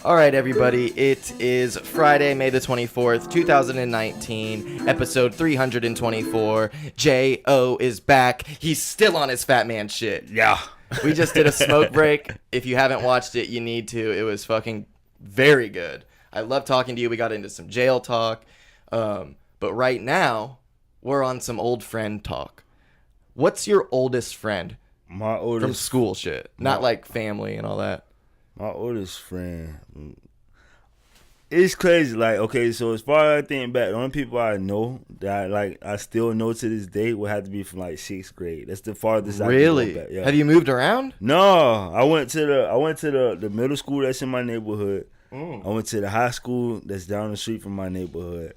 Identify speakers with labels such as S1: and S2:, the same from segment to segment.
S1: All right, everybody. It is Friday, May the 24th, 2019, episode 324. J.O. is back. He's still on his fat man shit.
S2: Yeah.
S1: We just did a smoke break. If you haven't watched it, you need to. It was fucking very good. I love talking to you. We got into some jail talk. But right now, we're on some old friend talk. What's your oldest friend?
S2: My oldest
S1: From school shit. Not like family and all that.
S2: My oldest friend. It's crazy. Like, okay, so as far as I think back, the only people I know that I still know to this day would have to be from like 6th grade. That's the farthest I can
S1: Really?
S2: go back. Yeah.
S1: Have you moved around?
S2: No, I went to the middle school that's in my neighborhood. I went to the high school that's down the street from my neighborhood.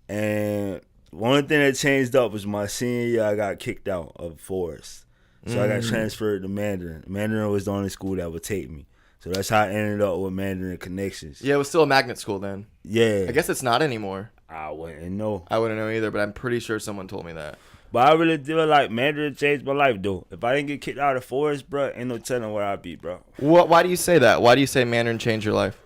S2: And one thing that changed up was my senior year, I got kicked out of Forest. So I got transferred to Mandarin. Mandarin was the only school that would take me. So that's how I ended up with Mandarin Connections.
S1: Yeah, it was still a magnet school then.
S2: Yeah.
S1: I guess it's not anymore.
S2: I wouldn't know.
S1: I wouldn't know either, but I'm pretty sure someone told me that.
S2: But I really feel like Mandarin changed my life, though. If I didn't get kicked out of Forest, bro, ain't no telling where I'd be, bro.
S1: Why do you say that? Why do you say Mandarin changed your life?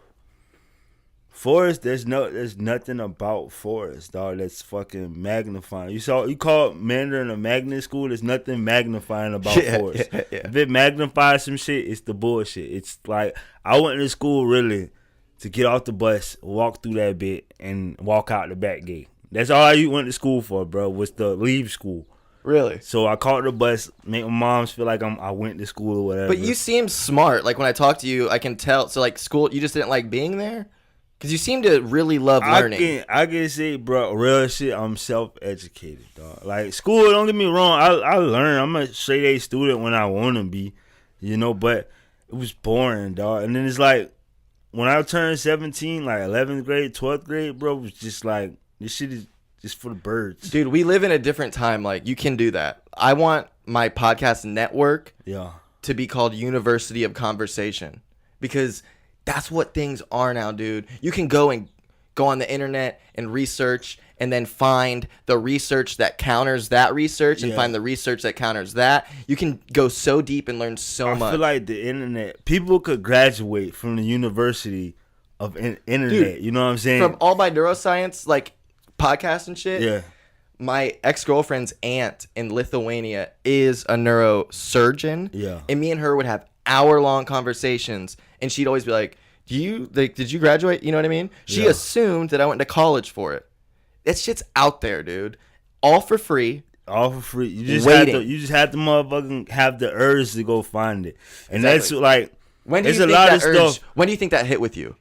S2: Forest, there's nothing about Forest, dog, that's fucking magnifying. You call Mandarin a magnet school, there's nothing magnifying about Forest.
S1: Yeah.
S2: If it magnifies some shit, it's the bullshit. It's like, I went to school really to get off the bus, walk through that bit, and walk out the back gate. That's all I went to school for, bro, was to leave school.
S1: Really?
S2: So I caught the bus, make my moms feel like I went to school or whatever.
S1: But you seem smart. Like when I talk to you, I can tell. So like school, you just didn't like being there? Because you seem to really love learning.
S2: I can say, bro, real shit, I'm self-educated, dog. Like, school, don't get me wrong, I learn. I'm a straight A student when I want to be, but it was boring, dog. And then it's like, when I turned 17, like 11th grade, 12th grade, bro, it was just like, this shit is just for the birds.
S1: Dude, we live in a different time. Like, you can do that. I want my podcast network to be called University of Conversation. Because that's what things are now, dude. You can go on the internet and research and then find the research that counters that research and find the research that counters that. You can go so deep and learn so much.
S2: I feel like the internet, people could graduate from the University of Internet. Dude, you know what I'm saying?
S1: From all my neuroscience, like podcasts and shit.
S2: Yeah.
S1: My ex-girlfriend's aunt in Lithuania is a neurosurgeon.
S2: Yeah.
S1: And me and her would have hour-long conversations. And she'd always be like, did you graduate? You know what I mean? She assumed that I went to college for it. That shit's out there, dude. All for free.
S2: All for free. You just have to motherfucking have the urge to go find it. And that's like,
S1: when do you think that urge, when do you think that hit with you?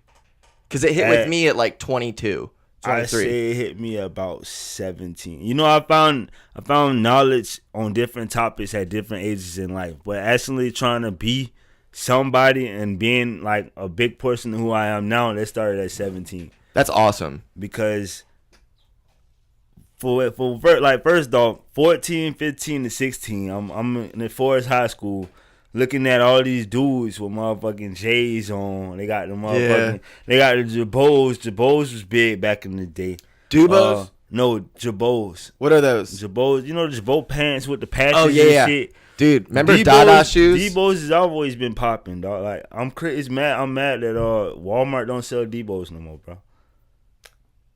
S1: Because it hit with me at like 22, 23.
S2: I say it hit me about 17. I found knowledge on different topics at different ages in life. But actually trying to be somebody and being like a big person who I am now, that started at 17.
S1: That's awesome.
S2: Because first off, 14, 15 to 16, I'm in the Forest High School looking at all these dudes with motherfucking J's on. They got the motherfucking they got the Jabos. Jabos was big back in the day.
S1: Dubos?
S2: No, Jabos.
S1: What are those?
S2: Jabos, the Jabot pants with the patches and shit.
S1: Dude, remember Dada shoes?
S2: Debos has always been popping, dog. Like, I'm mad that Walmart don't sell Debos no more, bro.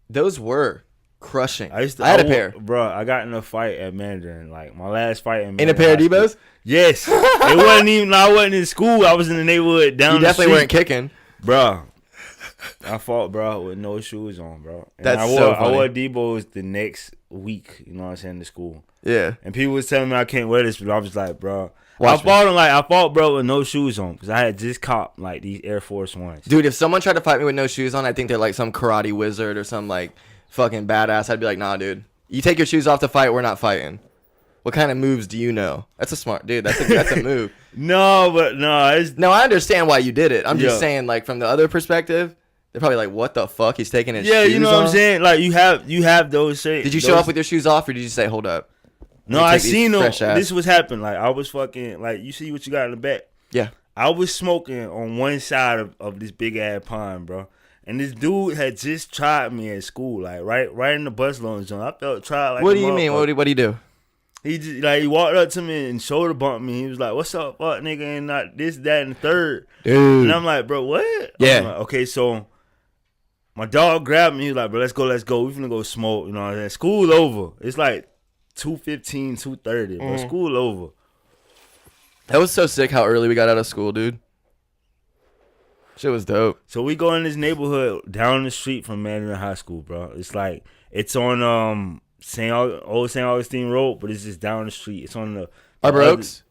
S1: Those were crushing. I
S2: had
S1: a pair.
S2: Bro, I got in a fight at Mandarin. Like, my last fight in Mandarin.
S1: In a pair of Debos?
S2: Yes. It wasn't even, I wasn't in school. I was in the neighborhood down the street.
S1: You definitely weren't kicking.
S2: Bro, I fought, bro, with no shoes on, bro. And
S1: That's so funny.
S2: I wore Debos the next week, you know what I'm saying, to school.
S1: Yeah.
S2: And people was telling me I can't wear this, but I was like, bro. I fought, bro, with no shoes on because I had just copped like these Air Force Ones.
S1: Dude, if someone tried to fight me with no shoes on, I think they're like some karate wizard or some like fucking badass. I'd be like, nah, dude. You take your shoes off to fight, we're not fighting. What kind of moves do you know? That's a smart dude. That's a move.
S2: No,
S1: I understand why you did it. I'm just saying, like, from the other perspective, they're probably like, what the fuck? He's taking his shoes off?
S2: Yeah, you know what I'm saying? Like, you have those shit.
S1: Did you show up with your shoes off, or did you say, hold up?
S2: No, I seen them. This was happening. Like, I was fucking, like, you see what you got in the back?
S1: Yeah.
S2: I was smoking on one side of this big ass pond, bro. And this dude had just tried me at school, like right in the bus lounge zone. I felt tried like.
S1: What do you mean? What do you do?
S2: He just like he walked up to me and shoulder bumped me. He was like, "What's up, fuck nigga?" And not this, that, and the third.
S1: Dude.
S2: And I'm like, "Bro, what?"
S1: Yeah.
S2: Like, okay, so my dog grabbed me. He was like, "Bro, let's go. We finna go smoke." You know what I'm saying? School over. It's like 2:15, 2:30. Bro, school over.
S1: That was so sick how early we got out of school, dude. Shit was dope.
S2: So we go in this neighborhood down the street from Mandarin High School, bro. It's like it's on Old St. Augustine Road, but it's just down the street. It's on the
S1: Arbor Oaks?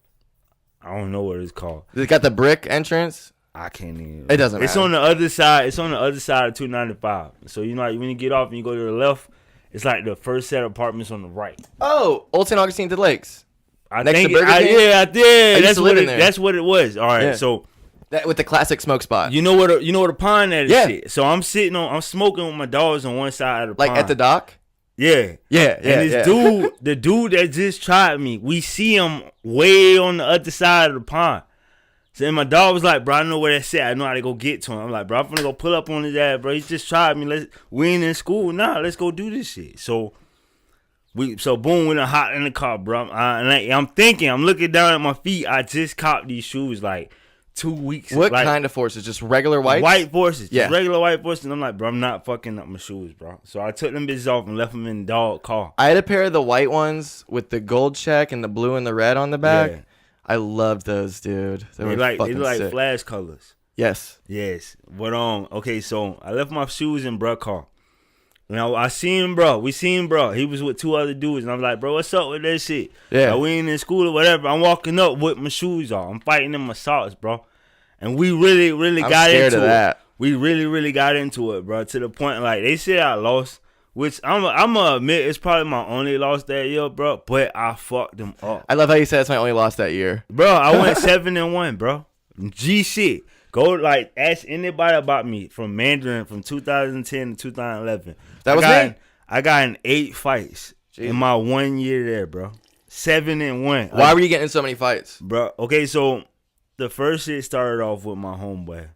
S2: I don't know what it's called.
S1: It got the brick entrance?
S2: I can't even.
S1: It doesn't matter.
S2: It's on the other side. It's on the other side of 295. So you know, like, when you get off and you go to the left, it's like the first set of apartments on the right.
S1: Oh, Old St. Augustine to the Lakes.
S2: Next to Burger King? Yeah, I did. That's what it was. All right, so.
S1: That with the classic smoke spot.
S2: You know what a pond that is? Yeah. Shit. So I'm smoking with my dogs on one side of the pond.
S1: Like at the dock?
S2: Yeah.
S1: Yeah.
S2: And this dude, the dude that just tried me, we see him way on the other side of the pond. So then my dog was like, "Bro, I know where that's at. I know how to go get to him." I'm like, "Bro, I'm finna go pull up on his ass, bro. He just tried me. We ain't in school. Nah, let's go do this shit." So boom, we done hot in the car, bro. I'm thinking, I'm looking down at my feet. I just copped these shoes like 2 weeks.
S1: What kind of forces? Just regular whites?
S2: White forces. Yeah. Just regular white forces. And I'm like, bro, I'm not fucking up my shoes, bro. So I took them bitches off and left them in the dog car.
S1: I had a pair of the white ones with the gold check and the blue and the red on the back. Yeah. I loved those, dude. They were like
S2: sick. Flash colors.
S1: Yes.
S2: But okay, so I left my shoes in bruh car. Now I seen him, bro. We seen him, bro. He was with two other dudes, and I'm like, bro, what's up with that shit?
S1: Yeah.
S2: Like, we ain't in school or whatever. I'm walking up with my shoes on. I'm fighting them assaults, bro. And we really got into it. We really got into it, bro. To the point, like, they said I lost, which I'm gonna admit it's probably my only loss that year, bro. But I fucked them up.
S1: I love how you said it's my only loss that year,
S2: bro. I went 7-1, bro. G shit. Go like ask anybody about me from Mandarin from 2010 to 2011.
S1: That was me.
S2: I got in 8 fights in my 1 year there, bro. 7-1.
S1: Why were you getting in so many fights,
S2: bro? Okay, so the first shit started off with my homeboy.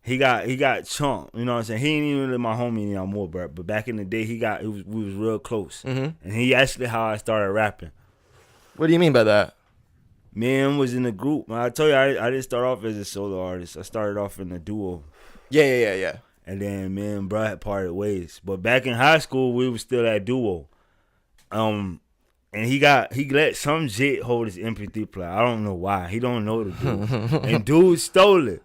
S2: He got chunked. You know what I'm saying? He ain't even really my homie anymore, bro. But back in the day, we was real close, and he actually how I started rapping.
S1: What do you mean by that?
S2: Man was in a group. I told you I didn't start off as a solo artist. I started off in a duo.
S1: Yeah.
S2: And then me and bro had parted ways. But back in high school, we was still that duo. And he let some shit hold his MP3 player. I don't know why. He don't know the dude. And dude stole it.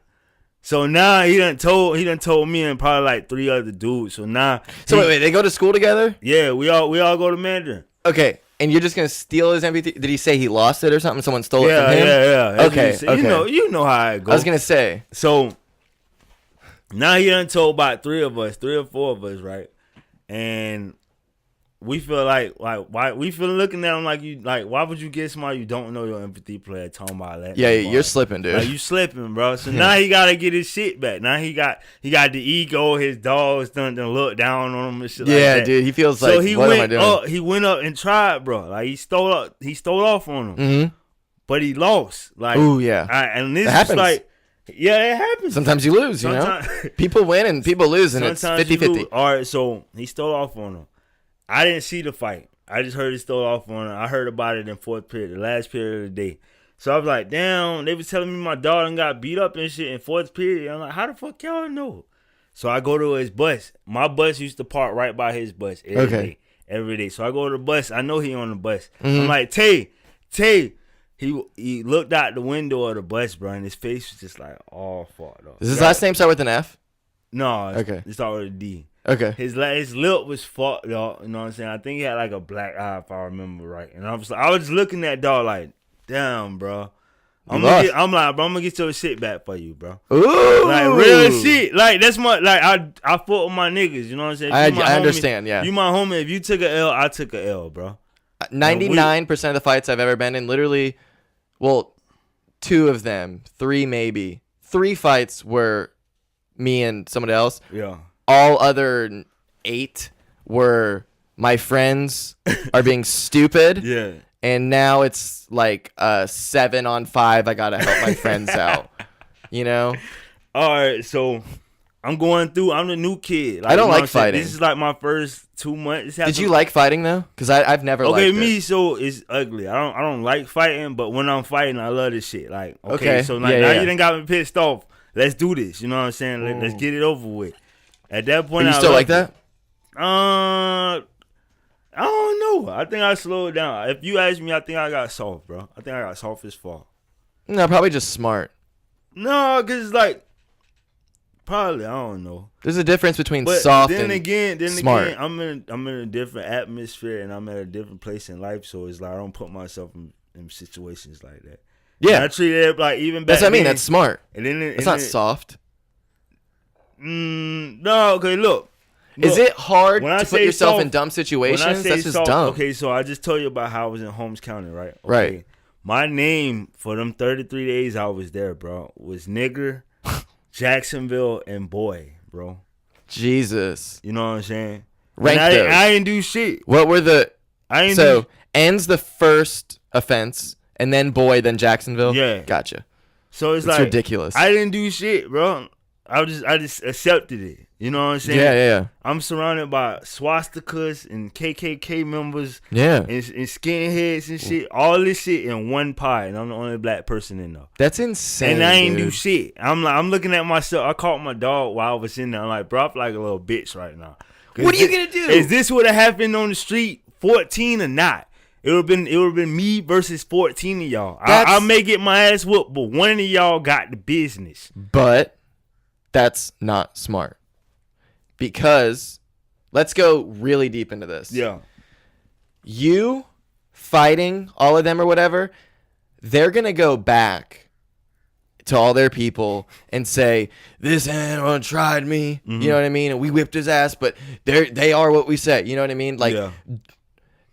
S2: So now he done told me and probably like 3 other dudes. So now
S1: wait, they go to school together?
S2: Yeah, we all go to Mandarin.
S1: Okay. And you're just gonna steal his MP3? Did he say he lost it or something? Someone stole it from him?
S2: Yeah.
S1: Okay.
S2: You know how it goes.
S1: I was gonna say.
S2: So now he done told about 3 or 4 of us, right? And we feel like why we feel looking at him like why would you get somebody you don't know your MP3 player talking about that?
S1: Yeah, you're slipping, dude.
S2: Like, you slipping, bro. So now he gotta get his shit back. Now he got the ego. His dogs done look down on him and shit.
S1: Yeah,
S2: like that.
S1: Dude, he feels like. So what am I doing?
S2: He went up and tried, bro. Like he stole off on him, but he lost. Like,
S1: ooh, yeah.
S2: And this is like, yeah, it happens.
S1: Sometimes you lose. You know, people win and people lose, and it's 50-50.
S2: All right, so he stole off on him. I didn't see the fight. I just heard he stole off on it. I heard about it in 4th period, the last period of the day. So I was like, damn, they was telling me my daughter got beat up and shit in 4th period. I'm like, how the fuck y'all know? So I go to his bus. My bus used to park right by his bus every day. So I go to the bus. I know he on the bus. I'm like, Tay. He looked out the window of the bus, bro, and his face was just like, oh, fuck.
S1: Does his last name start with an F?
S2: No, it started with a D.
S1: Okay.
S2: His lip was fucked, y'all. You know what I'm saying? I think he had like a black eye, if I remember right. And I was just looking at dog like, damn, bro. I'm gonna get your shit back for you, bro.
S1: Ooh.
S2: Like real shit. Like that's my I fought with my niggas. You know what I'm saying?
S1: I understand. Yeah.
S2: You my homie. If you took a L, I took a L, bro.
S1: 99% of the fights I've ever been in, literally, well, 2 of them, 3 maybe. 3 fights were me and somebody else.
S2: Yeah.
S1: All other 8 were my friends are being stupid.
S2: Yeah.
S1: And now it's like 7-on-5. I gotta help my friends out. You know?
S2: All right, so I'm going through. I'm the new kid.
S1: I don't like fighting.
S2: This is like my first 2 months.
S1: Did you like fighting though? Because I've never liked it.
S2: Okay, me, so it's ugly. I don't like fighting, but when I'm fighting, I love this shit. Like, okay. So like, now you done got me pissed off. Let's do this. You know what I'm saying? Let's get it over with. At that point,
S1: you still like that?
S2: I don't know. I think I slowed down. If you ask me, I think I got soft, bro. I think I got soft as fuck.
S1: No, probably just smart.
S2: No, because like, probably, I don't know.
S1: There's a difference between soft and smart.
S2: Again, I'm in a different atmosphere and I'm at a different place in life, so it's like I don't put myself in situations like that.
S1: Yeah,
S2: and I treat it like even back.
S1: That's what I mean. That's smart.
S2: And then
S1: it's not soft.
S2: No, okay. Look,
S1: is it hard to put yourself in dumb situations? That's just dumb.
S2: Okay, so I just told you about how I was in Holmes County, right? Okay.
S1: Right.
S2: My name for them 33 days I was there, bro, was nigger, Jacksonville, and boy, bro.
S1: Jesus.
S2: You know what I'm saying?
S1: Rank those.
S2: I didn't do shit.
S1: What were the... ends the first offense, and then boy, then Jacksonville?
S2: Yeah.
S1: Gotcha.
S2: So it's like...
S1: ridiculous.
S2: I didn't do shit, bro. I just accepted it. You know what I'm saying?
S1: Yeah.
S2: I'm surrounded by swastikas and KKK members.
S1: Yeah.
S2: And skinheads and shit. All this shit in one pie, and I'm the only black person in there.
S1: That's insane.
S2: And I ain't do shit. I'm looking at myself. I caught my dog while I was in there. I'm like, bro, I feel like a little bitch right now.
S1: What are you gonna do?
S2: Is this what happened on the street, 14 or not? It would have been me versus 14 of y'all. I may get my ass whooped, but one of y'all got the business.
S1: But that's not smart. Because let's go really deep into this.
S2: Yeah.
S1: You fighting all of them or whatever, they're going to go back to all their people and say, this animal tried me. Mm-hmm. You know what I mean? And we whipped his ass, but they are what we said. You know what I mean? Like,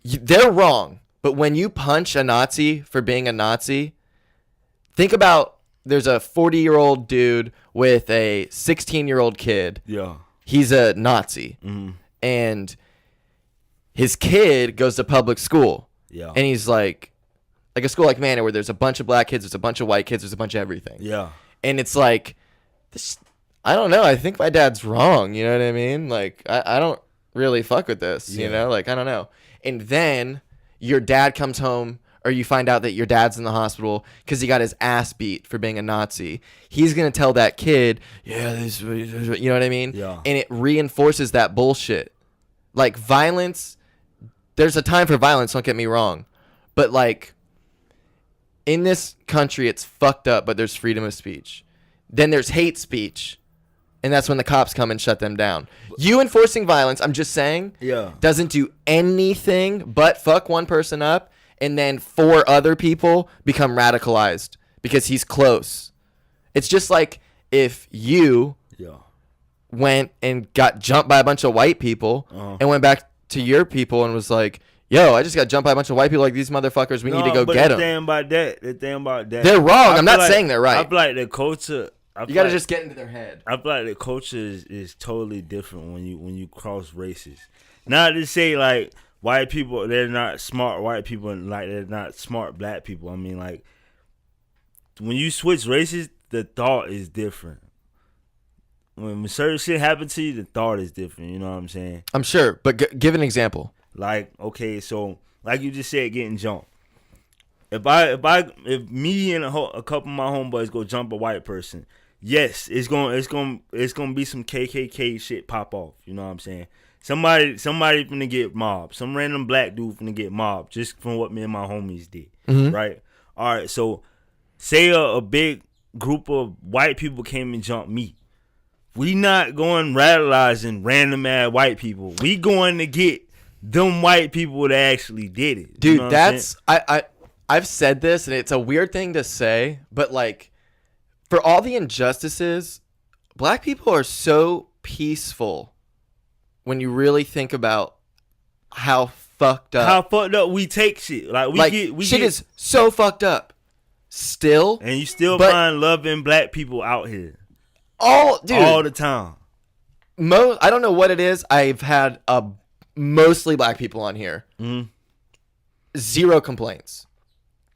S1: they're wrong. But when you punch a Nazi for being a Nazi, think about there's a 40-year-old dude with a 16-year-old kid.
S2: Yeah.
S1: He's a Nazi.
S2: Mm-hmm.
S1: And his kid goes to public school.
S2: Yeah.
S1: And he's like a school like Manor where there's a bunch of black kids, there's a bunch of white kids, there's a bunch of everything.
S2: Yeah.
S1: And it's like, this, I don't know. I think my dad's wrong. You know what I mean? Like, I don't really fuck with this, you know? Like, I don't know. And then your dad comes home, or you find out that your dad's in the hospital because he got his ass beat for being a Nazi. He's going to tell that kid, you know what I mean?
S2: Yeah.
S1: And it reinforces that bullshit. Like, violence, there's a time for violence, don't get me wrong. But, like, in this country, it's fucked up, but there's freedom of speech. Then there's hate speech, and that's when the cops come and shut them down. You enforcing violence, I'm just saying, doesn't do anything but fuck one person up, and then 4 other people become radicalized because he's close. It's just like if you went and got jumped by a bunch of white people and went back to your people and was like, yo, I just got jumped by a bunch of white people like these motherfuckers. We need to go get them.
S2: The thing about that.
S1: They're wrong. I'm not saying they're right.
S2: I feel like the culture.
S1: You got to just get into their head.
S2: I feel like the culture is totally different when you cross races. Not to say like white people, they're not smart white people, and like they're not smart black people. I mean, like, when you switch races, the thought is different. When certain shit happens to you, the thought is different. You know what I'm saying?
S1: I'm sure, but give an example.
S2: Like, okay, so like you just said, getting jumped. If me and a couple of my homeboys go jump a white person, yes, it's gonna be some KKK shit pop off. You know what I'm saying? Somebody finna get mobbed. Some random black dude finna get mobbed just from what me and my homies did.
S1: Mm-hmm.
S2: Right? All right. So say a big group of white people came and jumped me. We not going radicalizing random ass white people. We going to get them white people that actually did it.
S1: Dude,
S2: you know
S1: that's I've said this, and it's a weird thing to say, but like, for all the injustices, black people are so peaceful when you really think about how fucked up.
S2: How fucked up we take shit. Like
S1: shit is so fucked up. Still.
S2: And you still find loving black people out here.
S1: All
S2: the time.
S1: I don't know what it is. I've had mostly black people on here.
S2: Mm-hmm.
S1: 0 complaints.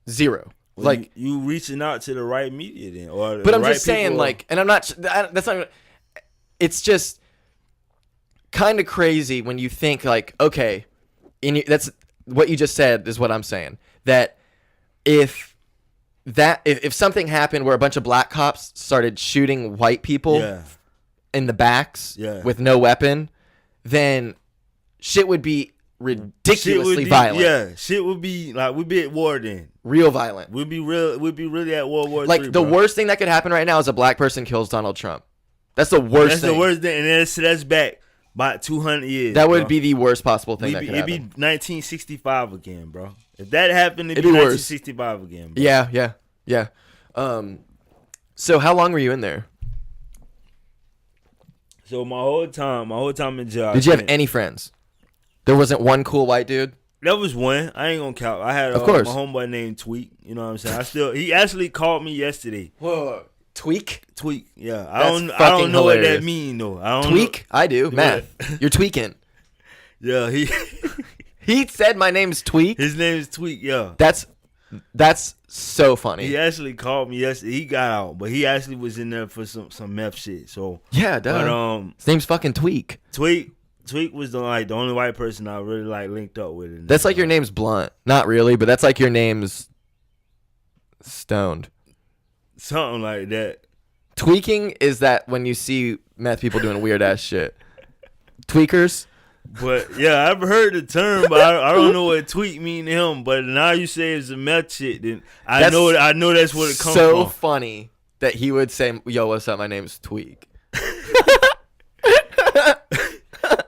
S1: 0.
S2: Well, like you reaching out to the right media then,
S1: but I'm just saying, like, and I'm not. That's not. it's just kind of crazy when you think like, okay, that's what you just said is what I'm saying. That if something happened where a bunch of black cops started shooting white people in the backs with no weapon, then shit would be ridiculously violent.
S2: Yeah, shit would be like we'd be at war then.
S1: Real violent.
S2: We'd be really at World War
S1: Like
S2: III,
S1: the worst thing that could happen right now is a black person kills Donald Trump. That's the worst thing.
S2: That's the worst thing, and that's back by 200 years.
S1: That would be the worst possible thing that could happen.
S2: It'd be 1965 again, bro. If that happened, it'd be 1965 again, bro.
S1: Yeah. So how long were you in there?
S2: So my whole time in jail.
S1: Did you have any friends? There wasn't one cool white dude?
S2: That was one. I ain't gonna count. I had
S1: of course.
S2: My homeboy named Tweak. You know what I'm saying? He actually called me yesterday.
S1: Whoa. Tweak?
S2: Yeah.
S1: I
S2: don't know hilarious. What that mean though.
S1: Tweak? I do. Math. You're tweaking.
S2: Yeah,
S1: he said my name's Tweak.
S2: His name is Tweak, yeah.
S1: That's so funny.
S2: He actually called me yesterday. He got out, but he actually was in there for some meth shit. So
S1: yeah, duh.
S2: But,
S1: his name's fucking Tweak.
S2: Tweak was the only white person I really linked up with.
S1: That's like your name's Blunt. Not really, but that's like your name's Stoned.
S2: Something like that.
S1: Tweaking is that when you see meth people doing weird ass shit. Tweakers.
S2: But yeah, I've heard the term, but I don't know what tweak mean to him. But now you say it's a meth shit, then I know that's what it comes from.
S1: So funny that he would say, "Yo, what's up? My name's Tweak."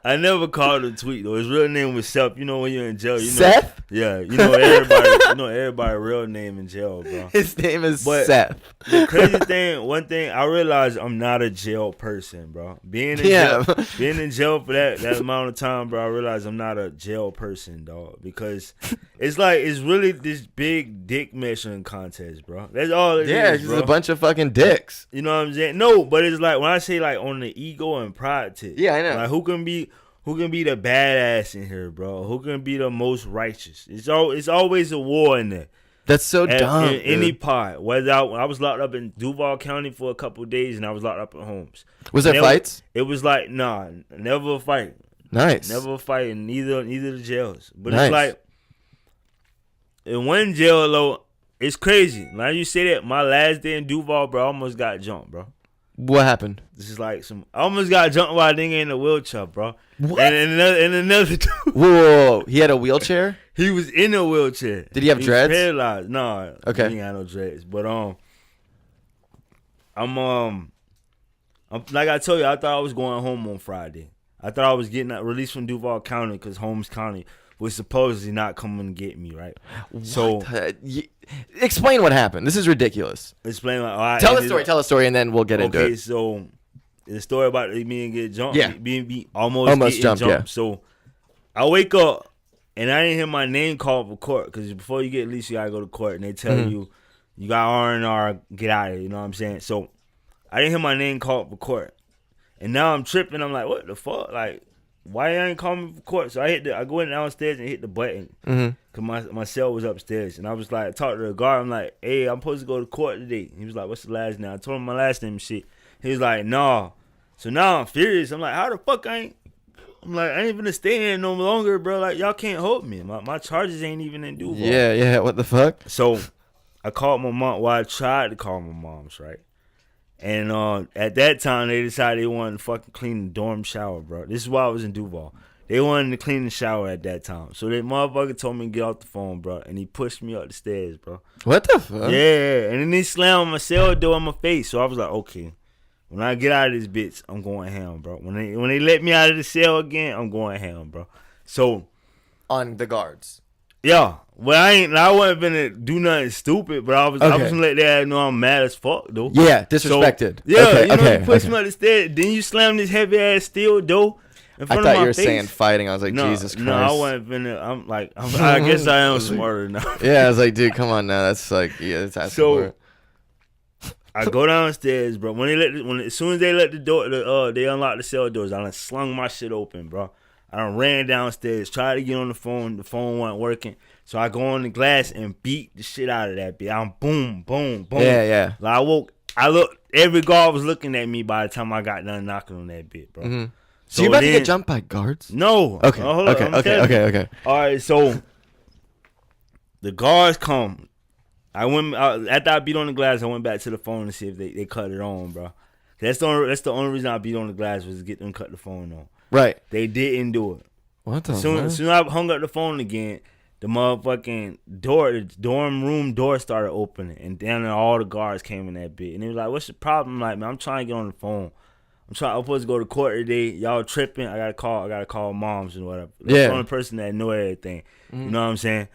S2: I never called him Tweak though. His real name was Seth. You know when you're in jail,
S1: Seth.
S2: Yeah, everybody real name in jail, bro.
S1: His name is Seth.
S2: The crazy thing, one thing I realized, I'm not a jail person, bro. Being in jail for that amount of time, bro, I realized I'm not a jail person, dog. Because it's really this big dick measuring contest, bro. That's all it is.
S1: Yeah, it's a bunch of fucking dicks.
S2: You know what I'm saying? No, but it's like when I say like on the ego and pride tip.
S1: Yeah, I know.
S2: Like who can be the badass in here, bro? Who can be the most righteous? It's always a war in there.
S1: That's so dumb.
S2: In any part. Whether I was locked up in Duval County for a couple of days, and I was locked up at Holmes.
S1: Was there fights?
S2: It was like never a fight.
S1: Nice.
S2: Never a fight in neither of the jails. But
S1: nice.
S2: It's like in one jail, though, it's crazy. Now you say that, my last day in Duval, bro, I almost got jumped, bro.
S1: What happened?
S2: This is like I almost got jumped by a nigga in a wheelchair, bro. What? And another dude.
S1: Whoa. He had a wheelchair?
S2: He was in a wheelchair.
S1: Did he have dreads?
S2: Was paralyzed. No.
S1: Okay.
S2: He ain't had no dreads. But I'm like I told you, I thought I was going home on Friday. I thought I was getting released from Duval County because Holmes County was supposedly not coming to get me, right?
S1: What?
S2: So
S1: explain what happened. This is ridiculous.
S2: Explain.
S1: Tell the story, and then we'll get into it.
S2: Okay, so the story about me and get jumped.
S1: Yeah.
S2: Being almost jumped. Yeah. So I wake up and I didn't hear my name called for court because before you get released, you gotta go to court and they tell you got R&R, get out of here. You know what I'm saying? So I didn't hear my name called for court, and now I'm tripping. I'm like, what the fuck? Like, why you ain't calling me for court? So I go in downstairs and hit the button because my cell was upstairs, and I was like, talk to the guard. I'm like, hey, I'm supposed to go to court today. He was like, what's the last name? I told him my last name and shit. He was like, nah. So now I'm furious. I'm like, how the fuck I ain't gonna stay here no longer, bro. Like, y'all can't hold me. My charges ain't even in Duval.
S1: Yeah, what the fuck?
S2: So I called my mom. Well, I tried to call my mom's, right? And at that time, they decided they wanted to fucking clean the dorm shower, bro. This is why I was in Duval. They wanted to clean the shower at that time. So that motherfucker told me to get off the phone, bro. And he pushed me up the stairs, bro.
S1: What the fuck?
S2: Yeah. And then he slammed my cell door in my face. So I was like, okay. When I get out of this bitch, I'm going ham, bro. When they let me out of the cell again, I'm going ham, bro. So
S1: on the guards.
S2: Yeah. Well, I wasn't gonna do nothing stupid, but I was gonna let that know I'm mad as fuck though.
S1: Yeah, disrespected.
S2: So, yeah, you push me out the stairs. Then you slam this heavy ass steel door in front of my face.
S1: I thought you were saying fighting. I was like, Jesus Christ.
S2: No, I wasn't gonna. I'm like, I guess I am smarter now.
S1: Yeah, I was like, dude, come on now. That's like, that's asking for it.
S2: I go downstairs, bro. As soon as they let the door, they unlock the cell doors. I done slung my shit open, bro. I done ran downstairs, tried to get on the phone. The phone wasn't working. So I go on the glass and beat the shit out of that bitch. I'm boom, boom, boom.
S1: Yeah.
S2: Like I woke every guard was looking at me by the time I got done knocking on that bit, bro.
S1: Mm-hmm. So you about to get jumped by guards?
S2: No.
S1: Okay. Okay.
S2: All right, so the guards come. I went after I beat on the glass. I went back to the phone to see if they cut it on, bro. That's the only reason I beat on the glass was to get them cut the phone on.
S1: Right.
S2: They didn't do it.
S1: What the?
S2: As soon as I hung up the phone again, the motherfucking the dorm room door started opening, and then all the guards came in that bit, and they was like, "What's the problem?" I'm like, "Man, I'm trying to get on the phone. I'm supposed to go to court today. Y'all tripping. I gotta call moms and whatever." That's the only person that knew everything. You know what I'm saying?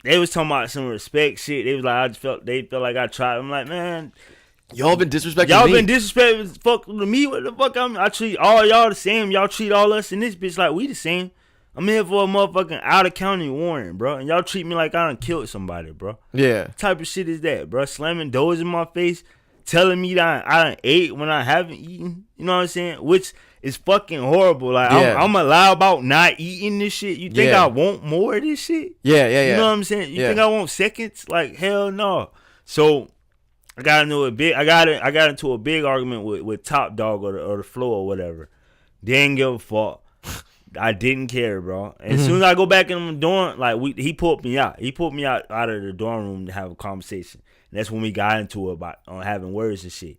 S2: They was talking about some respect shit. They was like, they felt like I tried. I'm like, man,
S1: y'all been disrespecting me.
S2: Y'all been disrespecting fuck to me. What the fuck? I treat all y'all the same. Y'all treat all us in this bitch like we the same. I'm here for a motherfucking out of county warrant, bro, and y'all treat me like I done killed somebody, bro.
S1: Yeah.
S2: What type of shit is that, bro? Slamming doors in my face, telling me that I done ate when I haven't eaten. You know what I'm saying? Which is fucking horrible. Like I'm allowed about not eating this shit. You think I want more of this shit?
S1: Yeah.
S2: You know what I'm saying? You think I want seconds? Like hell no. So I got into a big argument with Top Dog or the Flow or whatever. Didn't give a fuck. I didn't care, bro. And as soon as I go back in the dorm, like he pulled me out. He pulled me out of the dorm room to have a conversation. And that's when we got into it about having words and shit.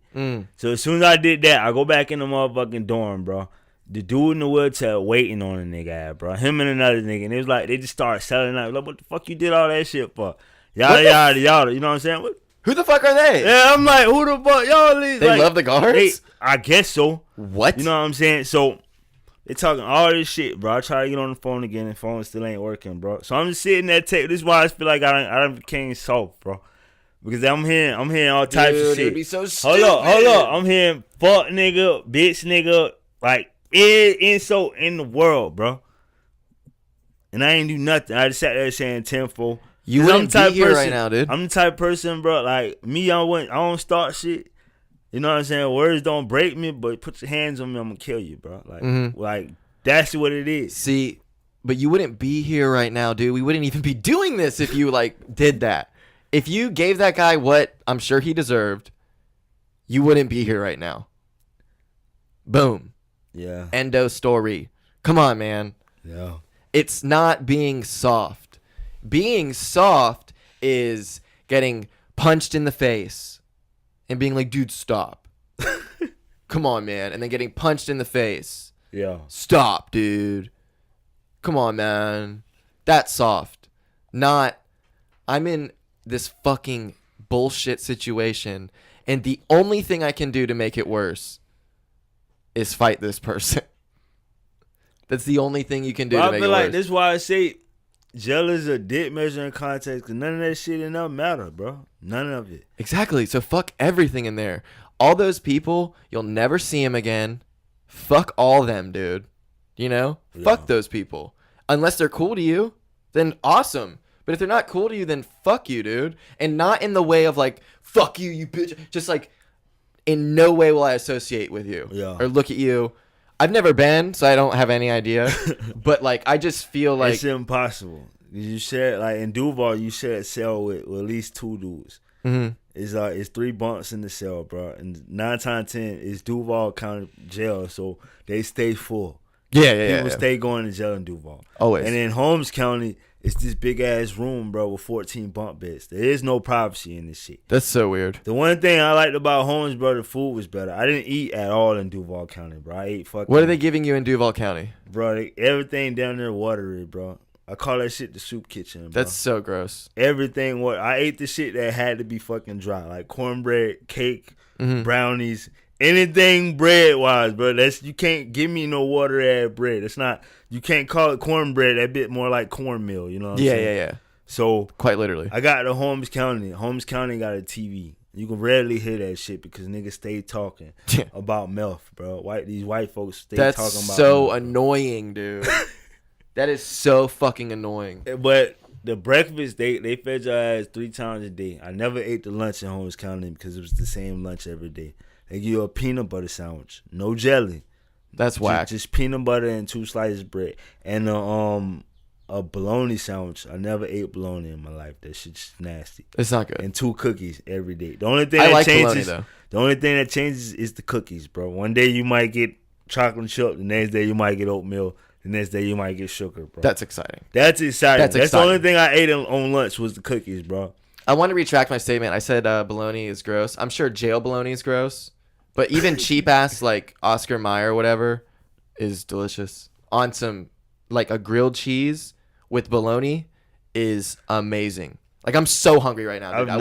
S2: So as soon as I did that, I go back in the motherfucking dorm, bro. The dude in the wheelchair waiting on a nigga, bro. Him and another nigga. And it was like, they just started selling out. Like, what the fuck you did all that shit for? Yada, yada, yada. You know what I'm saying?
S1: Who the fuck are they?
S2: Yeah, I'm like, who the fuck? Y'all is
S1: They
S2: like,
S1: love the guards?
S2: I guess so.
S1: What?
S2: You know what I'm saying? So they talking all this shit, bro. I try to get on the phone again, and the phone still ain't working, bro. So I'm just sitting there. This is why I feel like I done became soft, bro. Because I'm hearing all types of shit.
S1: It'd be so stupid.
S2: Hold up. I'm hearing fuck nigga, bitch nigga, like insult in the world, bro. And I ain't do nothing. I just sat there saying 10-4.
S1: You wouldn't be here right now, dude.
S2: I'm the type of person, bro. Like me, I don't start shit. You know what I'm saying? Words don't break me, but put your hands on me, I'm gonna kill you, bro. Like, like that's what it is.
S1: See, but you wouldn't be here right now, dude. We wouldn't even be doing this if you like did that. If you gave that guy what I'm sure he deserved, you wouldn't be here right now. Boom.
S2: Yeah.
S1: Endo story. Come on, man.
S2: Yeah.
S1: It's not being soft. Being soft is getting punched in the face and being like, dude, stop. Come on, man. And then getting punched in the face.
S2: Yeah.
S1: Stop, dude. Come on, man. That's soft. Not, I'm in this fucking bullshit situation, and the only thing I can do to make it worse is fight this person. That's the only thing you can do to make it worse. I feel like
S2: this is why I say jail is a dick measuring contest, because none of that shit in there matter, bro. None of it.
S1: Exactly. So fuck everything in there. All those people, you'll never see them again. Fuck all them, dude. You know? Yeah. Fuck those people. Unless they're cool to you, then awesome. But if they're not cool to you, then fuck you, dude. And not in the way of like, fuck you, you bitch. Just like, in no way will I associate with you.
S2: Yeah.
S1: Or look at you. I've never been, so I don't have any idea. But like, I just feel like
S2: it's impossible. You share, like in Duval, you share a cell with at least 2 dudes.
S1: Mm-hmm.
S2: It's 3 bunks in the cell, bro. And 9 times 10 is Duval County Jail, so they stay full.
S1: Yeah.
S2: People stay going to jail in Duval.
S1: Always.
S2: And in Holmes County, it's this big ass room, bro, with 14 bunk beds. There is no privacy in this shit.
S1: That's so weird.
S2: The one thing I liked about Holmes, bro, the food was better. I didn't eat at all in Duval County, bro. I ate fucking.
S1: What are they giving you in Duval County?
S2: Bro, everything down there watery, bro. I call that shit the soup kitchen, bro.
S1: That's so gross.
S2: Everything what I ate the shit that had to be fucking dry, like cornbread, cake, brownies, anything bread wise, bro. You can't give me no water ass bread. It's not. You can't call it cornbread. That bit more like cornmeal. You know what I'm saying?
S1: Yeah.
S2: So
S1: quite literally,
S2: I got to Holmes County. Holmes County got a TV. You can rarely hear that shit because niggas stay talking about meth, bro. These white folks stay talking about.
S1: That's so
S2: meth,
S1: annoying, dude. That is so fucking annoying.
S2: But the breakfast, they fed your ass 3 times a day. I never ate the lunch in Holmes County because it was the same lunch every day. They give you a peanut butter sandwich, no jelly.
S1: That's whack.
S2: Just peanut butter and 2 slices of bread, and a bologna sandwich. I never ate bologna in my life. That shit's nasty.
S1: It's not good.
S2: And 2 cookies every day. The only thing
S1: I
S2: that
S1: like
S2: changes,
S1: bologna, though.
S2: the only thing that changes is the cookies, bro. One day you might get chocolate chip. The next day you might get oatmeal. The next day you might get sugar, bro.
S1: That's exciting.
S2: That's exciting. That's
S1: exciting.
S2: the only thing I ate on lunch was the cookies, bro.
S1: I want to retract my statement. I said bologna is gross. I'm sure jail bologna is gross. But even cheap ass like Oscar Mayer or whatever is delicious. On some like a grilled cheese with bologna is amazing. Like I'm so hungry right now, dude.
S2: I've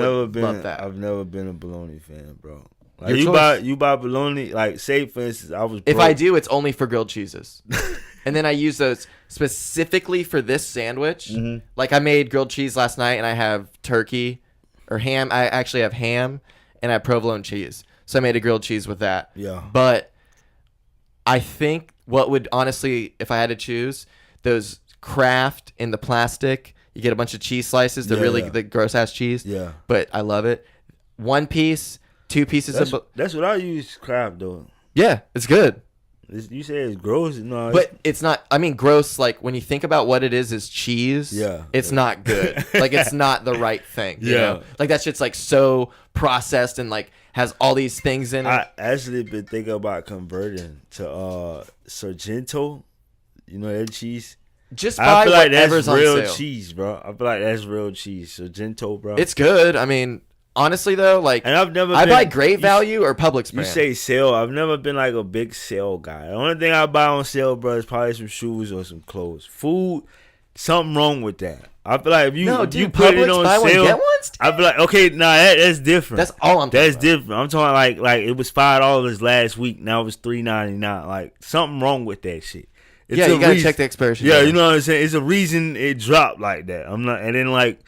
S2: never been a bologna fan, bro. Like you buy bologna, like say for instance, I was broke.
S1: If I do, it's only for grilled cheeses. And then I use those specifically for this sandwich. Mm-hmm. Like I made grilled cheese last night and I have turkey or ham. I actually have ham and I have provolone cheese. So I made a grilled cheese with that.
S2: Yeah.
S1: But I think what would honestly, if I had to choose, those Kraft in the plastic, you get a bunch of cheese slices, the gross ass cheese.
S2: Yeah.
S1: But I love it. 1 piece, 2 pieces
S2: that's what I use Kraft though.
S1: Yeah, it's good.
S2: You say it's gross, no?
S1: But it's not. I mean, gross. Like when you think about what it is cheese.
S2: Yeah,
S1: it's not good. Like it's not the right thing. You know? Like that shit's like so processed and like has all these things in it.
S2: I actually been thinking about converting to Sargento. You know that cheese.
S1: Just buy whatever's on sale.
S2: That's real cheese, bro. I feel like that's real cheese. Sargento, bro.
S1: It's good. I mean. Honestly though, like
S2: and
S1: I buy Great Value or Publix brand.
S2: You say sale. I've never been like a big sale guy. The only thing I buy on sale, bro, is probably some shoes or some clothes. Food, something wrong with that. I feel like if you put it on
S1: buy
S2: sale,
S1: one, get one?
S2: I feel like okay, that's different.
S1: That's all I'm talking
S2: about. That's different. I'm talking like it was $5 last week. Now it's $3.99. Like something wrong with that shit.
S1: It's you gotta check the expiration.
S2: Yeah, you know what I'm saying. It's a reason it dropped like that. I'm not, and then like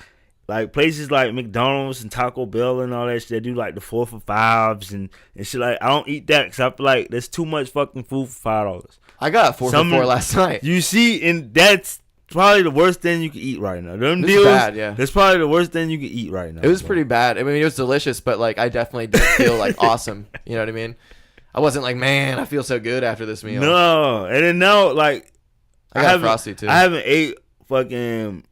S2: places like McDonald's and Taco Bell and all that shit, they do like the 4 for $5s and shit. Like I don't eat that because I feel like there's too much fucking food for $5.
S1: I got 4 for $4 last night.
S2: You see, and that's probably the worst thing you can eat right now. Them deals,
S1: bad, yeah.
S2: That's probably the worst thing you can eat right now.
S1: It was pretty bad. I mean, it was delicious, but like I definitely didn't feel like awesome. You know what I mean? I wasn't like, man, I feel so good after this meal.
S2: No, and then now like
S1: I got Frosty too.
S2: I haven't ate fucking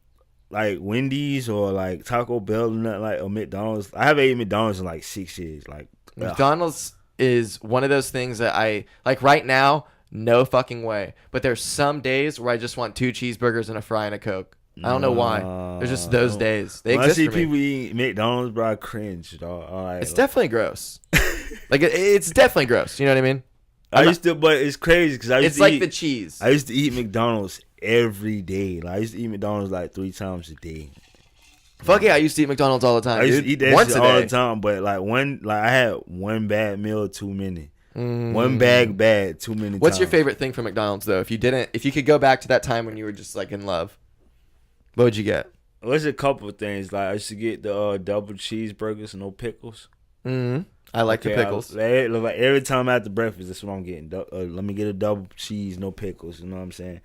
S2: like Wendy's or like Taco Bell or nothing like or McDonald's. I haven't eaten McDonald's in like 6 years. Like
S1: McDonald's is one of those things that I like right now. No fucking way. But there's some days where I just want 2 cheeseburgers and a fry and a Coke. I don't know why. There's just those days. They exist
S2: I see
S1: for me.
S2: people eat McDonald's, bro, I cringe, dog. Right,
S1: it's definitely gross. Like it's definitely gross. You know what I mean?
S2: But it's crazy because
S1: it's like the cheese.
S2: I used to eat McDonald's every day. Like I used to eat McDonald's like 3 times a day.
S1: Fuck yeah, I used to eat McDonald's all the time.
S2: I used
S1: to
S2: eat that shit all the time, but like I had one bad meal too many. One bag bad too many.
S1: What's your favorite thing from McDonald's though? If you could go back to that time when you were just like in love, what would you get?
S2: There's a couple of things. Like I used to get the double cheeseburgers, no pickles.
S1: I like the pickles.
S2: Like every time after breakfast, that's what I'm getting. Let me get a double cheese, no pickles. You know what I'm saying?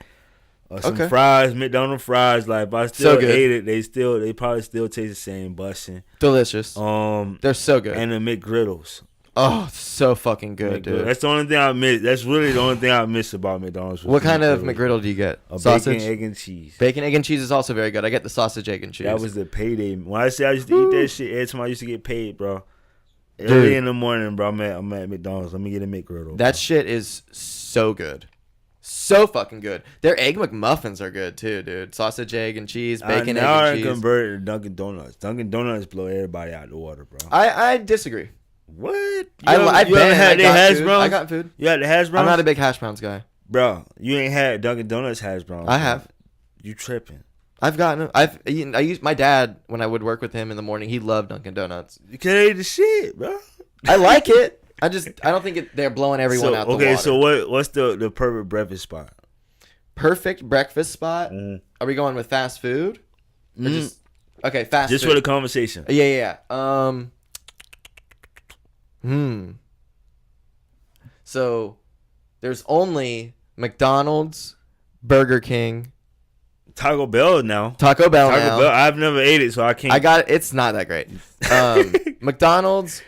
S2: Some fries, McDonald's fries. Like if I still ate it, they probably still taste the same. Bussin',
S1: delicious. They're so good.
S2: And the McGriddles.
S1: Oh, so fucking good, dude.
S2: That's the only thing I miss. That's really the only thing I miss about McDonald's.
S1: What kind of McGriddle do you get?
S2: Sausage? Bacon, egg, and cheese.
S1: Bacon, egg, and cheese is also very good. I get the sausage, egg, and cheese.
S2: That was the payday. When I say I used to eat that shit, every time I used to get paid, bro. Early in the morning, bro, I'm at McDonald's. Let me get a McGriddle.
S1: That shit is so good. So fucking good. Their egg McMuffins are good too, dude. Sausage, egg, and cheese, bacon, egg, and cheese. Now I
S2: converted to Dunkin' Donuts. Dunkin' Donuts blow everybody out the water, bro.
S1: I disagree.
S2: What?
S1: I got food.
S2: You had the hash browns?
S1: I'm not a big hash browns guy.
S2: Bro, you ain't had Dunkin' Donuts hash browns.
S1: I have.
S2: You tripping.
S1: I've gotten them. I used my dad when I would work with him in the morning. He loved Dunkin' Donuts.
S2: You can't eat the shit, bro.
S1: I like it. I don't think they're blowing everyone out the water.
S2: Okay, so what's the perfect breakfast spot?
S1: Perfect breakfast spot? Are we going with fast food? Fast food.
S2: Just for the conversation.
S1: Yeah. So there's only McDonald's, Burger King,
S2: Taco Bell now.
S1: Taco Bell.
S2: I've never ate it, so I can't.
S1: I got it. It's not that great. McDonald's,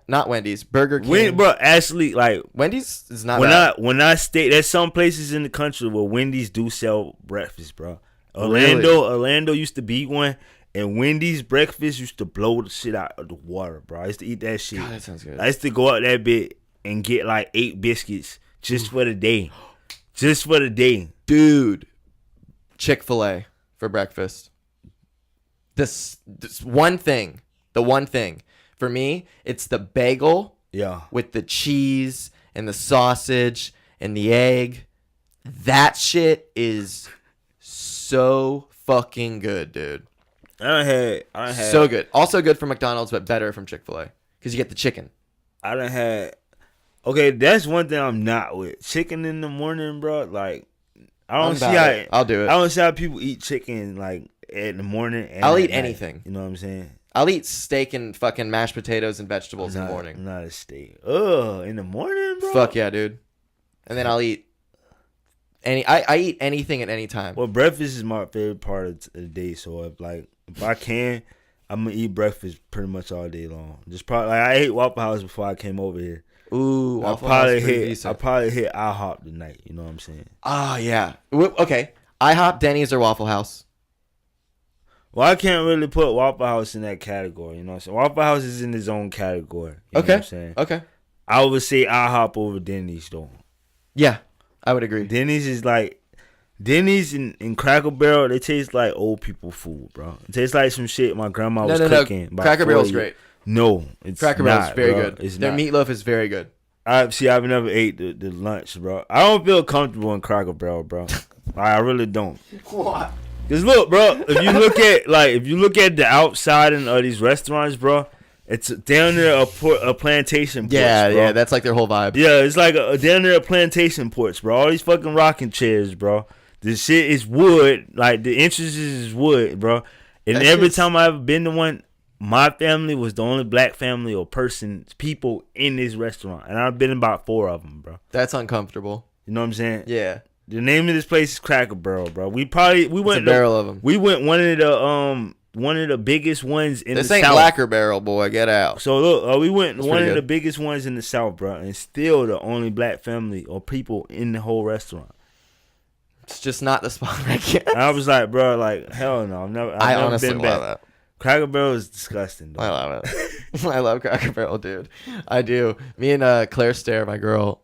S1: not Wendy's, Burger King.
S2: Bro, actually, like
S1: Wendy's is not bad.
S2: When I stay, there's some places in the country where Wendy's do sell breakfast, bro. Orlando used to be one. And Wendy's breakfast used to blow the shit out of the water, bro. I used to eat that shit.
S1: God, that sounds good.
S2: I used to go out that bit and get like 8 biscuits just for the day. Just for the day.
S1: Dude, Chick-fil-A for breakfast. This one thing, the one thing. For me, it's the bagel with the cheese and the sausage and the egg. That shit is so fucking good, dude.
S2: I had
S1: so good. Also good from McDonald's, but better from Chick-fil-A because you get the chicken.
S2: I done had. Okay, that's one thing I'm not with. Chicken in the morning, bro. Like, I don't see how.
S1: I'll do it.
S2: I don't see how people eat chicken like in the morning. And
S1: I'll eat anything.
S2: You know what I'm saying?
S1: I'll eat steak and fucking mashed potatoes and vegetables in the morning.
S2: Not a steak. In the morning, bro.
S1: Fuck yeah, dude. And then I'll eat I eat anything at any time.
S2: Well, breakfast is my favorite part of the day. So if I can, I'm gonna eat breakfast pretty much all day long. Just probably I ate Waffle House before I came over here.
S1: Ooh, Waffle House decent.
S2: I probably hit IHOP tonight. You know what I'm saying?
S1: Ah, yeah. Okay, IHOP, Denny's, or Waffle House.
S2: Well, I can't really put Waffle House in that category. You know what I'm saying? Waffle House is in its own category. You know what I'm saying?
S1: Okay.
S2: I would say IHOP over Denny's though.
S1: Yeah, I would agree.
S2: Denny's is like. Denny's and Cracker Barrel, they taste like old people food, bro. It tastes like some shit my grandma was cooking.
S1: No. Cracker Barrel's great.
S2: No, it's
S1: Cracker Barrel's very good. Their
S2: not.
S1: meatloaf is very good.
S2: I've never ate the lunch, bro. I don't feel comfortable in Cracker Barrel, bro. I really don't.
S1: What?
S2: Cause look, bro, if you look at the outside of these restaurants, bro, it's down there a plantation porch,
S1: yeah, that's like their whole vibe.
S2: Yeah, it's like down there a plantation porch, bro. All these fucking rocking chairs, bro. The shit is wood. Like, the entrances is wood, bro. And every time I've been to one, my family was the only black family or people in this restaurant. And I've been in about 4 of them, bro.
S1: That's uncomfortable.
S2: You know what I'm saying?
S1: Yeah.
S2: The name of this place is Cracker Barrel, bro. We went
S1: a barrel of them.
S2: We went one of the biggest ones in the South.
S1: This ain't Blacker Barrel, boy. Get out.
S2: So look, we went one of the biggest ones in the South, bro. And still the only black family or people in the whole restaurant.
S1: It's just not the spot, I guess.
S2: I was like, bro, like, hell no. I've never
S1: honestly
S2: been back.
S1: love that.
S2: Cracker Barrel is disgusting, though.
S1: I love it. I love Cracker Barrel, dude. I do. Me and Claire Stare, my girl,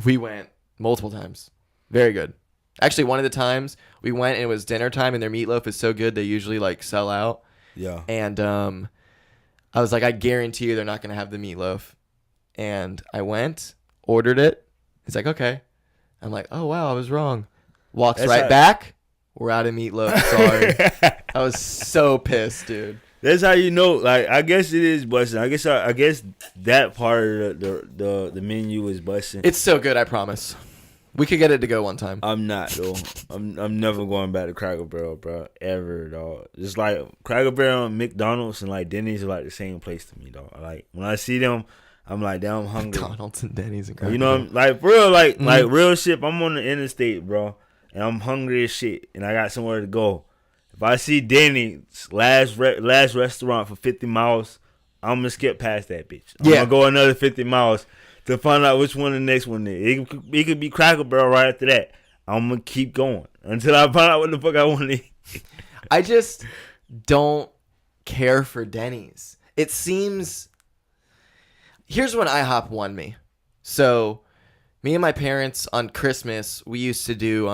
S1: we went multiple times. Very good. Actually, one of the times we went and it was dinner time and their meatloaf is so good they usually like sell out.
S2: Yeah.
S1: And I was like, I guarantee you they're not going to have the meatloaf. And I went, ordered it. He's like, okay. I'm like, oh, wow, I was wrong. Walks back. We're out of meatloaf. Sorry. I was so pissed, dude.
S2: That's how you know. Like, I guess it is busting. I guess that part of the menu is busting.
S1: It's so good, I promise. We could get it to go one time.
S2: I'm not, though. I'm never going back to Cracker Barrel, bro. Ever, dog. Just like Cracker Barrel and McDonald's and like Denny's are like the same place to me, dog. Like, when I see them, I'm like, damn, I'm hungry.
S1: McDonald's and Denny's and Cracker
S2: You know, I'm like, for real, like real shit. I'm on the interstate, bro, and I'm hungry as shit, and I got somewhere to go. If I see Denny's last restaurant for 50 miles, I'm gonna skip past that bitch. I'm gonna go another 50 miles to find out which one the next one is. It could be Cracker Barrel right after that. I'm gonna keep going until I find out what the fuck I want to eat.
S1: I just don't care for Denny's. It seems. Here's when IHOP won me. So, me and my parents on Christmas, we used to do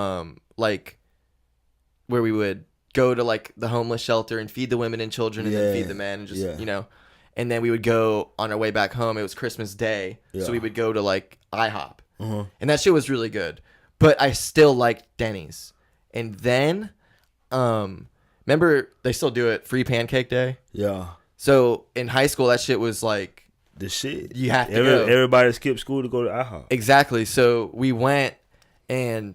S1: like where we would go to like the homeless shelter and feed the women and children and then feed the men and just you know, and then we would go on our way back home. It was Christmas Day, so we would go to like IHOP, and that shit was really good. But I still liked Denny's. And then, remember they still do it, Free Pancake Day.
S2: Yeah.
S1: So in high school, that shit was like.
S2: The shit.
S1: You have to go.
S2: Everybody skipped school to go to IHOP.
S1: Exactly. So we went, and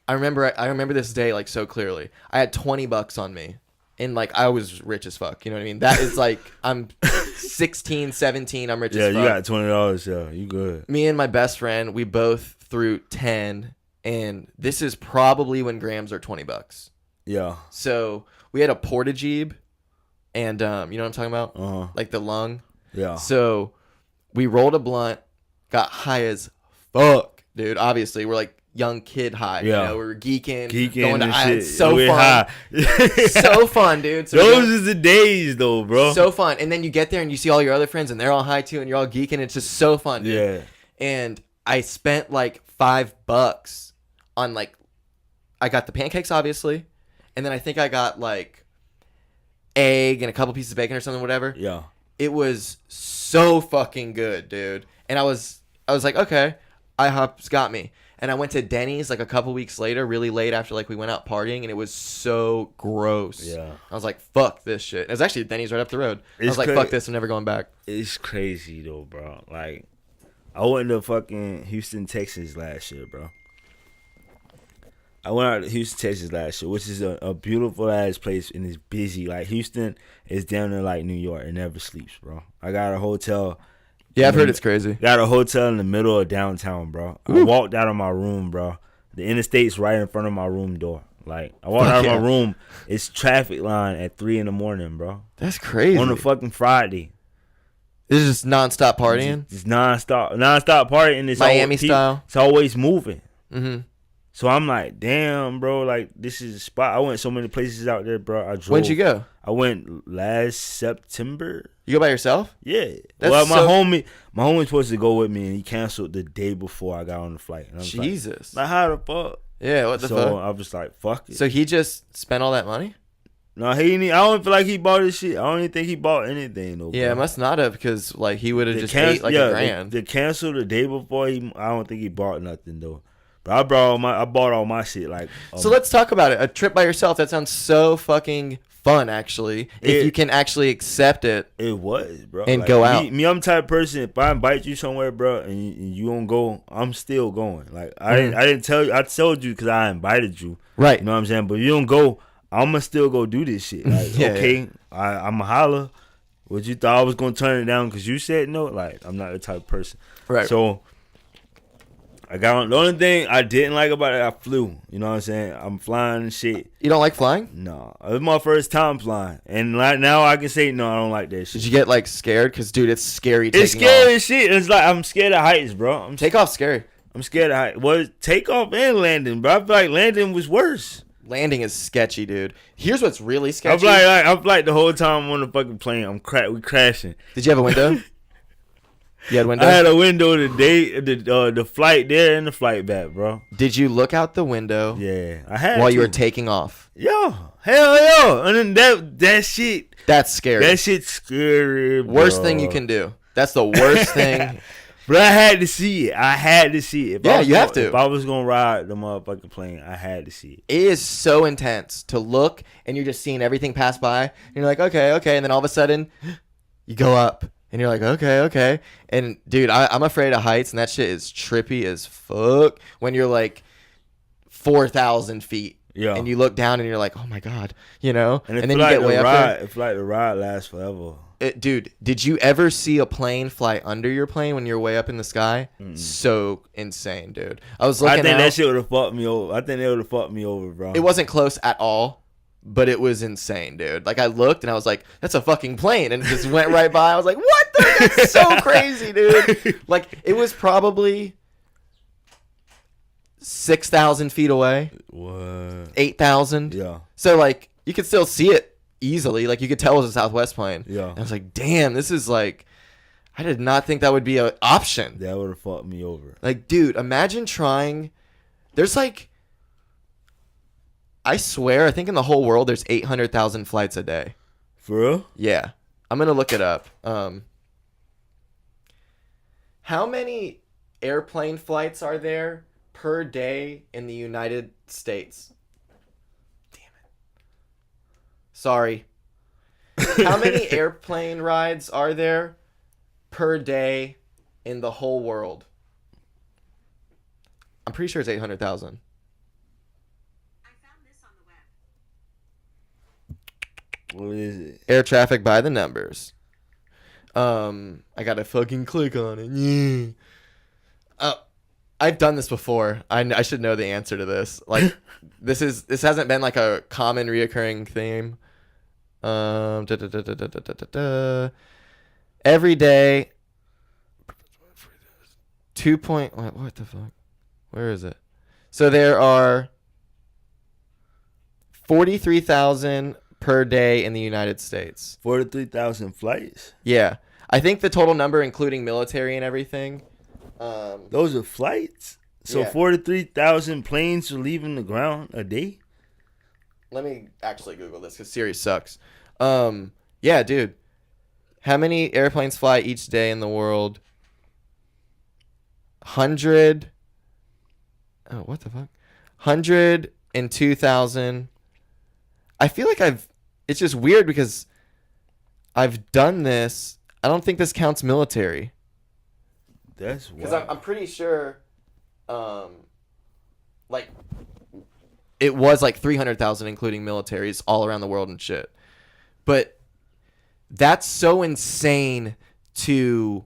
S1: I remember this day like so clearly. I had $20 on me, and like I was rich as fuck. You know what I mean? That is like I'm 16, 17. I'm rich as fuck.
S2: Yeah, you got $20. Yeah, you good.
S1: Me and my best friend, we both threw 10, and this is probably when grams are $20.
S2: Yeah.
S1: So we had a Porta-Jeeb, and you know what I'm talking about? Like the lung.
S2: Yeah.
S1: So we rolled a blunt, got high as fuck, dude. Obviously, we're like young kid high.
S2: Yeah.
S1: You know, we were geeking
S2: going to
S1: shit. So fun. So fun, dude. So
S2: those is the days, though, bro.
S1: So fun. And then you get there and you see all your other friends and they're all high too, and you're all geeking. It's just so fun, dude.
S2: Yeah.
S1: And I spent like $5 on like, I got the pancakes, obviously. And then I think I got like egg and a couple pieces of bacon or something, whatever.
S2: Yeah.
S1: It was so fucking good, dude. And I was like, okay, IHOP's got me. And I went to Denny's like a couple weeks later, really late after like we went out partying, and it was so gross.
S2: Yeah.
S1: I was like, fuck this shit. It was actually Denny's right up the road. I was like, fuck this, I'm never going back.
S2: It's crazy though, bro. Like, I went to fucking Houston, Texas last year, bro. I went out to Houston, Texas last year, which is a beautiful ass place and it's busy. Like, Houston is down there like New York. It never sleeps, bro. I got a hotel.
S1: Yeah, I've heard it's crazy.
S2: Got a hotel in the middle of downtown, bro. I walked out of my room, bro. The interstate's right in front of my room door. Like, I walked out of my room. It's traffic line at 3 a.m, bro.
S1: That's crazy.
S2: On a fucking Friday.
S1: This is just nonstop partying?
S2: It's nonstop partying. It's
S1: Miami style?
S2: It's always moving.
S1: Mm-hmm.
S2: So I'm like, damn, bro, like, this is a spot. I went so many places out there, bro. I drove.
S1: When'd you go?
S2: I went last September.
S1: You go by yourself?
S2: Yeah. Well, my homie was supposed to go with me, and he canceled the day before I got on the flight. And I was
S1: Jesus.
S2: Like, how the fuck?
S1: Yeah, what the fuck?
S2: So I was like, fuck it.
S1: So he just spent all that money?
S2: No, I don't feel like he bought his shit. I don't even think he bought anything, though.
S1: Yeah,
S2: bro.
S1: must not have, because like he would have just ate like $1,000.
S2: The cancel the day before, I don't think he bought nothing, though. But I bought all my shit. Like,
S1: so let's talk about it. A trip by yourself. That sounds so fucking fun, actually. If you can actually accept it.
S2: It was, bro.
S1: And like, go out.
S2: I'm the type of person, if I invite you somewhere, bro, and you don't go, I'm still going. Like, I didn't tell you. I told you because I invited you.
S1: Right.
S2: You know what I'm saying? But if you don't go, I'm going to still go do this shit. Like, okay, I'm a holler. What, you thought I was going to turn it down because you said no? Like, I'm not the type of person.
S1: Right.
S2: So I got on. The only thing I didn't like about it, I flew. You know what I'm saying? I'm flying and shit.
S1: You don't like flying?
S2: No. It was my first time flying. And like now I can say, no, I don't like that shit.
S1: Did you get like scared? Because, dude, it's scary taking off.
S2: It's scary as shit. It's like I'm scared of heights, bro.
S1: Takeoff's scary.
S2: I'm scared of heights. Well, takeoff and landing, bro. I feel like landing was worse.
S1: Landing is sketchy, dude. Here's what's really sketchy.
S2: I'm like the whole time I'm on the fucking plane. We crashing.
S1: Did you have a window? You had a window?
S2: I had a window the flight there and the flight back, bro.
S1: Did you look out the window?
S2: Yeah, I had
S1: while you were taking off.
S2: Yo, hell yeah. And then that shit.
S1: That's scary.
S2: That shit's scary, bro.
S1: Worst thing you can do. That's the worst thing.
S2: But I had to see it.
S1: You have to.
S2: If I was gonna ride the motherfucking plane, I had to see it.
S1: It is so intense to look, and you're just seeing everything pass by, and you're like, okay, and then all of a sudden, you go up, and you're like, okay, and dude, I'm afraid of heights, and that shit is trippy as fuck when you're like 4,000 feet, and you look down, and you're like, oh my god, you know, and then you get way up there.
S2: It's like the ride lasts forever.
S1: Dude, did you ever see a plane fly under your plane when you're way up in the sky? So insane, dude. I think
S2: that shit would have fucked me over. I think they would have fucked me over, bro.
S1: It wasn't close at all, but it was insane, dude. Like, I looked and I was like, that's a fucking plane. And it just went right by. I was like, what the? That's so crazy, dude. Like, it was probably 6,000 feet away.
S2: What?
S1: 8,000.
S2: Yeah.
S1: So, like, you could still see it easily. Like, you could tell it was a Southwest plane.
S2: Yeah.
S1: And I was like, damn, this is like, I did not think that would be an option.
S2: That would have fucked me over.
S1: Like, dude, imagine trying. There's like, I swear, I think in the whole world there's 800,000 flights a day.
S2: For real?
S1: Yeah. I'm going to look it up. How many airplane flights are there per day in the United States? Sorry. How many airplane rides are there per day in the whole world? I'm pretty sure it's 800,000.
S3: I found this on the web.
S2: What is it?
S1: Air traffic by the numbers. I gotta fucking click on it. Yeah. I've done this before. I should know the answer to this. Like, this hasn't been like a common reoccurring theme. Every day. What the fuck? Where is it? So there are 43,000 per day in the United States.
S2: 43,000 flights?
S1: Yeah. I think the total number, including military and everything.
S2: Those are flights? So
S1: Yeah.
S2: 43,000 planes are leaving the ground a day?
S1: Let me actually Google this because Siri sucks. Yeah, dude. How many airplanes fly each day in the world? 100. Oh, what the fuck? 102,000. I feel like it's just weird because I've done this. I don't think this counts military.
S2: That's
S1: Because
S2: wild.
S1: I'm pretty sure, like, it was like 300,000, including militaries all around the world and shit. But that's so insane to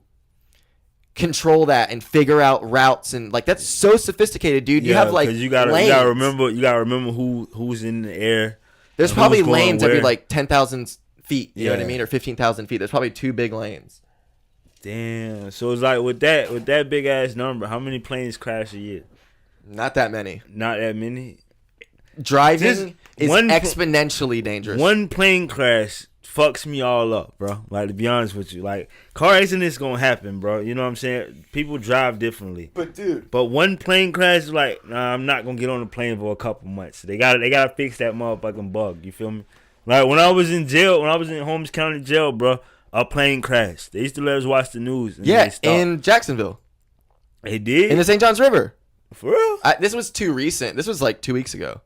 S1: control that and figure out routes and like that's so sophisticated, dude. You have like
S2: you gotta remember who's in the air.
S1: There's
S2: and
S1: probably
S2: who's going
S1: lanes every
S2: where.
S1: like 10,000 feet. You know what I
S2: Yeah.
S1: mean, or 15,000 feet. There's probably 2 big lanes.
S2: Damn. So it's like with that big ass number, how many planes crash a year?
S1: Not that many.
S2: Not that many.
S1: Driving
S2: Just
S1: is
S2: one pl-
S1: exponentially dangerous.
S2: One plane crash fucks me all up, bro. Like, to be honest with you, like, car accidents gonna happen, bro. You know what I'm saying? People drive differently.
S1: But dude,
S2: But one plane crash is like, nah, I'm not gonna get on the plane for a couple months. They gotta fix that motherfucking bug. You feel me? Like when I was in Holmes County Jail, bro, a plane crashed. They used to let us watch the news. And
S1: yeah,
S2: they stopped.
S1: in Jacksonville,
S2: They did
S1: in the St. Johns River.
S2: for real.
S1: This was too recent. This was like 2 weeks ago.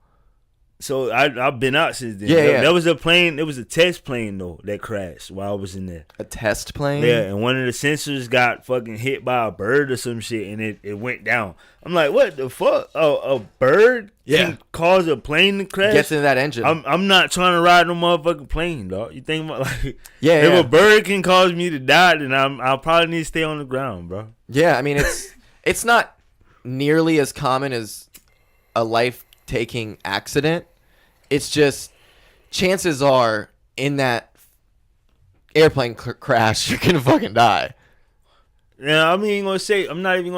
S2: So I've been out since then.
S1: Yeah.
S2: There was a plane. It was a test plane though that crashed while I was in there.
S1: A test plane.
S2: Yeah, and one of the sensors got fucking hit by a bird or some shit, and it went down. I'm like, what the fuck? A bird can cause a plane to crash?
S1: Gets into that engine.
S2: I'm not trying to ride no motherfucking plane, dog. You think about like,
S1: Yeah,
S2: if
S1: yeah.
S2: a bird can cause me to die, then I'll probably need to stay on the ground, bro.
S1: Yeah, I mean it's not nearly as common as a life-taking accident. It's just chances are in that airplane crash you're gonna fucking die.
S2: Yeah, I'm not even gonna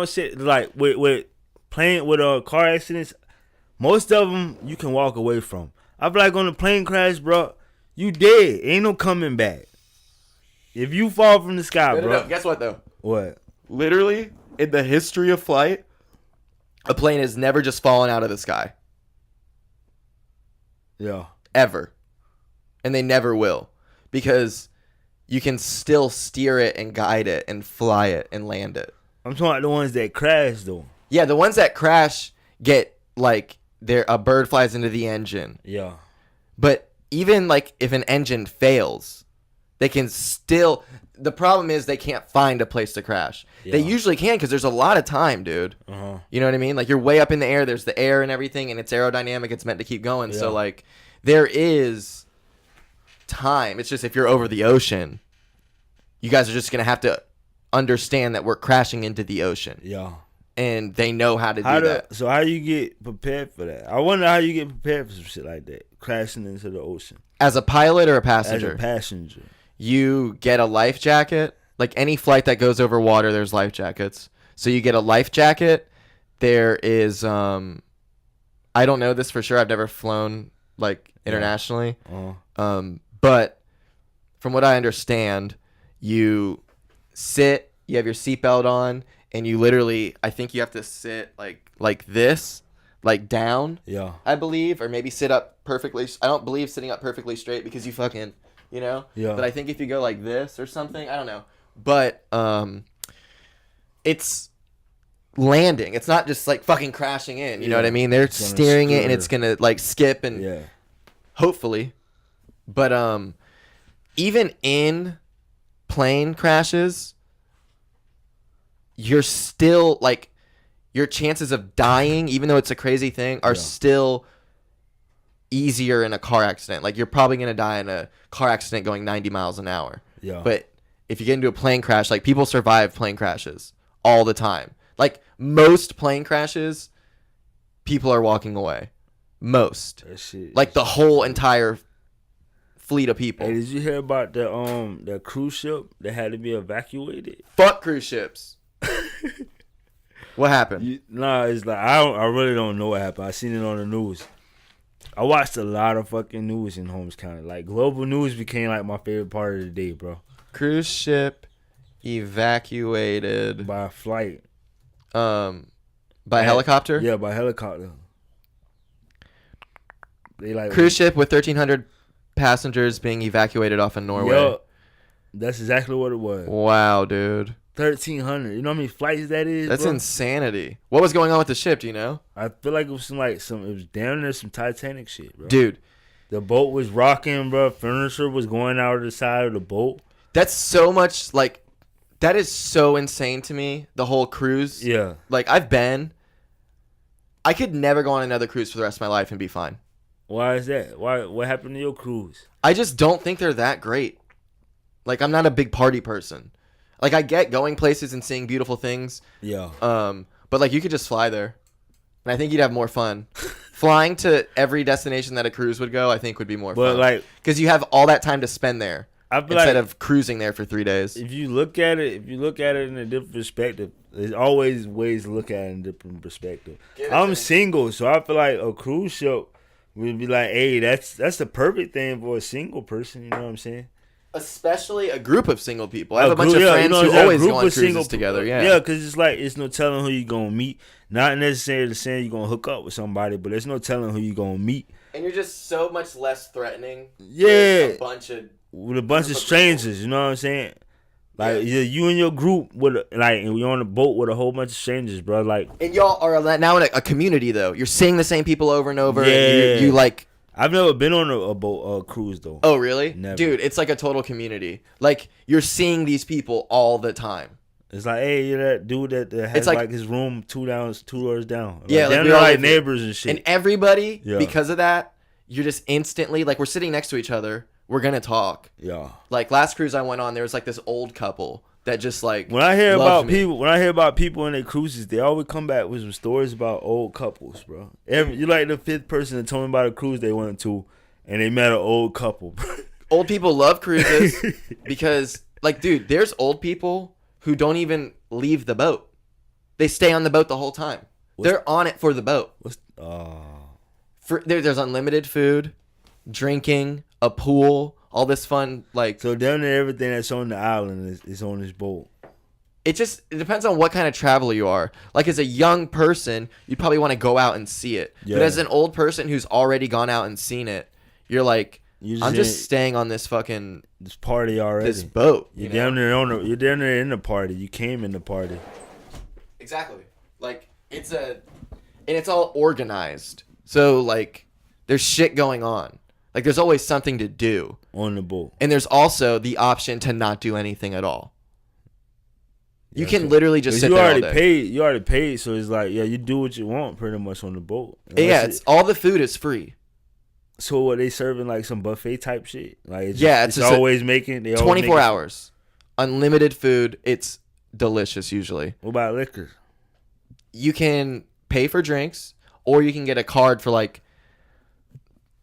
S2: say like with car accidents. Most of them you can walk away from. I feel like on a plane crash, bro, you dead. Ain't no coming back. If you fall from the sky, bro.
S1: No. Guess what though?
S2: What?
S1: Literally in the history of flight, a plane has never just fallen out of the sky.
S2: Yeah.
S1: Ever. And they never will. Because you can still steer it and guide it and fly it and land it.
S2: I'm talking about the ones that crash though.
S1: Yeah, the ones that crash get like a bird flies into the engine.
S2: Yeah.
S1: But even like if an engine fails, they can still. The problem is they can't find a place to crash.
S2: Yeah.
S1: They usually can because there's a lot of time, dude.
S2: Uh-huh.
S1: You know what I mean? Like you're way up in the air. There's the air and everything, and it's aerodynamic. It's meant to keep going.
S2: Yeah.
S1: So like there is time. It's just if you're over the ocean, you guys are just gonna have to understand that we're crashing into the ocean,
S2: Yeah.
S1: and they know how to do that.
S2: So how you get prepared for that? I wonder how you get prepared for some shit like that, crashing into the ocean
S1: As a pilot or a
S2: as
S1: passenger?
S2: a passenger.
S1: You get a life jacket. Like any flight that goes over water, there's life jackets. So you get a life jacket. There is I don't know this for sure. I've never flown like internationally.
S2: Uh-huh.
S1: But from what I understand, you sit, you have your seatbelt on, and you literally, I think you have to sit like this, like down,
S2: Yeah.
S1: I believe, or maybe sit up perfectly. I don't believe sitting up perfectly straight because you fucking, you know?
S2: Yeah.
S1: But I think if you go like this or something, I don't know. But it's landing. It's not just like fucking crashing in. You know what I mean? They're
S2: It's gonna
S1: steering it and
S2: skirt.
S1: it's gonna like skip and
S2: Yeah.
S1: hopefully. But even in plane crashes, you're still like your chances of dying, even though it's a crazy thing, are
S2: Yeah.
S1: still easier in a car accident. Like you're probably gonna die in a car accident going 90 miles an hour.
S2: Yeah.
S1: But if you get into a plane crash, like people survive plane crashes all the time. Like most plane crashes, people are walking away. Most.
S2: that shit.
S1: Like the whole entire fleet of people.
S2: Hey, did you hear about the cruise ship that had to be evacuated?
S1: Fuck cruise ships. What happened?
S2: Nah, it's like I really don't know what happened. I seen it on the news. I watched a lot of fucking news in Holmes County. Like global news became like my favorite part of the day, bro.
S1: Cruise ship evacuated
S2: By flight.
S1: by helicopter?
S2: Yeah, by helicopter. They like
S1: Cruise ship with 1,300 passengers being evacuated off of Norway.
S2: Yo, that's exactly what it was.
S1: Wow, dude.
S2: 1,300. You know how many flights that is?
S1: That's
S2: bro?
S1: insanity. What was going on with the ship, do you know?
S2: I feel like it was some it was down there some Titanic shit, bro.
S1: Dude,
S2: The boat was rocking, bro. Furniture was going out of the side of the boat.
S1: that's so much, like, that is so insane to me, the whole cruise.
S2: Yeah.
S1: Like, I could never go on another cruise for the rest of my life and be fine.
S2: Why is that? What happened to your cruise?
S1: I just don't think they're that great. Like, I'm not a big party person. Like, I get going places and seeing beautiful things.
S2: Yeah.
S1: But, like, you could just fly there. And I think you'd have more fun. Flying to every destination that a cruise would go, I think would be more
S2: But
S1: fun.
S2: like,
S1: because you have all that time to spend there
S2: I feel
S1: instead
S2: like
S1: of cruising there for 3 days.
S2: if you look at it in a different perspective, there's always ways to look at it in a different perspective. I'm single, so I feel like a cruise ship would be like, hey, that's the perfect thing for a single person. You know what I'm saying?
S1: Especially a group of single people. I have a bunch of friends who
S2: that
S1: always
S2: group
S1: go on
S2: of
S1: cruises
S2: single
S1: together.
S2: people.
S1: Yeah.
S2: Yeah, because it's like it's no telling who you gonna meet. Not necessarily saying you're gonna hook up with somebody, but there's no telling who you gonna meet.
S1: And you're just so much less threatening.
S2: Yeah.
S1: With a bunch of
S2: With a bunch of strangers, you know what I'm saying? Like you and your group and you're on a boat with a whole bunch of strangers, bro. Like,
S1: and y'all are now in a community though. You're seeing the same people over and over.
S2: Yeah.
S1: And you like.
S2: I've never been on a boat cruise though.
S1: Oh really?
S2: Never.
S1: Dude, it's like a total community. Like you're seeing these people all the time.
S2: It's like, hey, you're that dude that has
S1: It's like
S2: his room two doors down.
S1: Yeah,
S2: like,
S1: like
S2: they're
S1: we all
S2: like
S1: live here.
S2: neighbors and shit.
S1: And everybody,
S2: Yeah.
S1: because of that, you're just instantly like we're sitting next to each other. We're gonna talk.
S2: Yeah.
S1: Like last cruise I went on, there was like this old couple that just like
S2: When I hear
S1: loved me.
S2: about people in their cruises, they always come back with some stories about old couples, bro. You're like the fifth person that told me about a cruise they went to, and they met an old couple.
S1: Old people love cruises because, like, dude, there's old people who don't even leave the boat. They stay on the boat the whole time. They're on it for the boat. There's unlimited food, drinking, a pool, all this fun. Like,
S2: So down there, everything that's on the island is on this boat.
S1: it depends on what kind of traveler you are. Like, as a young person, you'd probably want to go out and see it.
S2: Yeah.
S1: But as an old person who's already gone out and seen it, you're like,
S2: You
S1: I'm
S2: in
S1: just staying on this fucking
S2: this party already.
S1: this boat.
S2: You're
S1: you know?
S2: down there you're down there in the party. You came in the party.
S1: Exactly. Like and it's all organized. So like there's shit going on. Like there's always something to do.
S2: On the boat.
S1: And there's also the option to not do anything at all. You
S2: Yeah,
S1: can
S2: so-
S1: literally just sit
S2: you
S1: there all
S2: already
S1: day.
S2: paid. You already paid, so it's like, yeah, you do what you want pretty much on the boat.
S1: Yeah, it's all the food is free.
S2: So what they serving like some buffet type shit? Like it's
S1: Yeah,
S2: it's
S1: just
S2: always making they always
S1: 24
S2: making-
S1: hours. Unlimited food. It's delicious usually.
S2: What about liquor?
S1: You can pay for drinks or you can get a card for like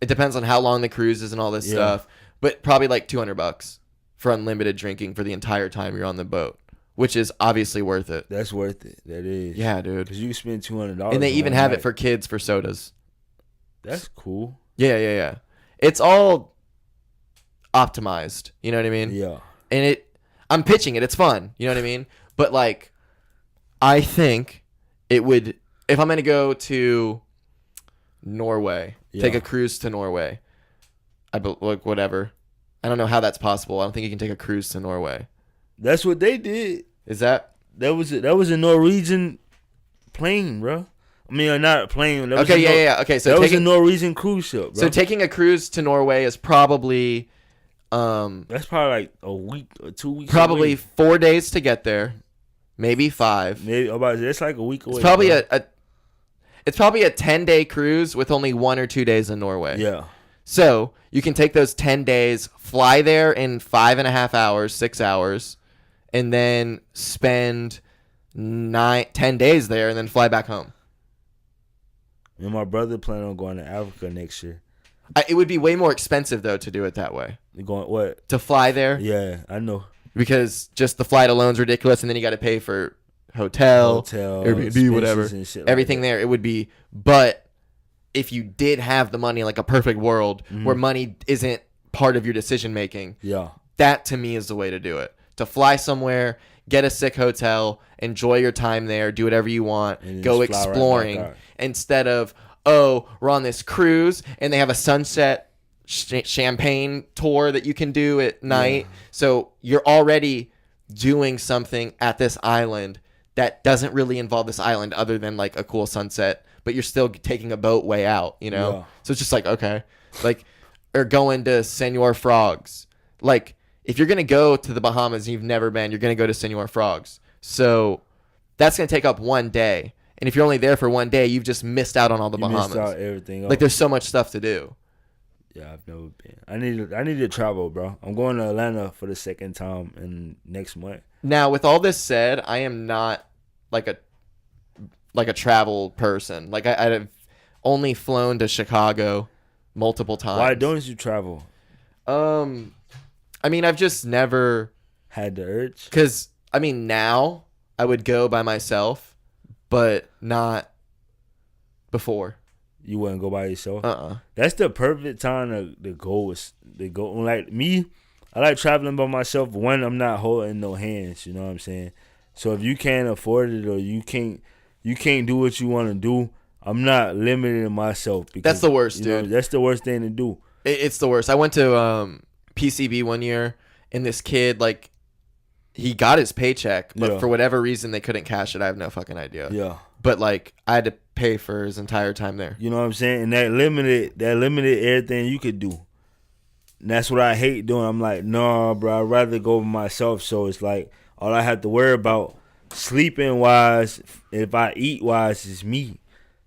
S1: it depends on how long the cruise is and all this
S2: Yeah.
S1: stuff, but probably like $200 for unlimited drinking for the entire time you're on the boat, which is obviously worth it.
S2: That's worth it. That is.
S1: Yeah, dude.
S2: Because you spend $200.
S1: And they even
S2: on
S1: have
S2: night.
S1: it for kids for sodas.
S2: That's cool.
S1: Yeah. It's all optimized. You know what I mean?
S2: Yeah.
S1: And I'm pitching it. It's fun. You know what I mean? But like, I think it would, if I'm going to go to Norway, take
S2: Yeah.
S1: a cruise to Norway, like whatever. I don't know how that's possible. I don't think you can take a cruise to Norway.
S2: That's what they did.
S1: Is that?
S2: That was a Norwegian plane, bro. I mean, not a plane. That was
S1: Okay,
S2: a
S1: yeah. Okay, so
S2: that was a
S1: taking,
S2: Norwegian cruise ship, bro.
S1: so taking a cruise to Norway is probably,
S2: That's probably like a week or 2 weeks.
S1: probably
S2: away.
S1: 4 days to get there, maybe 5.
S2: Maybe about it's like a week away.
S1: It's probably
S2: bro.
S1: it's probably a 10-day cruise with only 1 or 2 days in Norway.
S2: Yeah.
S1: So you can take those 10 days, fly there in 5.5 hours, 6 hours, and then spend 10 days there and then fly back home.
S2: And my brother planning on going to Africa next year.
S1: It would be way more expensive though to do it that way.
S2: You going what?
S1: To fly there
S2: Yeah, I know.
S1: because just the flight alone is ridiculous, and then you got to pay for hotel, Airbnb, whatever,
S2: and shit like
S1: everything
S2: that.
S1: there, it would be. But if you did have the money, like a perfect world where money isn't part of your decision making,
S2: Yeah.
S1: that to me is the way to do it. To fly somewhere, get a sick hotel, enjoy your time there, do whatever you want,
S2: And
S1: go
S2: just fly right
S1: exploring,
S2: back out.
S1: instead of, oh, we're on this cruise and they have a sunset champagne tour that you can do at night. So you're already doing something at this island that doesn't really involve this island other than like a cool sunset, but you're still taking a boat way out, you know?
S2: Yeah.
S1: So it's just like, okay. Like, or going to Senor Frogs. Like, if you're going to go to the Bahamas and you've never been, you're going to go to Senor Frogs. So that's going to take up one day. And if you're only there for one day, you've just missed out on all the
S2: You
S1: Bahamas.
S2: missed out everything else.
S1: Like, there's so much stuff to do.
S2: Yeah, I've never been. I need to travel, bro. I'm going to Atlanta for the second time in next month.
S1: Now, with all this said, I am not like a travel person. Like, I've only flown to Chicago multiple times.
S2: Why don't you travel?
S1: I mean, I've just never,
S2: Had the urge?
S1: because I mean, now I would go by myself, but not before.
S2: You wouldn't go by yourself?
S1: Uh-uh.
S2: That's the perfect time to go. Like me, I like traveling by myself. One, I'm not holding no hands. You know what I'm saying? So if you can't afford it or you can't do what you want to do, I'm not limiting myself. Because,
S1: That's the worst,
S2: you know,
S1: dude.
S2: that's the worst thing to do.
S1: It's the worst. I went to PCB one year, and this kid, like, he got his paycheck, but
S2: Yeah.
S1: for whatever reason they couldn't cash it. I have no fucking idea.
S2: Yeah.
S1: But like, I had to pay for his entire time there.
S2: You know what I'm saying? And that limited everything you could do. And that's what I hate doing. I'm like, no, bro, I'd rather go by myself. So it's like all I have to worry about sleeping wise, if I eat wise, is me.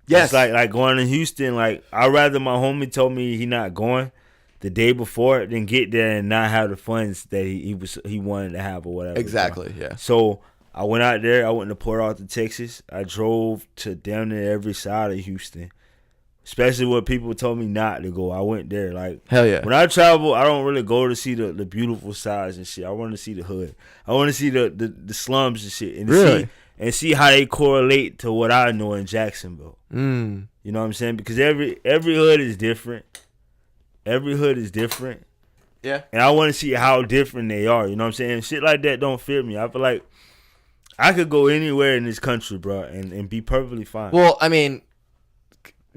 S1: Yes.
S2: It's like going to Houston, like I'd rather my homie told me he not going the day before than get there and not have the funds that he wanted to have or whatever.
S1: Exactly. Yeah.
S2: So I went out there. I went to Port Arthur, Texas. I drove to damn near every side of Houston, especially when people told me not to go. I went there. Like,
S1: Hell yeah.
S2: when I travel, I don't really go to see the beautiful sides and shit. I want to see the hood. I want to see the slums and shit. And
S1: Really?
S2: see how they correlate to what I know in Jacksonville.
S1: Mm.
S2: You know what I'm saying? Because every hood is different. Every hood is different.
S1: Yeah.
S2: And I want to see how different they are. You know what I'm saying? Shit like that don't fit me. I feel like I could go anywhere in this country, bro, and be perfectly fine.
S1: Well, I mean,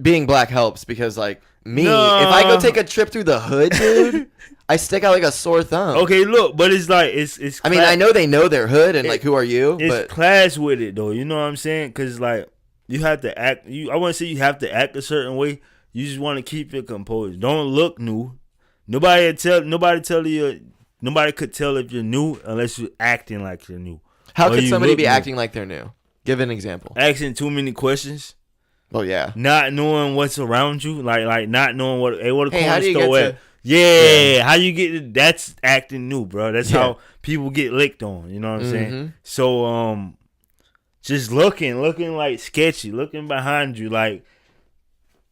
S1: being black helps because, like, me,
S2: No.
S1: if I go take a trip through the hood, dude, I stick out like a sore thumb.
S2: Okay, look, but it's like it's.
S1: I mean, I know they know their hood and, like, who are you?
S2: It's
S1: But
S2: class with it though. You know what I'm saying? Because like you have to act. I want to say you have to act a certain way. You just want to keep it composed. Don't look new. Nobody could tell if you're new unless you're acting like you're new.
S1: how
S2: Or
S1: could
S2: you
S1: somebody
S2: look
S1: be
S2: new.
S1: acting like they're new? Give an example.
S2: Asking too many questions,
S1: Oh, yeah.
S2: not knowing what's around you, like not knowing what the
S1: Hey,
S2: corner
S1: how do you
S2: store
S1: get
S2: at.
S1: to-
S2: Yeah, how you get that's acting new, bro. That's
S1: Yeah.
S2: how people get licked on. You know what I'm
S1: Mhm.
S2: saying? So just looking like sketchy, looking behind you, like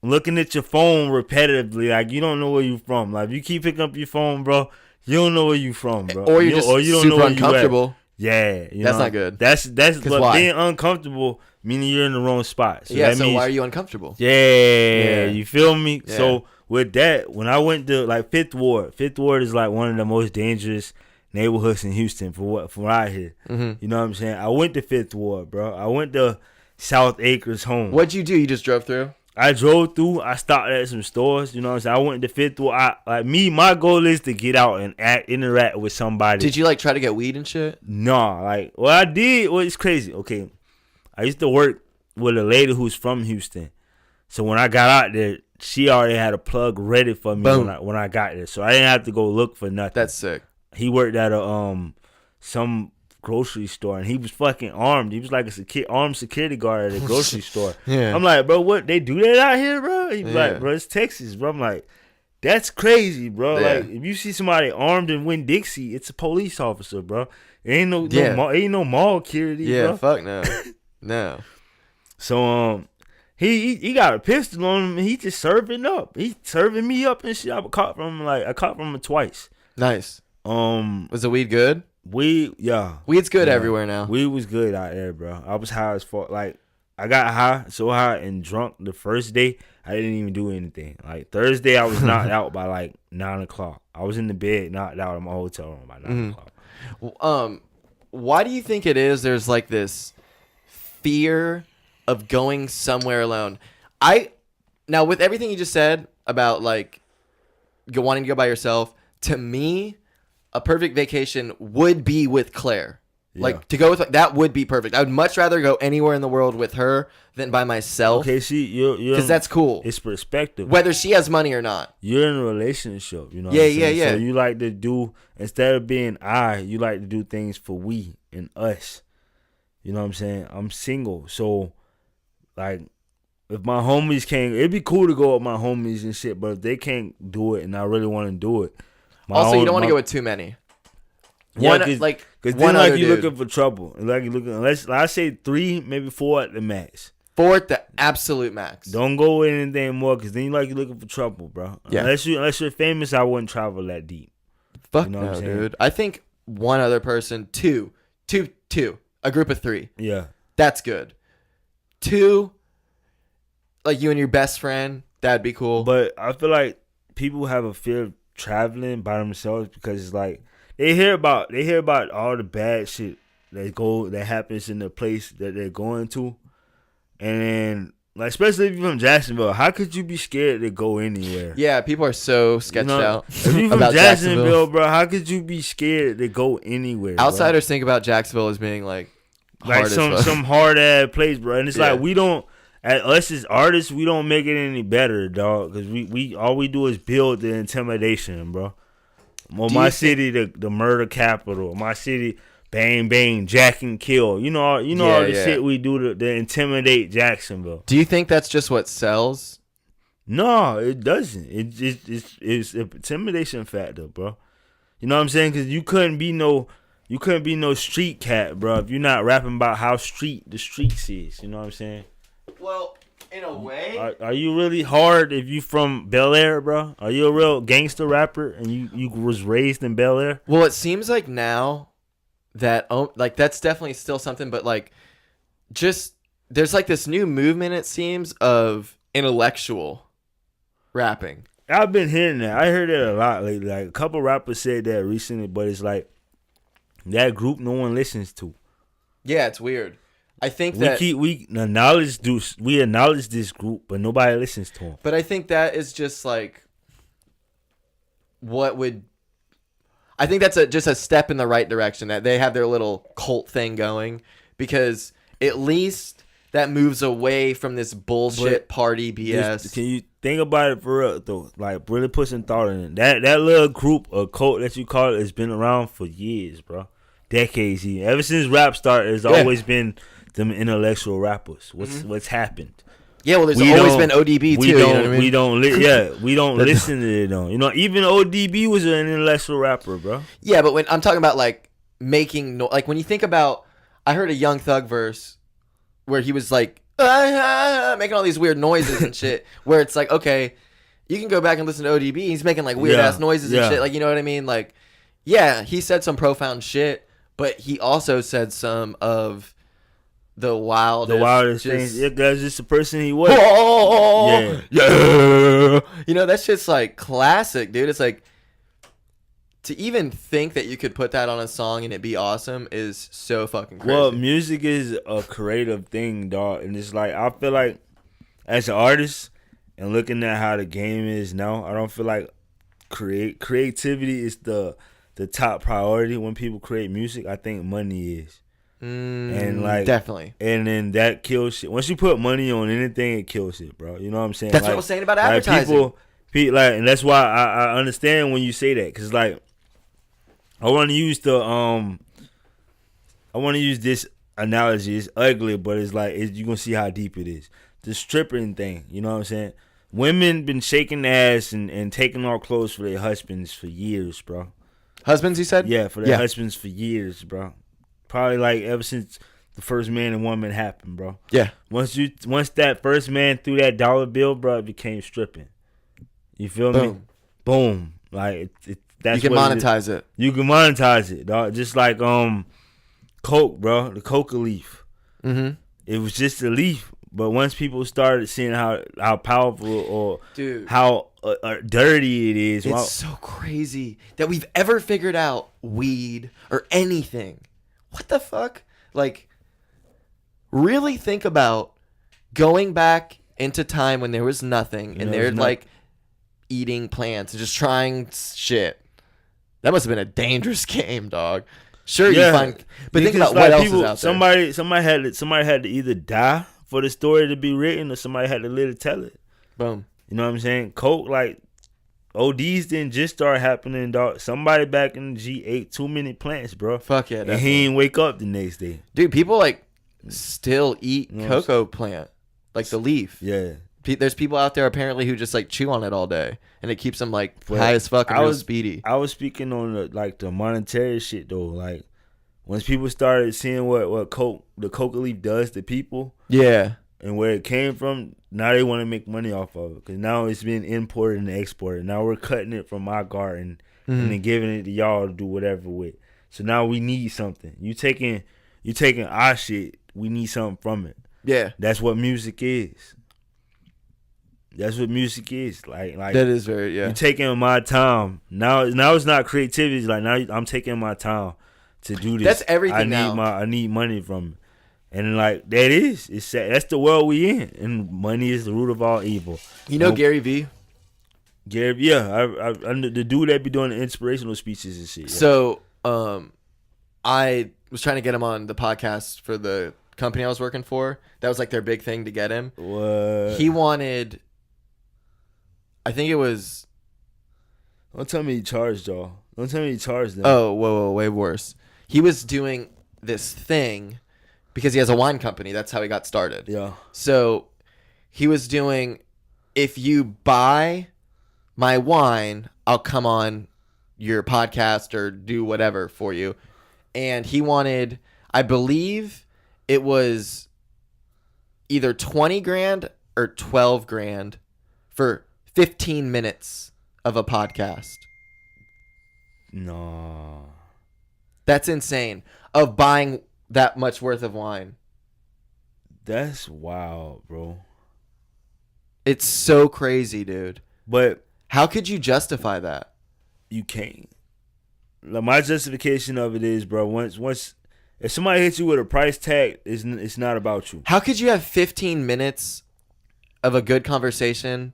S2: looking at your phone repetitively, like you don't know where you from. Like if you keep picking up your phone, bro, you don't know where you from, bro.
S1: Or you're just
S2: you don't
S1: super
S2: know where you at.
S1: uncomfortable.
S2: Yeah, you
S1: That's
S2: know?
S1: not good.
S2: That's
S1: 'Cause
S2: but
S1: why?
S2: being uncomfortable meaning you're in the wrong spot. So
S1: Yeah,
S2: that
S1: so
S2: means,
S1: why are you uncomfortable?
S2: Yeah, you feel me?
S1: Yeah.
S2: So with that, when I went to like Fifth Ward is like one of the most dangerous neighborhoods in Houston from what I hear.
S1: Mhm.
S2: You know what I'm saying? I went to Fifth Ward, bro. I went to South Acres Home.
S1: What'd you do? You just drove through?
S2: I drove through. I stopped at some stores. You know what I'm saying? I went to Fifth Ward. My goal is to get out and interact with somebody.
S1: Did you, like, try to get weed and shit?
S2: Nah, like what I did was crazy. Okay, I used to work with a lady who's from Houston, so when I got out there, she already had a plug ready for me
S1: Boom.
S2: when I got there, so I didn't have to go look for nothing.
S1: That's sick.
S2: He worked at a some grocery store, and he was fucking armed. He was like a armed security guard at a grocery store.
S1: Yeah.
S2: I'm like, bro, what they do that out here, bro? He was
S1: Yeah.
S2: like, bro, it's Texas, bro. I'm like, that's crazy, bro.
S1: Yeah.
S2: Like, if you see somebody armed in Winn-Dixie, it's a police officer, bro. It ain't no,
S1: Yeah.
S2: ain't no mall security,
S1: Yeah,
S2: bro.
S1: fuck no. No.
S2: So he got a pistol on him, and he just serving up. He serving me up and shit. I caught from him twice.
S1: Nice.
S2: Was
S1: Was the weed good? Weed's good everywhere now.
S2: Weed was good out there, bro. I was high as fuck. Like, I got high, so high and drunk the first day. I didn't even do anything. Like, Thursday, I was knocked out by like 9 o'clock. I was in the bed, knocked out in my hotel room by 9 o'clock.
S1: Why do you think it is there's like this fear of going somewhere alone? Now, with everything you just said about like wanting to go by yourself, to me, a perfect vacation would be with Claire. Yeah. Like, to go with, that would be perfect. I would much rather go anywhere in the world with her than by myself.
S2: Okay, see, you're
S1: because that's cool.
S2: It's perspective.
S1: Whether she has money or not.
S2: You're in a relationship, you know.
S1: Yeah.
S2: So you like to do, instead of being you like to do things for we and us. You know what I'm saying? I'm single, so like, if my homies can't, it'd be cool to go with my homies and shit. But if they can't do it, and I really want to do it,
S1: you don't want to go with too many.
S2: Yeah, because then like you looking for trouble. Like you looking, unless I say 3, maybe 4 at the max.
S1: 4 at the absolute max.
S2: Don't go with anything more, because then you looking for trouble, bro.
S1: Yeah.
S2: Unless you're famous, I wouldn't travel that deep.
S1: Fuck you know no, dude. I think one other person, two, a group of 3.
S2: Yeah,
S1: that's good. 2, like you and your best friend, that'd be cool.
S2: But I feel like people have a fear of traveling by themselves because it's like, They hear about all the bad shit that happens in the place that they're going to, and then like, especially if you're from Jacksonville, how could you be scared to go anywhere?
S1: Yeah, people are so sketched out.
S2: If you're from Jacksonville, bro, how could you be scared to go anywhere?
S1: Outsiders think about Jacksonville as being like
S2: some hard ass place, bro, and it's like we don't. Us as artists, we don't make it any better, dog, because we all we do is build the intimidation, bro. Well, my city, the murder capital. My city, bang bang, jack and kill. You know all the shit we do to intimidate Jacksonville.
S1: Do you think that's just what sells?
S2: No, it doesn't. It's an intimidation factor, bro. You know what I'm saying? Because you couldn't be no street cat, bro, if you're not rapping about how the streets is. You know what I'm saying?
S1: Well, in a way.
S2: Are you really hard if you from Bel Air, bro? Are you a real gangster rapper and you was raised in Bel Air?
S1: Well, it seems like now that like that's definitely still something, but like just there's like this new movement, it seems, of intellectual rapping.
S2: I've been hearing that. I heard it a lot lately. Like, a couple rappers said that recently, but it's like that group no one listens to.
S1: Yeah, it's weird. I think
S2: we acknowledge this group, but nobody listens to them.
S1: But I think that is just like I think that's just a step in the right direction, that they have their little cult thing going, because at least that moves away from this bullshit party BS.
S2: Can you think about it for real though? Like, really put some thought in it. That little group, a cult that you call it, has been around for years, bro. Decades. Ever since rap started, there's always been them intellectual rappers. What's happened?
S1: Yeah, well, there's always been ODB too. You know what I mean?
S2: We don't listen to it though. You know, even ODB was an intellectual rapper, bro.
S1: Yeah, but when I'm talking about like making like when you think about, I heard a Young Thug verse where he was like making all these weird noises and shit. Where it's like, okay, you can go back and listen to ODB. He's making like weird ass noises and shit. Like, you know what I mean? Like, yeah, he said some profound shit, but he also said some of the wildest
S2: things. Yeah, that's just the person he was.
S1: Yeah. You know, that's just like classic, dude. It's like, to even think that you could put that on a song and it be awesome is so fucking crazy.
S2: Well, music is a creative thing, dog, and it's like, I feel like as an artist and looking at how the game is now, I don't feel like creativity is the top priority when people create music. I think money is. And like, definitely, and then that kills shit. Once you put money on anything, it kills it, bro. You know what I'm saying?
S1: That's what I was saying about advertising.
S2: People, and that's why I understand when you say that, because like, I want to use this analogy. It's ugly, but it's like, you're gonna see how deep it is. The stripping thing, you know what I'm saying? Women been shaking ass and taking off clothes for their husbands for years, bro.
S1: Husbands, you said?
S2: Yeah, for their husbands for years, bro. Probably like ever since the first man and woman happened, bro.
S1: Yeah.
S2: Once that first man threw that dollar bill, bro, it became stripping. You feel me? Boom. Like, that's
S1: you can
S2: what
S1: monetize it.
S2: You can monetize it, dog. Just like Coke, bro, the coca leaf.
S1: Mm-hmm.
S2: It was just a leaf, but once people started seeing how powerful or
S1: Dude,
S2: how dirty it is,
S1: it's so crazy that we've ever figured out weed or anything. What the fuck? Like, really think about going back into time when there was nothing and they're like eating plants and just trying shit. That must have been a dangerous game, dog. Sure, you find, but think about what else is out there.
S2: Somebody had to either die for the story to be written, or somebody had to live to tell it.
S1: Boom.
S2: You know what I'm saying? Coke, like, ODs didn't just start happening, dog. Somebody back in the G ate too many plants, bro.
S1: Fuck yeah,
S2: and
S1: definitely.
S2: he ain't wake up the next day.
S1: Dude, people like still eat cocoa plant, like the leaf.
S2: Yeah.
S1: There's people out there apparently who just like chew on it all day, and it keeps them like high as fuck and real speedy.
S2: I was speaking on the monetary shit though. Like, once people started seeing what the coca leaf does to people,
S1: yeah,
S2: and where it came from, now they want to make money off of it because now it's being imported and exported. Now we're cutting it from our garden and then giving it to y'all to do whatever with. So now we need something. You taking our shit. We need something from it.
S1: Yeah,
S2: that's what music is. That's what music is. Like
S1: that is very
S2: You're taking my time. Now it's not creativity. It's like now I'm taking my time to do this.
S1: That's everything
S2: I need money from it. And like that is. It's sad. That's the world we in. And money is the root of all evil.
S1: You know Gary Vee?
S2: Gary, yeah. I'm the dude that be doing the inspirational speeches and shit. Yeah.
S1: So I was trying to get him on the podcast for the company I was working for. That was like their big thing to get him.
S2: What?
S1: He wanted, I think it was.
S2: Don't tell me he charged y'all. Don't tell me he charged them.
S1: Oh, whoa, way worse. He was doing this thing because he has a wine company. That's how he got started.
S2: Yeah.
S1: So he was doing, if you buy my wine, I'll come on your podcast or do whatever for you. And he wanted, I believe it was either 20 grand or 12 grand for 15 minutes of a podcast.
S2: No.
S1: That's insane. Of buying that much worth of wine.
S2: That's wild, bro.
S1: It's so crazy, dude.
S2: But
S1: how could you justify that?
S2: You can't. Like, my justification of it is, bro, once if somebody hits you with a price tag, it's not about you.
S1: How could you have 15 minutes of a good conversation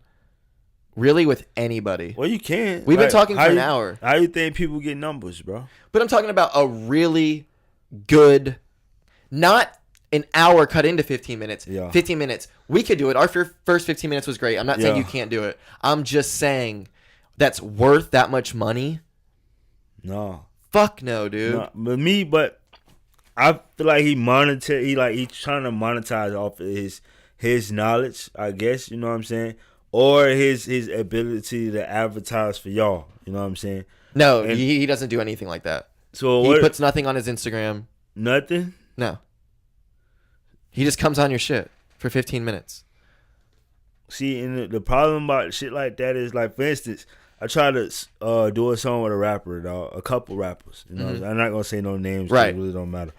S1: really with anybody?
S2: Well, you can.
S1: We've been talking for an hour.
S2: How you think people get numbers, bro?
S1: But I'm talking about a really good, not an hour cut into 15 minutes.
S2: Yeah.
S1: 15 minutes. We could do it. Our first 15 minutes was great. I'm not saying you can't do it. I'm just saying that's worth that much money.
S2: No.
S1: Fuck no, dude.
S2: No, but I feel like he's trying to monetize off of his knowledge, I guess, you know what I'm saying? Or his ability to advertise for y'all, you know what I'm saying?
S1: No, he doesn't do anything like that.
S2: So
S1: he puts nothing on his Instagram.
S2: Nothing?
S1: No. He just comes on your shit for 15 minutes.
S2: See, and the problem about shit like that is, like, for instance, I tried to do a song with a rapper, dog, a couple rappers. You know, I'm not gonna say no names.
S1: Right.
S2: It really don't matter.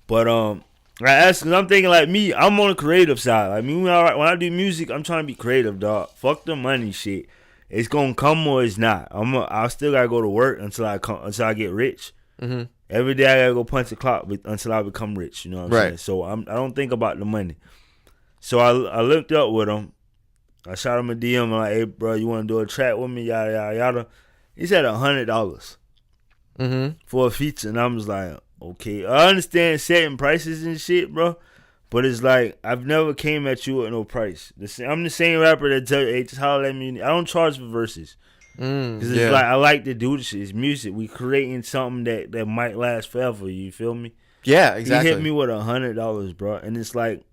S2: But I asked, cause I'm thinking like me, I'm on the creative side. Like me, when I do music, I'm trying to be creative, dog. Fuck the money shit. It's gonna come or it's not. I still gotta go to work until I get rich. Mm-hmm. Every day I gotta go punch the clock until I become rich. You know what I'm saying? So I don't think about the money. So I looked up with him. I shot him a DM. I'm like, hey, bro, you want to do a track with me? Yada, yada, yada. He said $100 for a feature. And I was like, okay. I understand setting prices and shit, bro. But it's like, I've never came at you with no price. I'm the same rapper that tell you, hey, just holler at me. I don't charge for verses. Because it's like, I like to do this shit. It's music. We creating something that might last forever. You feel me?
S1: Yeah, exactly.
S2: He hit me with $100, bro. And it's like,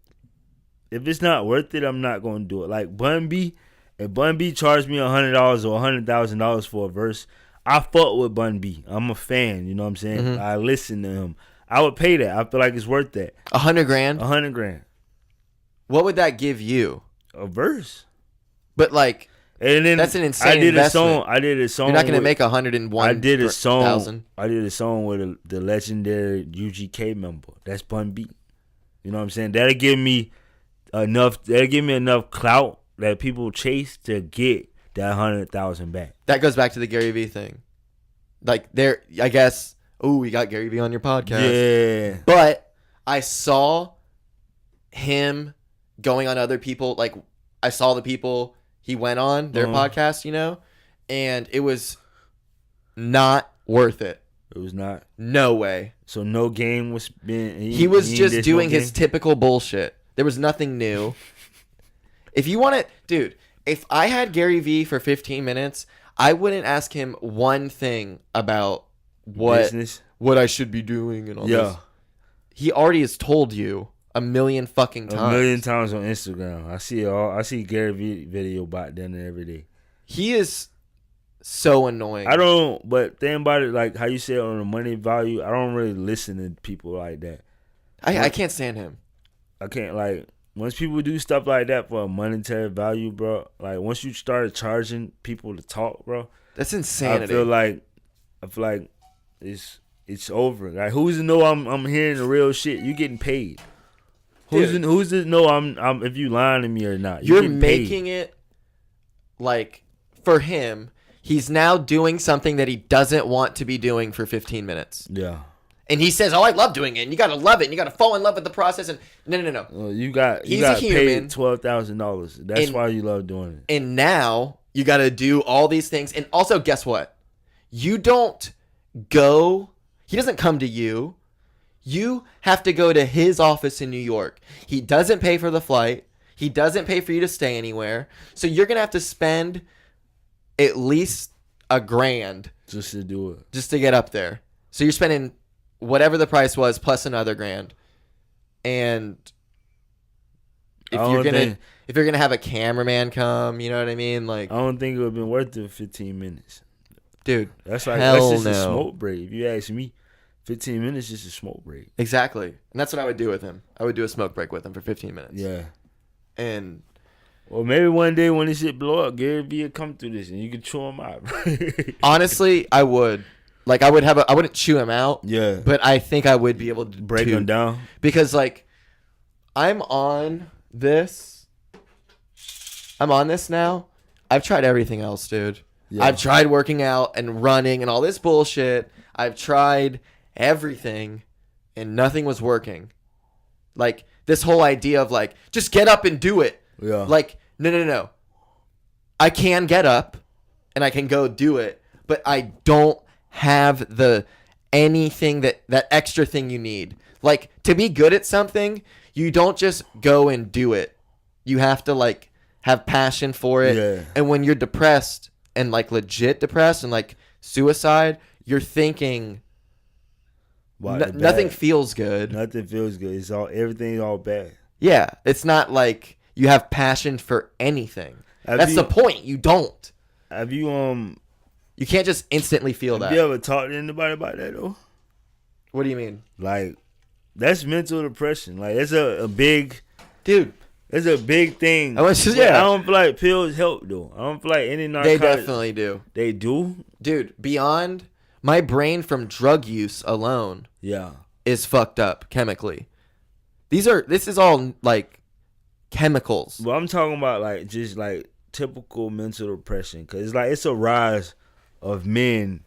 S2: if it's not worth it, I'm not going to do it. Like Bun B, if Bun B charged me $100 or $100,000 for a verse, I fuck with Bun B. I'm a fan, you know what I'm saying? Mm-hmm. I listen to him. I would pay that. I feel like it's worth that.
S1: $100 grand?
S2: $100 grand.
S1: What would that give you?
S2: A verse.
S1: But like,
S2: And then
S1: that's an insane
S2: I did
S1: investment.
S2: I did a song.
S1: You're not going to
S2: with-
S1: make 101.
S2: I did a song.
S1: 1,000.
S2: I did a song with the legendary UGK member. That's Bun B. You know what I'm saying? That'll give me enough clout that people chase to get that 100,000 back.
S1: That goes back to the Gary Vee thing. Like there, I guess. Oh, you got Gary Vee on your podcast.
S2: Yeah.
S1: But I saw him going on other people. Like I saw the people he went on their podcast, you know, and it was not worth it.
S2: It was not.
S1: No way.
S2: So no game was being.
S1: He was just
S2: did
S1: doing
S2: no
S1: his
S2: game?
S1: typical bullshit. There was nothing new. If you want to, dude, if I had Gary Vee for 15 minutes, I wouldn't ask him one thing about
S2: Business.
S1: what I should be doing and all
S2: Yeah.
S1: this. He already has told you a million fucking times.
S2: A million times on Instagram. I see it all. I see Gary Vee video about that every day.
S1: He is so annoying.
S2: But think about it, like how you said on the money value, I don't really listen to people like that.
S1: I can't stand him.
S2: I can't, like, once people do stuff like that for a monetary value, bro, like once you start charging people to talk, bro,
S1: That's insanity.
S2: I feel like it's over. Like, who's to know I'm hearing the real shit? You getting paid. Who's to know I'm if you lying to me or not?
S1: You're
S2: getting paid.
S1: making it like for him, he's now doing something that he doesn't want to be doing for 15 minutes.
S2: Yeah.
S1: And he says, "Oh, I love doing it. And you got to love it. And you got to fall in love with the process." And no.
S2: You got
S1: He's a human.
S2: paid $12,000. That's
S1: And-
S2: why you love doing it.
S1: And now you got to do all these things. And also, guess what? You don't go. He doesn't come to you. You have to go to his office in New York. He doesn't pay for the flight. He doesn't pay for you to stay anywhere. So you're going to have to spend at least $1,000
S2: Just to do it.
S1: just to get up there. So you're spending whatever the price was plus another $1,000. And if
S2: I
S1: you're
S2: don't
S1: gonna
S2: think-
S1: if you're gonna have a cameraman come, you know what I mean? Like,
S2: I don't think it would have been worth it for 15 minutes.
S1: dude,
S2: That's like
S1: hell
S2: that's just a
S1: no.
S2: smoke break. If you ask me, 15 minutes is just a smoke break.
S1: Exactly. And that's what I would do with him. I would do a smoke break with him for 15 minutes.
S2: Yeah.
S1: And
S2: Well, maybe one day when this shit blow up, Gary Vee will come through this and you can chew him out.
S1: honestly, I would. Like, I wouldn't chew him out.
S2: Yeah.
S1: But I think I would be able to
S2: Break him down.
S1: Because, like, I'm on this now. I've tried everything else, dude.
S2: Yeah.
S1: I've tried working out and running and all this bullshit. I've tried everything and nothing was working. Like, this whole idea of, like, just get up and do it.
S2: Yeah.
S1: Like, no. I can get up and I can go do it, but I don't have anything that extra thing you need. Like, to be good at something, you don't just go and do it. You have to, like, have passion for it.
S2: Yeah.
S1: And when you're depressed and, like, legit depressed and, like, suicide, you're thinking
S2: Wow, the
S1: nothing
S2: bad.
S1: feels good.
S2: Nothing feels good. It's all everything's all bad.
S1: Yeah, it's not like you have passion for anything.
S2: Have
S1: That's
S2: you-
S1: the point. You don't.
S2: Have you
S1: You can't just instantly feel that.
S2: have you ever talked to anybody about that though?
S1: What do you mean?
S2: Like, that's mental depression. Like, it's a big
S1: Dude,
S2: it's a big thing.
S1: I was just-
S2: But
S1: yeah.
S2: I don't feel like pills help though. I don't feel like any
S1: they
S2: narcotics.
S1: definitely do.
S2: They do?
S1: Dude, beyond my brain from drug use alone
S2: Yeah.
S1: is fucked up chemically. This is all like chemicals.
S2: But I'm talking about like just like typical mental depression, cause it's like it's a rise of men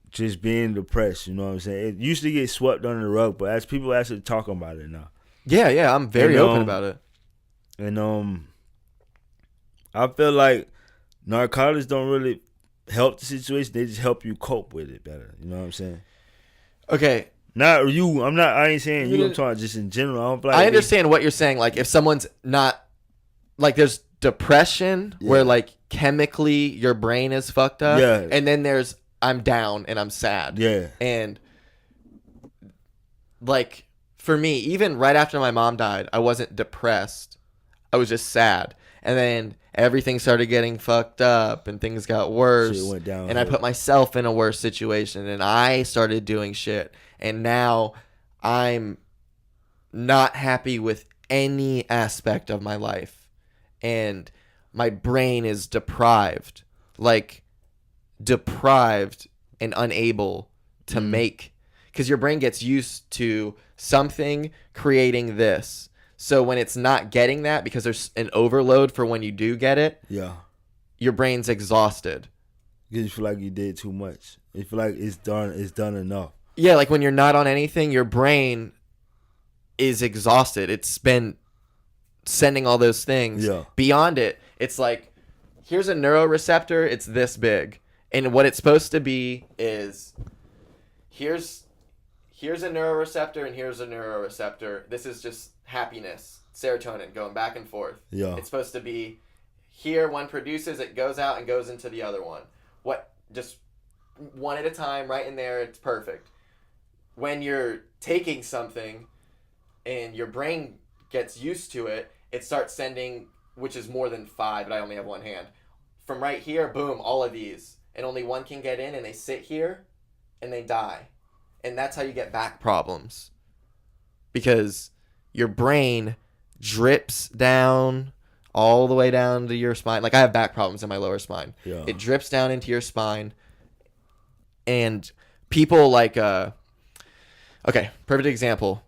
S2: just being depressed. You know what I'm saying? It used to get swept under the rug, but as people actually talking about it now,
S1: Yeah, I'm very
S2: And,
S1: open about it.
S2: and I feel like narcotics don't really help the situation. They just help you cope with it better. You know what I'm saying?
S1: Okay,
S2: Not you. I ain't saying you.
S1: You-
S2: I'm talking just in general. I don't feel like
S1: I
S2: they-
S1: understand what you're saying. Like, if someone's not, like, there's depression where,
S2: Yeah.
S1: like, chemically your brain is fucked up.
S2: Yeah.
S1: And then there's I'm down and I'm sad.
S2: Yeah.
S1: And, like, for me, even right after my mom died, I wasn't depressed. I was just sad. And then everything started getting fucked up and things got worse.
S2: Shit went downhill.
S1: And I put myself in a worse situation and I started doing shit. And now I'm not happy with any aspect of my life. And my brain is deprived, like deprived and unable to make, because your brain gets used to something creating this. So when it's not getting that because there's an overload for when you do get it, your brain's exhausted.
S2: Because you feel like you did too much. You feel like it's done enough.
S1: Yeah, like when you're not on anything, your brain is exhausted. It's been sending all those things.
S2: Yeah.
S1: Beyond it, it's like, here's a neuroreceptor, it's this big. And what it's supposed to be is, here's a neuroreceptor and here's a neuroreceptor. This is just happiness, serotonin, going back and forth.
S2: Yeah.
S1: It's supposed to be, here one produces, it goes out and goes into the other one. Just one at a time, right in there, it's perfect. When you're taking something and your brain gets used to it, it starts sending, which is more than 5, but I only have one hand. From right here, boom, all of these. And only one can get in, and they sit here, and they die. And that's how you get back problems. Because your brain drips down all the way down to your spine. Like, I have back problems in my lower spine.
S2: Yeah.
S1: It drips down into your spine. And people like... Okay, perfect example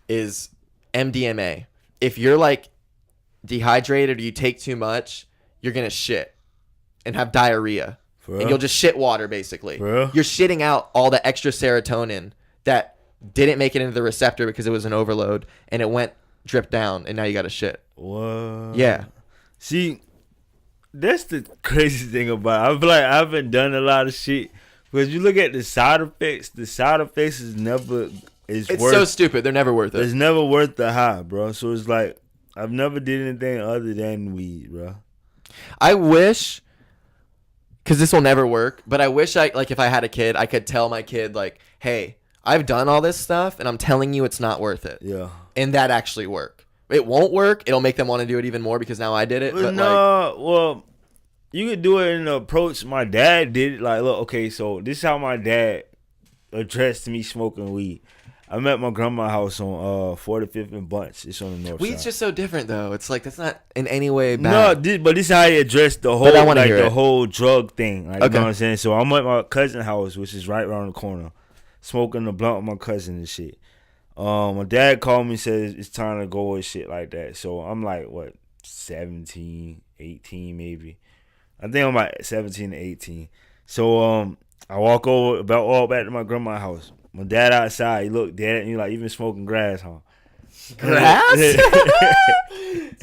S1: is MDMA. If you're like dehydrated or you take too much, you're gonna shit and have diarrhea. And you'll just shit water basically. You're shitting out all the extra serotonin that didn't make it into the receptor because it was an overload, and it went dripped down, and now you gotta shit.
S2: What?
S1: Yeah.
S2: See, that's the crazy thing about it. I feel like I haven't done a lot of shit. Because you look at the side effects is never
S1: It's so stupid. They're never worth it.
S2: It's never worth the high, bro. So it's like I've never did anything other than weed, bro.
S1: I wish, because this will never work, but I wish if I had a kid, I could tell my kid like, hey, I've done all this stuff and I'm telling you it's not worth it.
S2: Yeah.
S1: And that actually work. It won't work. It'll make them want to do it even more because now I did it. But
S2: well, you could do it in the approach my dad did. Like, look, okay, so this is how my dad addressed me smoking weed. I'm at my grandma's house on 45th and Bunch. It's on the north side.
S1: Weed's just so different, though. It's like that's not in any way bad.
S2: No, but this is how he addressed the whole drug thing. Like, you know what I'm saying? So I'm at my cousin's house, which is right around the corner, smoking the blunt with my cousin and shit. My dad called me and said it's time to go and shit like that. So I'm like, what, 17, 18 maybe. I think I'm like 17 to 18. So I walk all back to my grandma's house. My dad outside, he looked dead at me like, you been smoking grass, huh?
S1: Grass? Is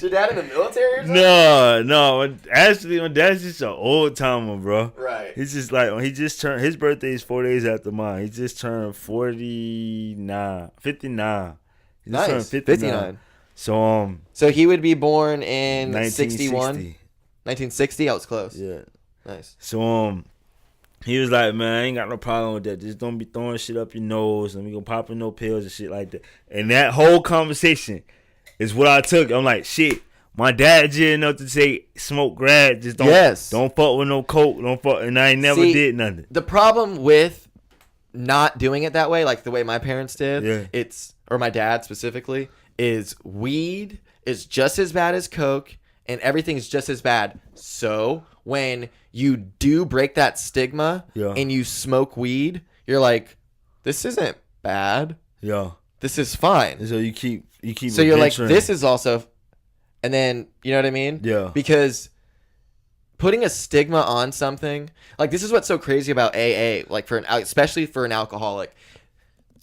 S1: your dad in the military or something?
S2: No. Actually, my dad's just an old timer, bro.
S1: Right.
S2: He's just like, he just turned, his birthday is 4 days after mine. He just turned 59. He just turned 59.
S1: So he would be born in
S2: 1960.
S1: 1960? I was close.
S2: Yeah.
S1: Nice.
S2: So, he was like, man, I ain't got no problem with that. Just don't be throwing shit up your nose and we gonna pop in no pills and shit like that. And that whole conversation is what I took. I'm like, shit, my dad did enough to say smoke grass. Just don't fuck with no coke. Don't fuck. And I ain't never did nothing.
S1: The problem with not doing it that way, like the way my parents did, or my dad specifically, is weed is just as bad as coke and everything's just as bad. So when you do break that stigma and you smoke weed, you're like, this isn't bad.
S2: Yeah.
S1: This is fine.
S2: And so you keep
S1: So you're like, this is also, and then, you know what I mean?
S2: Yeah.
S1: Because putting a stigma on something, like this is what's so crazy about AA, like especially for an alcoholic.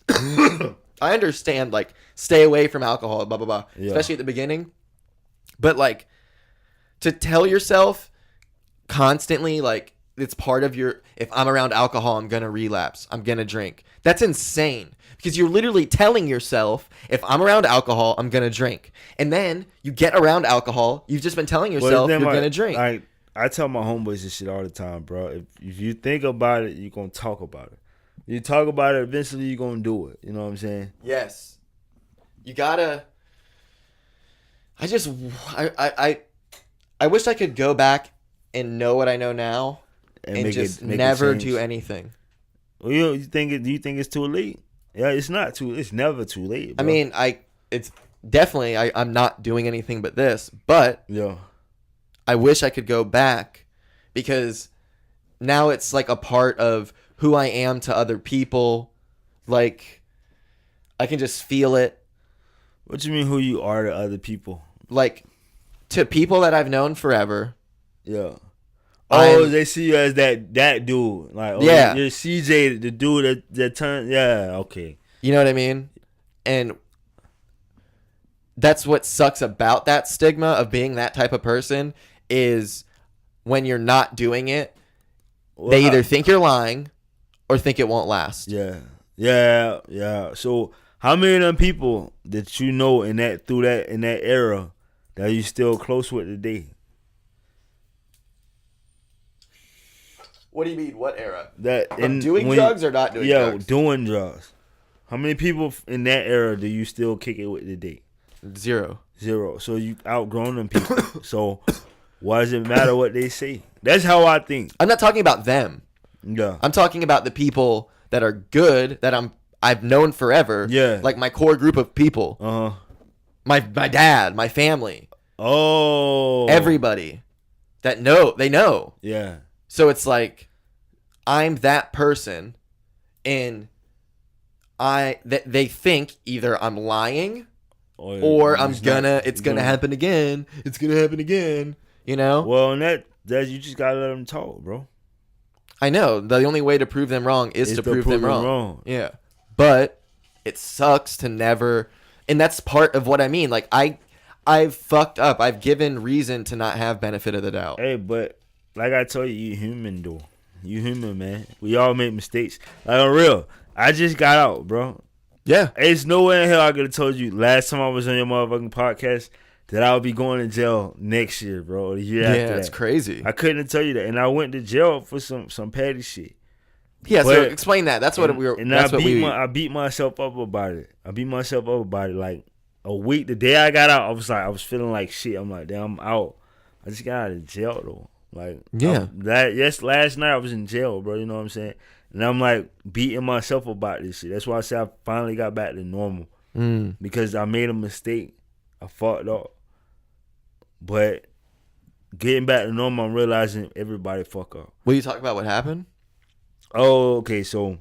S1: I understand, like, stay away from alcohol, blah, blah, blah, especially at the beginning. But like, to tell yourself constantly, like, it's part of your, if I'm around alcohol, I'm going to relapse. I'm going to drink. That's insane. Because you're literally telling yourself, if I'm around alcohol, I'm going to drink. And then you get around alcohol, you've just been telling yourself you're going to drink.
S2: I tell my homeboys this shit all the time, bro. If you think about it, you're going to talk about it. You talk about it, eventually you're going to do it. You know what I'm saying?
S1: Yes. You got to, I wish I could go back and know what I know now and just never do anything.
S2: Well, do you think it's too late? Yeah, it's not too. It's never too late, bro.
S1: I mean, it's definitely I'm not doing anything but this, but I wish I could go back because now it's like a part of who I am to other people. Like, I can just feel it.
S2: What you mean who you are to other people?
S1: Like, to people that I've known forever.
S2: Yeah. Oh, they see you as that dude. Like, oh,
S1: yeah.
S2: You're CJ, the dude that turned. Yeah, okay.
S1: You know what I mean? And that's what sucks about that stigma of being that type of person is when you're not doing it, well, they either think you're lying or think it won't last.
S2: Yeah. So how many of them people that you know in that era that you still close with today?
S1: What do you mean? What era?
S2: Doing
S1: drugs or not doing drugs?
S2: Yeah, doing drugs. How many people in that era do you still kick it with today?
S1: Zero.
S2: So you outgrown them people. So why does it matter what they say? That's how I think.
S1: I'm not talking about them.
S2: Yeah.
S1: I'm talking about the people that are good that I've known forever.
S2: Yeah.
S1: Like my core group of people.
S2: Uh-huh.
S1: My dad, my family.
S2: Oh.
S1: Everybody that they know.
S2: Yeah.
S1: So it's like I'm that person and they think either I'm lying or it's gonna happen again. It's gonna happen again. You know?
S2: Well, and that you just gotta let them talk, bro.
S1: I know. The only way to prove them wrong is to prove them wrong. Yeah. But it sucks to never, and that's part of what I mean. Like I've fucked up. I've given reason to not have benefit of the doubt.
S2: Hey, but like I told you, you human though. You human, man. We all make mistakes. Like on real. I just got out, bro.
S1: Yeah.
S2: There's no way in hell I could have told you last time I was on your motherfucking podcast that I would be going to jail next year, bro. Or the year after that.
S1: Yeah, it's crazy.
S2: I couldn't tell you that. And I went to jail for some petty shit.
S1: Yeah, so explain that. That's what we were.
S2: And I beat myself up about it. Like a week, the day I got out, I was feeling like shit. I'm like, damn, I'm out. I just got out of jail though. Like,
S1: yeah.
S2: Last night I was in jail, bro. You know what I'm saying? And I'm like beating myself about this shit. That's why I say I finally got back to normal. Because I made a mistake. I fucked up. But getting back to normal, I'm realizing everybody fuck up.
S1: Will you talk about what happened?
S2: Oh, okay. So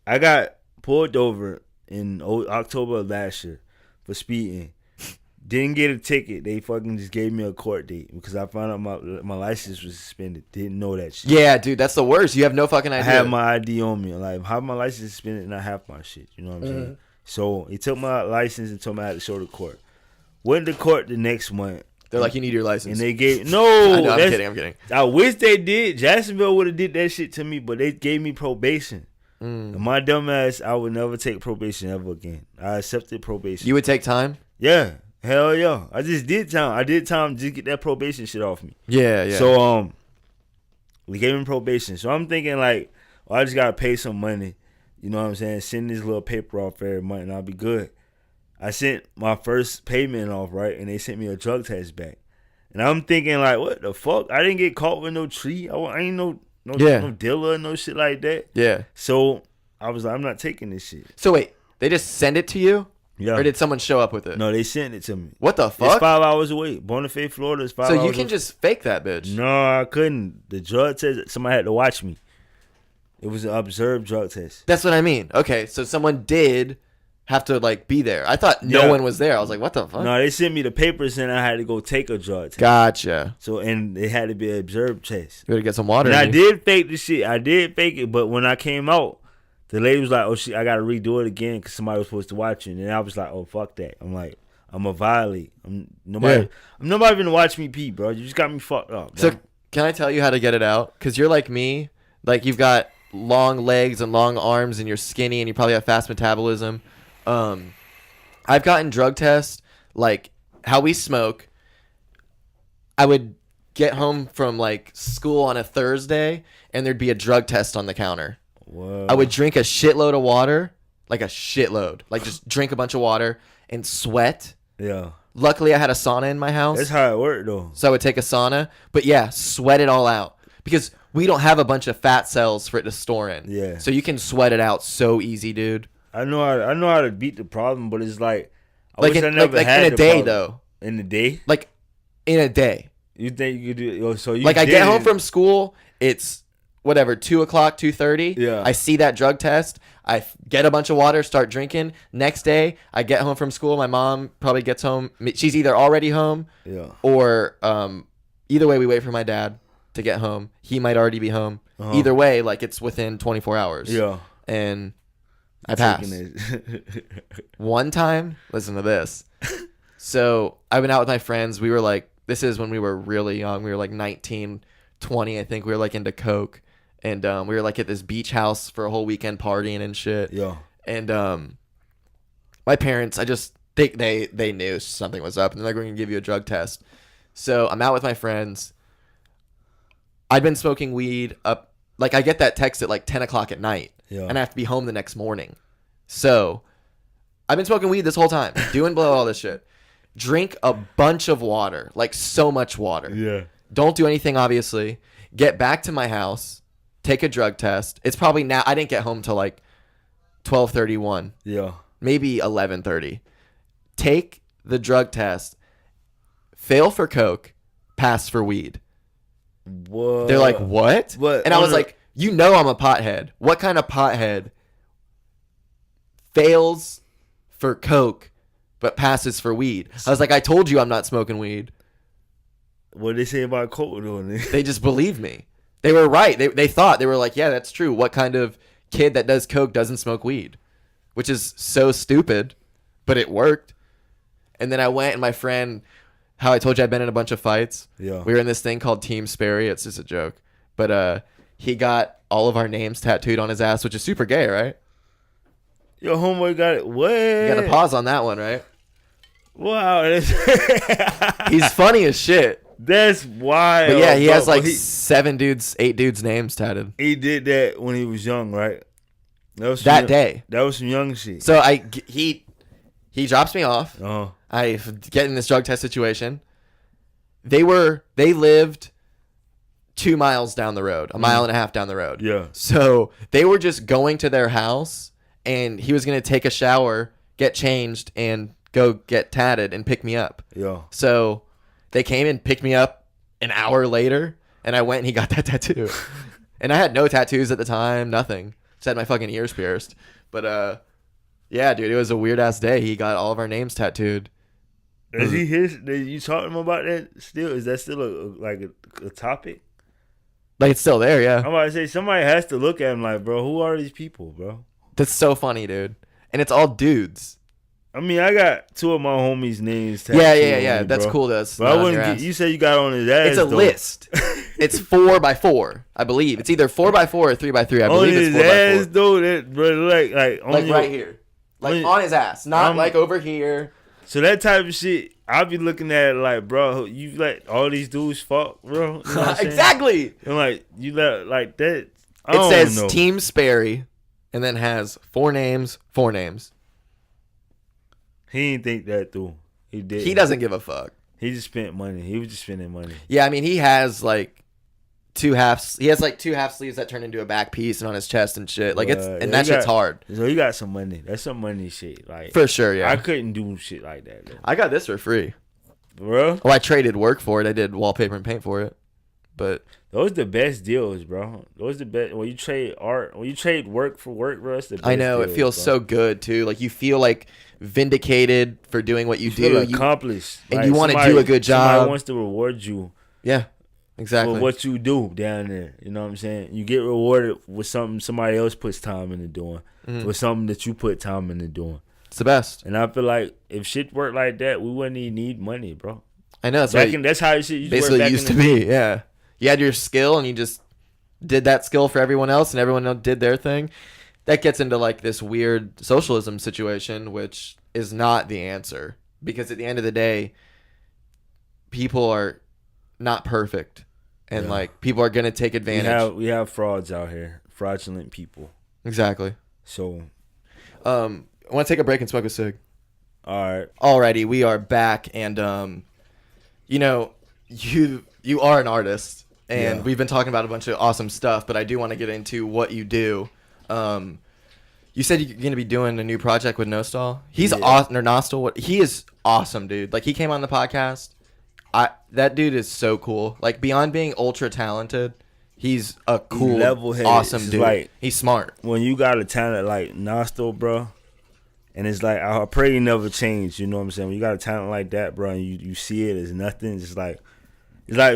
S2: I got pulled over in October of last year for speeding. Didn't get a ticket. They fucking just gave me a court date because I found out my license was suspended. Didn't know that shit.
S1: Yeah, dude, that's the worst. You have no fucking idea.
S2: I had my ID on me. Like, how my license suspended and I have my shit. You know what I'm saying? So he took my license and told me I had to show the court. Went to court the next month.
S1: They're like, you need your license.
S2: And they gave no.
S1: I know, I'm kidding.
S2: I wish they did. Jacksonville would have did that shit to me, but they gave me probation. And my dumb ass, I would never take probation ever again. I accepted probation.
S1: You would take time?
S2: Yeah. Hell yeah. I just did time. I did time just to get that probation shit off me.
S1: Yeah.
S2: So we gave him probation. So I'm thinking like, I just gotta pay some money. You know what I'm saying? Send this little paper off every month and I'll be good. I sent my first payment off, right? And they sent me a drug test back. And I'm thinking like, what the fuck? I didn't get caught with no tree. I ain't no dealer, no shit like that.
S1: Yeah.
S2: So I was like, I'm not taking this shit.
S1: So wait, they just send it to you?
S2: Yeah.
S1: Or did someone show up with it?
S2: No, they sent it to me.
S1: What the fuck?
S2: It's 5 hours away. Bonifay, Florida is 5 hours away.
S1: So you can just fake that bitch?
S2: No, I couldn't. The drug test, somebody had to watch me. It was an observed drug test.
S1: That's what I mean. Okay, so someone did have to like be there. I thought no one was there. I was like, what the fuck?
S2: No, they sent me the papers and I had to go take a drug test.
S1: Gotcha.
S2: So, and it had to be an observed test.
S1: You better get some water.
S2: And I did fake the shit. I did fake it, but when I came out, the lady was like, oh shit, I gotta redo it again because somebody was supposed to watch it. And I was like, oh fuck that. I'm like, I'm a violate. Nobody gonna watch me pee, bro. You just got me fucked up, bro.
S1: So can I tell you how to get it out? Because you're like me. Like you've got long legs and long arms and you're skinny and you probably have fast metabolism. I've gotten drug tests like how we smoke. I would get home from like school on a Thursday and there'd be a drug test on the counter.
S2: Whoa.
S1: I would drink a shitload of water, like a shitload, like just drink a bunch of water and sweat.
S2: Yeah.
S1: Luckily, I had a sauna in my house.
S2: That's how it worked, though.
S1: So I would take a sauna, but yeah, sweat it all out because we don't have a bunch of fat cells for it to store in.
S2: Yeah.
S1: So you can sweat it out so easy, dude.
S2: I know how to beat the problem, but it's like I
S1: like
S2: wish
S1: in,
S2: I never
S1: like
S2: had
S1: in a
S2: the
S1: day
S2: problem.
S1: though.
S2: In the day?
S1: Like in a day.
S2: You think you could do? So you
S1: Like, I get home
S2: did-
S1: from school, it's whatever, 2:00, 2:30.
S2: Yeah.
S1: I see that drug test. Get a bunch of water, start drinking. Next day, I get home from school. My mom probably gets home. She's either already home,
S2: Yeah.
S1: or either way, we wait for my dad to get home. He might already be home.
S2: Uh-huh.
S1: Either way, like, it's within 24 hours.
S2: Yeah.
S1: And I passed. One time, listen to this. So I went out with my friends. We were like, this is when we were really young. We were like 19, 20, I think. We were like into coke. And we were like at this beach house for a whole weekend partying and shit.
S2: Yeah.
S1: And my parents, I just think they knew something was up. And they're like, we're going to give you a drug test. So I'm out with my friends. I'd been smoking weed up. Like, I get that text at like 10 o'clock at night.
S2: Yeah.
S1: And I have to be home the next morning. So I've been smoking weed this whole time, doing blow, all this shit. Drink a bunch of water, like so much water.
S2: Yeah.
S1: Don't do anything, obviously. Get back to my house, take a drug test. It's probably now. I didn't get home till like 12:31,
S2: Yeah.
S1: maybe 11:30. Take the drug test, fail for coke, pass for weed.
S2: What?
S1: They're like, what?
S2: What?
S1: And I was like, you know I'm a pothead. What kind of pothead fails for coke but passes for weed? I was like, I told you I'm not smoking weed.
S2: what did they say about coke doing?
S1: They just believed me. They were right. They thought, they were like, yeah, that's true. What kind of kid that does coke doesn't smoke weed? Which is so stupid, but it worked. And then I went, and my friend, how I told you I'd been in a bunch of fights.
S2: Yeah.
S1: We were in this thing called Team Sperry. It's just a joke. But he got all of our names tattooed on his ass, which is super gay, right?
S2: Your homeboy got it. What?
S1: You got to pause on that one, right?
S2: Wow.
S1: He's funny as shit.
S2: That's wild.
S1: But yeah, he
S2: bro.
S1: has like
S2: But
S1: 8 dudes' names tatted.
S2: he did that when he was young, right? That was
S1: That day.
S2: That was some young shit.
S1: So he drops me off.
S2: Uh-huh.
S1: I get in this drug test situation. They lived 2 miles down the road, a mile and a half down the road.
S2: Yeah.
S1: So they were just going to their house, and he was going to take a shower, get changed, and go get tatted and pick me up.
S2: Yeah.
S1: So they came and picked me up an hour later, and I went and he got that tattoo. And I had no tattoos at the time, nothing. Just had my fucking ears pierced. But yeah, dude, it was a weird ass day. He got all of our names tattooed.
S2: Is he his? You talking about that still? Is that still a topic?
S1: Like, it's still there, yeah.
S2: I'm about to say somebody has to look at him like, bro, who are these people, bro?
S1: That's so funny, dude. And it's all dudes.
S2: I mean, I got 2 of my homies' names tattooed.
S1: Yeah.
S2: on me,
S1: That's
S2: bro.
S1: cool. That's
S2: But I wouldn't. You said you got on his ass.
S1: It's a
S2: though.
S1: list. It's 4x4, I believe. It's either 4x4 or 3x3. I
S2: On
S1: believe
S2: his
S1: it's 4x4.
S2: ass, though. That bro, like on
S1: Like
S2: your,
S1: right here. Like
S2: on-
S1: on his ass. Not
S2: I'm-
S1: like over here.
S2: So that type of shit, I'll be looking at it like, bro, you let all these dudes fuck, bro. You know what I'm saying?
S1: Exactly.
S2: And like you let like that. I
S1: It
S2: don't
S1: says
S2: know.
S1: Team Sperry and then has 4 names, 4 names.
S2: He didn't think that through. He did.
S1: He doesn't give a fuck.
S2: He just spent money. He was just spending money.
S1: Yeah, I mean, he has like 2 halves. He has like 2 half sleeves that turn into a back piece and on his chest and shit. Like, it's,
S2: But,
S1: and
S2: yeah,
S1: that
S2: he
S1: shit's
S2: got-
S1: hard.
S2: So he got some money. That's some money shit. Like
S1: For sure, yeah.
S2: I couldn't do shit like that, though.
S1: I got this for free.
S2: Bro,
S1: Well, I traded work for it. I did wallpaper and paint for it. But
S2: those the best deals, bro. Those the best when you trade art, when you trade work for work, bro. That's the best
S1: I know it
S2: deals,
S1: feels
S2: bro.
S1: so good too. Like, you feel like vindicated for doing what you do.
S2: Feel
S1: You-
S2: accomplished,
S1: and
S2: Like,
S1: you wanna
S2: somebody-
S1: do a good job.
S2: Somebody wants to reward you
S1: yeah, exactly.
S2: for what you do down there. You know what I'm saying? You get rewarded with something somebody else puts time into doing,
S1: Mm-hmm.
S2: with something that you put time into doing.
S1: It's the best.
S2: And I feel like if shit worked like that, we wouldn't even need money, bro.
S1: I know. That's
S2: That's how shit used to work
S1: basically
S2: back
S1: used
S2: in
S1: to
S2: the
S1: be. Yeah, you had your skill and you just did that skill for everyone else, and everyone else did their thing. That gets into like this weird socialism situation, which is not the answer, because at the end of the day, people are not perfect, and
S2: Yeah.
S1: like people are gonna take advantage.
S2: We have frauds out here, fraudulent people.
S1: Exactly.
S2: So,
S1: I want to take a break and smoke a cig.
S2: all right.
S1: Alrighty, we are back, and you know, you are an artist, and
S2: Yeah.
S1: we've been talking about a bunch of awesome stuff, but I do want to get into what you do. You said you're gonna be doing a new project with Nostal. He's
S2: Yeah.
S1: awesome, or Nostal. He is awesome, dude. Like, he came on the podcast. that dude is so cool. Like beyond being ultra talented, he's a cool,
S2: level-headed.
S1: awesome
S2: It's
S1: dude.
S2: like-
S1: He's smart.
S2: When you got a talent like Nosto, bro, and it's like I pray you never change. You know what I'm saying? When you got a talent like that, bro, and you see it as nothing, it's like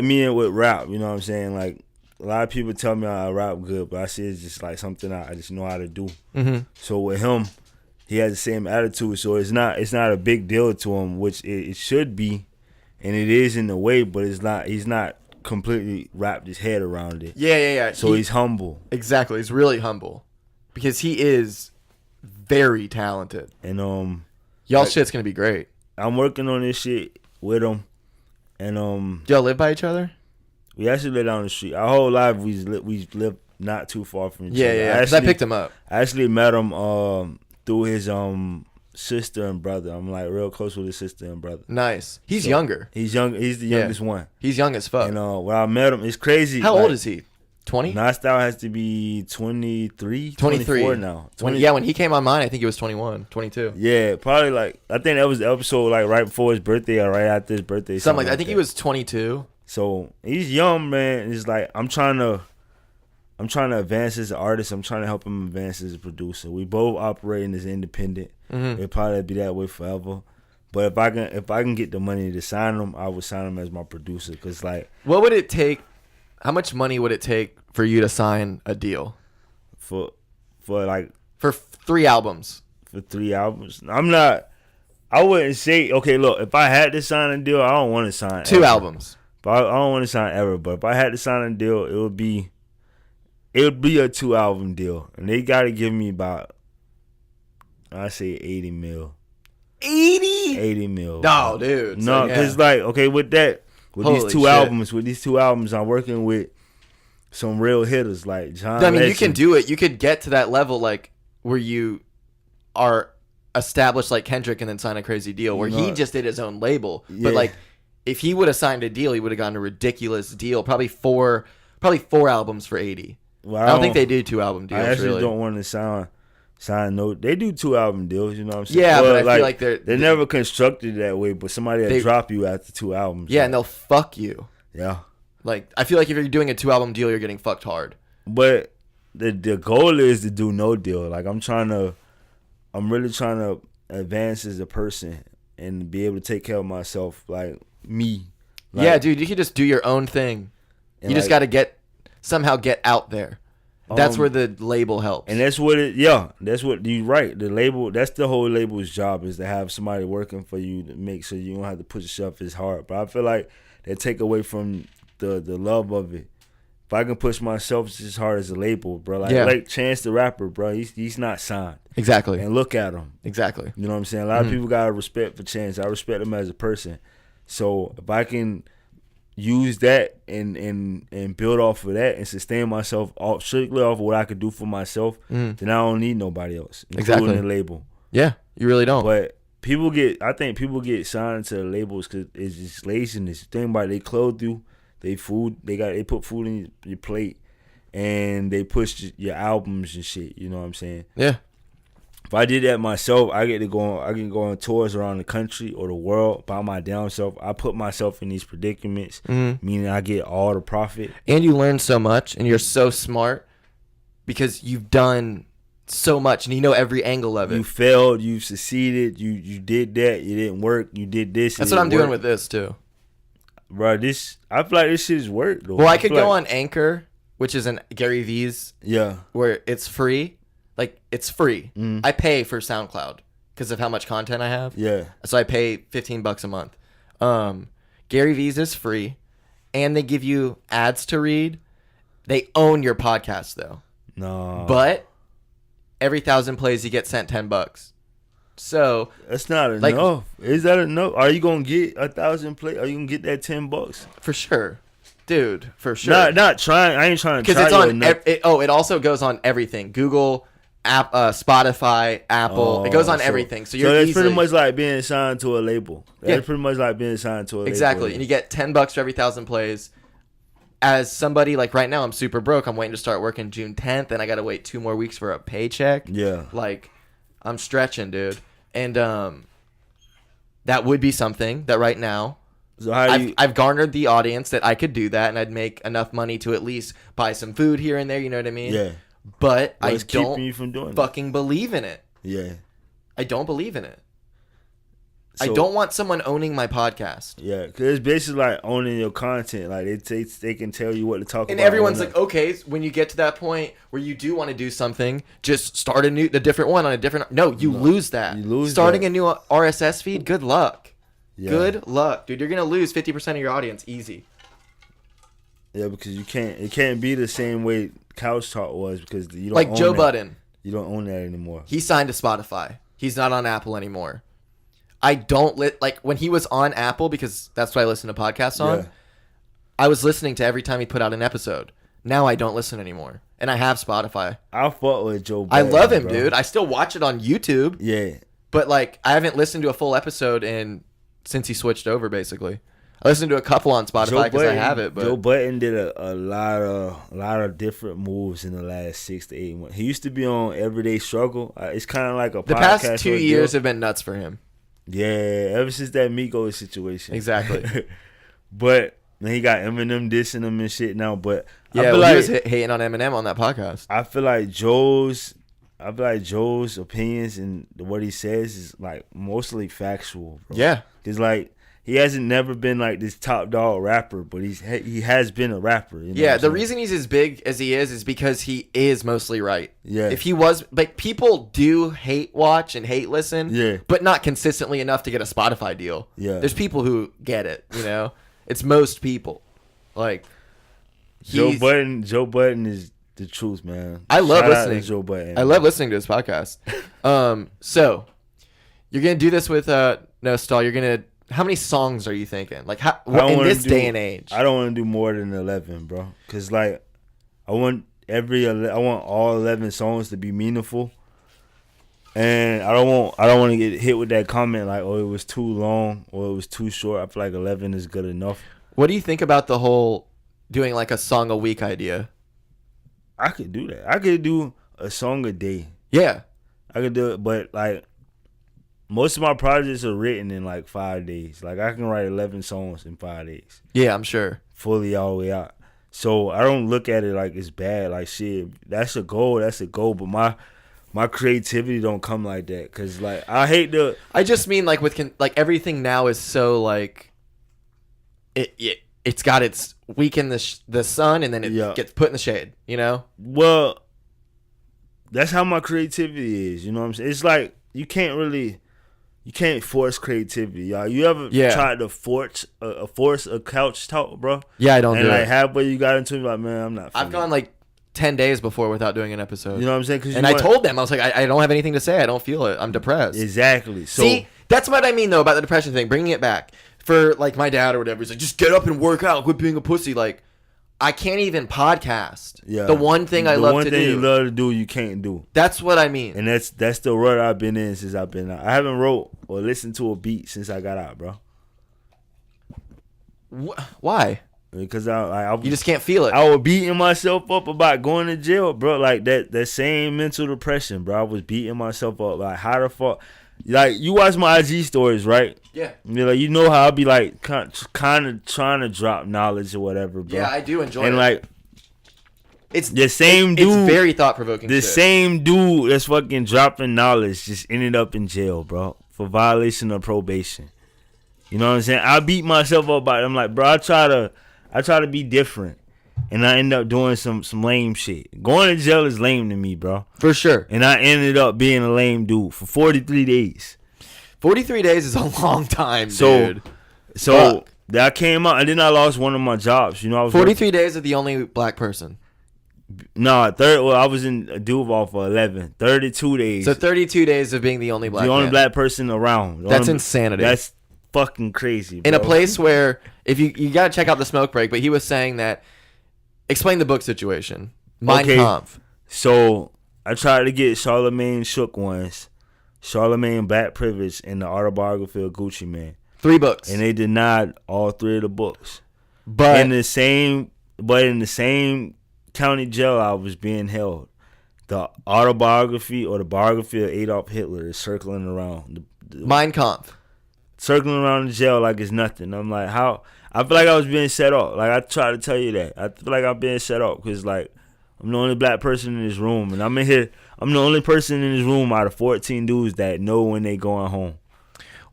S2: me and with rap. You know what I'm saying? Like a lot of people tell me I rap good, but I see it's just like something I just know how to do.
S1: Mm-hmm.
S2: So with him, he has the same attitude. So it's not a big deal to him, which it should be, and it is in a way. But it's not. He's not completely wrapped his head around it.
S1: Yeah.
S2: So he's humble.
S1: Exactly. He's really humble because he is very talented.
S2: And
S1: Y'all shit's gonna be great.
S2: I'm working on this shit with him, and
S1: Do y'all live by each other?
S2: we actually live down the street. Our whole life we live not too far from each other.
S1: Yeah. 'Cause I picked him up.
S2: I actually met him through his sister and brother. I'm like real close with his sister and brother.
S1: Nice. He's
S2: So,
S1: younger.
S2: He's young. He's the
S1: Yeah.
S2: youngest one.
S1: He's young as fuck.
S2: And when I met him, it's crazy.
S1: How old is he? 20?
S2: Nostyle has to be 23,
S1: 23
S2: 24 now.
S1: When he came on mine, I think he was 21, 22.
S2: Yeah, probably like I think that was the episode like right before his birthday or right after his birthday.
S1: Something like that. I think he was 22.
S2: So he's young, man. It's like I'm trying to advance as an artist. I'm trying to help him advance as a producer. We both operating as independent.
S1: Mhm.
S2: It'll probably be that way forever. But if I can get the money to sign him, I would sign him as my producer. Cause like
S1: What would it take? How much money would it take for you to sign a deal
S2: for like
S1: for 3 albums?
S2: for 3 albums, I wouldn't say okay. Look, if I had to sign a deal, I don't want to sign
S1: 2
S2: ever.
S1: albums.
S2: But I don't want to sign ever. But if I had to sign a deal, it would be a 2 album deal, and they got to give me about I say 80 mil.
S1: 80?
S2: 80 mil.
S1: No, dude.
S2: No,
S1: So,
S2: because
S1: yeah.
S2: like okay, with
S1: Holy
S2: these two
S1: shit.
S2: albums, I'm working with some real hitters like John.
S1: I mean, you
S2: Legend.
S1: can do it. You could get to that level like where you are established like Kendrick and then sign a crazy deal where he
S2: No.
S1: just did his own label.
S2: Yeah.
S1: But like if he would have signed a deal, he would have gotten a ridiculous deal. Probably four albums for 80.
S2: Well,
S1: I don't think they do 2 album deals.
S2: I actually
S1: really.
S2: don't want to sign no. They do 2 album deals. You know what I'm saying?
S1: Yeah, but I feel like
S2: they're never constructed that way. But somebody will drop you after 2 albums.
S1: Yeah, and they'll fuck you.
S2: Yeah.
S1: Like I feel like if you're doing a 2 album deal, you're getting fucked hard.
S2: But the goal is to do no deal. Like I'm really trying to advance as a person and be able to take care of myself, like me. Like,
S1: Yeah, dude, you can just do your own thing. You
S2: and
S1: just
S2: like-
S1: got to somehow get out there. That's where the label helps.
S2: And that's what that's what you're right. The label, that's the whole label's job, is to have somebody working for you to make sure you don't have to push yourself as hard. But I feel like they take away from the love of it. If I can push myself just as hard as a label, bro, like Chance the Rapper, bro, he's not signed.
S1: Exactly.
S2: And look at him.
S1: Exactly.
S2: You know what I'm saying? A lot of people got respect for Chance. I respect him as a person. So if I can use that and build off of that and sustain myself strictly off of what I could do for myself, then I don't need nobody else, including
S1: Exactly.
S2: the label.
S1: Yeah, you really don't.
S2: But I think people get signed to the labels because it's just laziness. Think about it, they clothe you, they put food in your plate, and they push your albums and shit. You know what I'm saying?
S1: Yeah.
S2: If I did that myself, I can go on tours around the country or the world by my damn self. I put myself in these predicaments, meaning I get all the profit.
S1: And you learn so much, and you're so smart because you've done so much, and you know every angle of it.
S2: You failed, you succeeded, you did that, it didn't work, you did this.
S1: That's what I'm doing with this too.
S2: Bro, I feel like this shit is work though.
S1: Well, I could go on Anchor, which is an Gary V's,
S2: Yeah.
S1: where it's free. Like, it's free. I pay for SoundCloud because of how much content I have.
S2: Yeah.
S1: So I pay $15 a month. Gary V's is free, and they give you ads to read. They own your podcast though.
S2: No.
S1: But every 1,000 plays, you get sent $10. So
S2: that's not
S1: like-
S2: enough. Is that enough? Are you gonna get 1,000 play? Are you gonna get that $10?
S1: for sure, dude, for sure.
S2: Not trying. I ain't trying to
S1: Because
S2: try
S1: it's
S2: you
S1: on.
S2: enough.
S1: It also goes on everything. Google, app, Spotify, Apple. It goes on everything. So you're
S2: that's
S1: easily,
S2: pretty much like being signed to a label. That's
S1: Yeah.
S2: pretty much like being signed to a label.
S1: exactly. And you get $10 for every 1,000 plays. As somebody like right now, I'm super broke. I'm waiting to start working June 10th, and I gotta wait 2 more weeks for a paycheck.
S2: Yeah.
S1: Like, I'm stretching, dude. And that would be something that right now,
S2: So how do you?
S1: I've garnered the audience that I could do that, and I'd make enough money to at least buy some food here and there. You know what I mean?
S2: Yeah.
S1: But I
S2: What's keeping
S1: don't
S2: you from doing
S1: fucking believe in it.
S2: Yeah.
S1: I don't believe in it. I
S2: So-
S1: don't want someone owning my podcast.
S2: Yeah, because it's basically like owning your content. Like they can tell you what to talk
S1: And
S2: about.
S1: everyone's
S2: or
S1: like,
S2: not.
S1: okay, when you get to that point where you do want to do something, just start a different one on a different. No, you lose that.
S2: You lose
S1: Starting
S2: that.
S1: a new RSS feed. Good luck.
S2: Yeah.
S1: Good luck, dude. You're gonna lose 50% of your audience easy.
S2: Yeah, because you can't. It can't be the same way Couch Talk was because you don't
S1: Like
S2: own
S1: Joe
S2: that.
S1: Budden,
S2: You don't own that anymore.
S1: he signed to Spotify. He's not on Apple anymore. I don't like when he was on Apple because that's what I listen to podcasts on.
S2: Yeah.
S1: I was listening to every time he put out an episode. Now I don't listen anymore, and I have Spotify.
S2: I fought with Joe
S1: I
S2: Budden.
S1: love him,
S2: bro.
S1: dude. I still watch it on YouTube.
S2: Yeah.
S1: But like, I haven't listened to a full episode since he switched over. Basically, I listened to a couple on Spotify because I have it. But
S2: Joe Budden did a lot of different moves in the last 6 to 8 months. He used to be on Everyday Struggle. It's kind of like a
S1: the
S2: podcast
S1: past 2
S2: ordeal.
S1: years have been nuts for him.
S2: Yeah, ever since that Migos situation.
S1: Exactly.
S2: But then he got Eminem dissing him and shit now. But I
S1: Yeah,
S2: feel
S1: well, he
S2: like
S1: was hating on Eminem on that podcast.
S2: I feel like Joe's opinions and what he says is like mostly factual, bro.
S1: Yeah,
S2: Cause like he hasn't never been like this top dog rapper, but he has been a rapper. You know
S1: yeah.
S2: what I'm
S1: The
S2: saying?
S1: reason he's as big as he is because he is mostly right.
S2: Yeah.
S1: If he was, like, people do hate watch and hate listen.
S2: Yeah.
S1: But not consistently enough to get a Spotify deal.
S2: Yeah.
S1: There's people who get it. You know, it's most people. Like,
S2: Joe
S1: he's-
S2: Budden is the truth, man.
S1: I love
S2: Shout out to
S1: listening.
S2: Joe Budden.
S1: I love listening to his podcast. So you're gonna do this with No Stall. You're gonna. How many songs are you thinking? Like, how
S2: I don't
S1: in
S2: wanna
S1: this
S2: do-
S1: day and age?
S2: I don't want to do more than 11, bro. Cause like I want all 11 songs to be meaningful. And I don't want to get hit with that comment like, oh, it was too long or it was too short. I feel like 11 is good enough.
S1: What do you think about the whole doing like a song a week idea?
S2: I could do that. I could do a song a day.
S1: Yeah.
S2: I could do it, but like most of my projects are written in like 5 days. Like I can write 11 songs in 5 days,
S1: Yeah, I'm sure.
S2: fully all the way out. So I don't look at it like it's bad. Like shit, that's a goal. But my creativity don't come like that. Cause like I hate the
S1: I just mean like like everything now is so like it's got its week in the sun and then it
S2: Yeah.
S1: gets put in the shade. You know?
S2: well. That's how my creativity is. You know what I'm saying? It's like you can't force creativity, y'all. You ever tried to force a couch talk, bro?
S1: Yeah, I don't
S2: And
S1: do
S2: like
S1: it.
S2: halfway you got into it, like man, I'm not.
S1: I've
S2: feeling
S1: gone
S2: it.
S1: like 10 days before without doing an episode.
S2: You know what I'm saying? 'Cause
S1: and
S2: you
S1: I told them, I was like, I don't have anything to say. I don't feel it. I'm depressed.
S2: exactly. So
S1: See, that's what I mean though about the depression thing. Bringing it back for like my dad or whatever. He's like, just get up and work out. Quit being a pussy. Like, I can't even podcast.
S2: yeah,
S1: The one thing I love to
S2: the one thing
S1: do.
S2: you love to do, you can't do.
S1: That's what I mean.
S2: And that's the rut I've been in since I've been out. I haven't wrote or listened to a beat since I got out, bro.
S1: Why?
S2: Because I
S1: You just can't feel it.
S2: I was beating myself up about going to jail, bro. Like that same mental depression, bro. I was beating myself up. Like how the fuck? Like you watch my IG stories, right?
S1: Yeah.
S2: You know how I'll be like kind of trying to drop knowledge or whatever, bro.
S1: Yeah, I do enjoy
S2: and
S1: it.
S2: like
S1: It's
S2: the same dude,
S1: It's very thought provoking.
S2: the same dude that's fucking dropping knowledge just ended up in jail, bro, for violation of probation. You know what I'm saying? I beat myself up about it. I'm like, bro, I try to be different, and I end up doing some lame shit. Going to jail is lame to me, bro.
S1: For sure.
S2: And I ended up being a lame dude for 43 days.
S1: 43 days is a long time,
S2: So-
S1: dude.
S2: So
S1: Fuck.
S2: that came out, and then I lost one of my jobs. You know, I was
S1: 43 days of the only black person.
S2: I was in Duval for 11. 32 days.
S1: So 32 days of being the only black
S2: the only
S1: man.
S2: black person around. The
S1: That's
S2: only-
S1: insanity.
S2: That's fucking crazy, bro.
S1: In a place where, if you got to check out the smoke break, but he was saying that, explain the book situation. Mein
S2: Okay.
S1: Kampf.
S2: So I tried to get Charlemagne Shook once, Charlemagne Black Privilege, and the autobiography of Gucci Man,
S1: 3 books.
S2: and they denied all 3 of the books.
S1: but
S2: in the same county jail I was being held, the autobiography or the biography of Adolf Hitler is circling around.
S1: Mein Kampf.
S2: circling around the jail like it's nothing. I'm like, how? I feel like I was being set up. Like, I try to tell you that. I feel like I'm being set up because, like, I'm the only black person in this room. And I'm in here. I'm the only person in this room out of 14 dudes that know when they going home.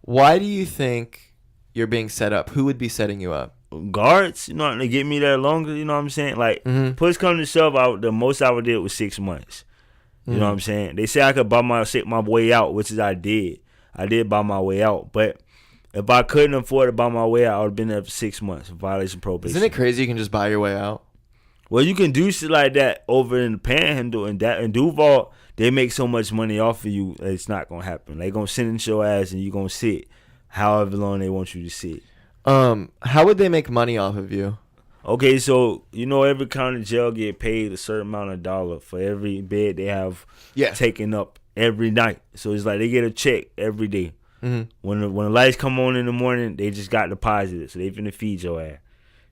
S1: Why do you think you're being set up? Who would be setting you up?
S2: Guards, you know, to get me there longer, you know what I'm saying? Like, push come to shove, the most I would did was 6 months. You know what I'm saying? They say I could buy my way out, which is I did. I did buy my way out. But if I couldn't afford to buy my way out, I would have been there for 6 months, violation probation.
S1: Isn't it crazy you can just buy your way out?
S2: Well, you can do shit like that over in the Panhandle and that in Duval. They make so much money off of you, it's not gonna happen. They gonna sentence your ass and you gonna sit however long they want you to sit.
S1: How would they make money off of you?
S2: Okay, so you know every county jail get paid a certain amount of dollar for every bed they have taken up every night. So it's like they get a check every day. When the lights come on in the morning, they just got deposited, so they finna feed your ass.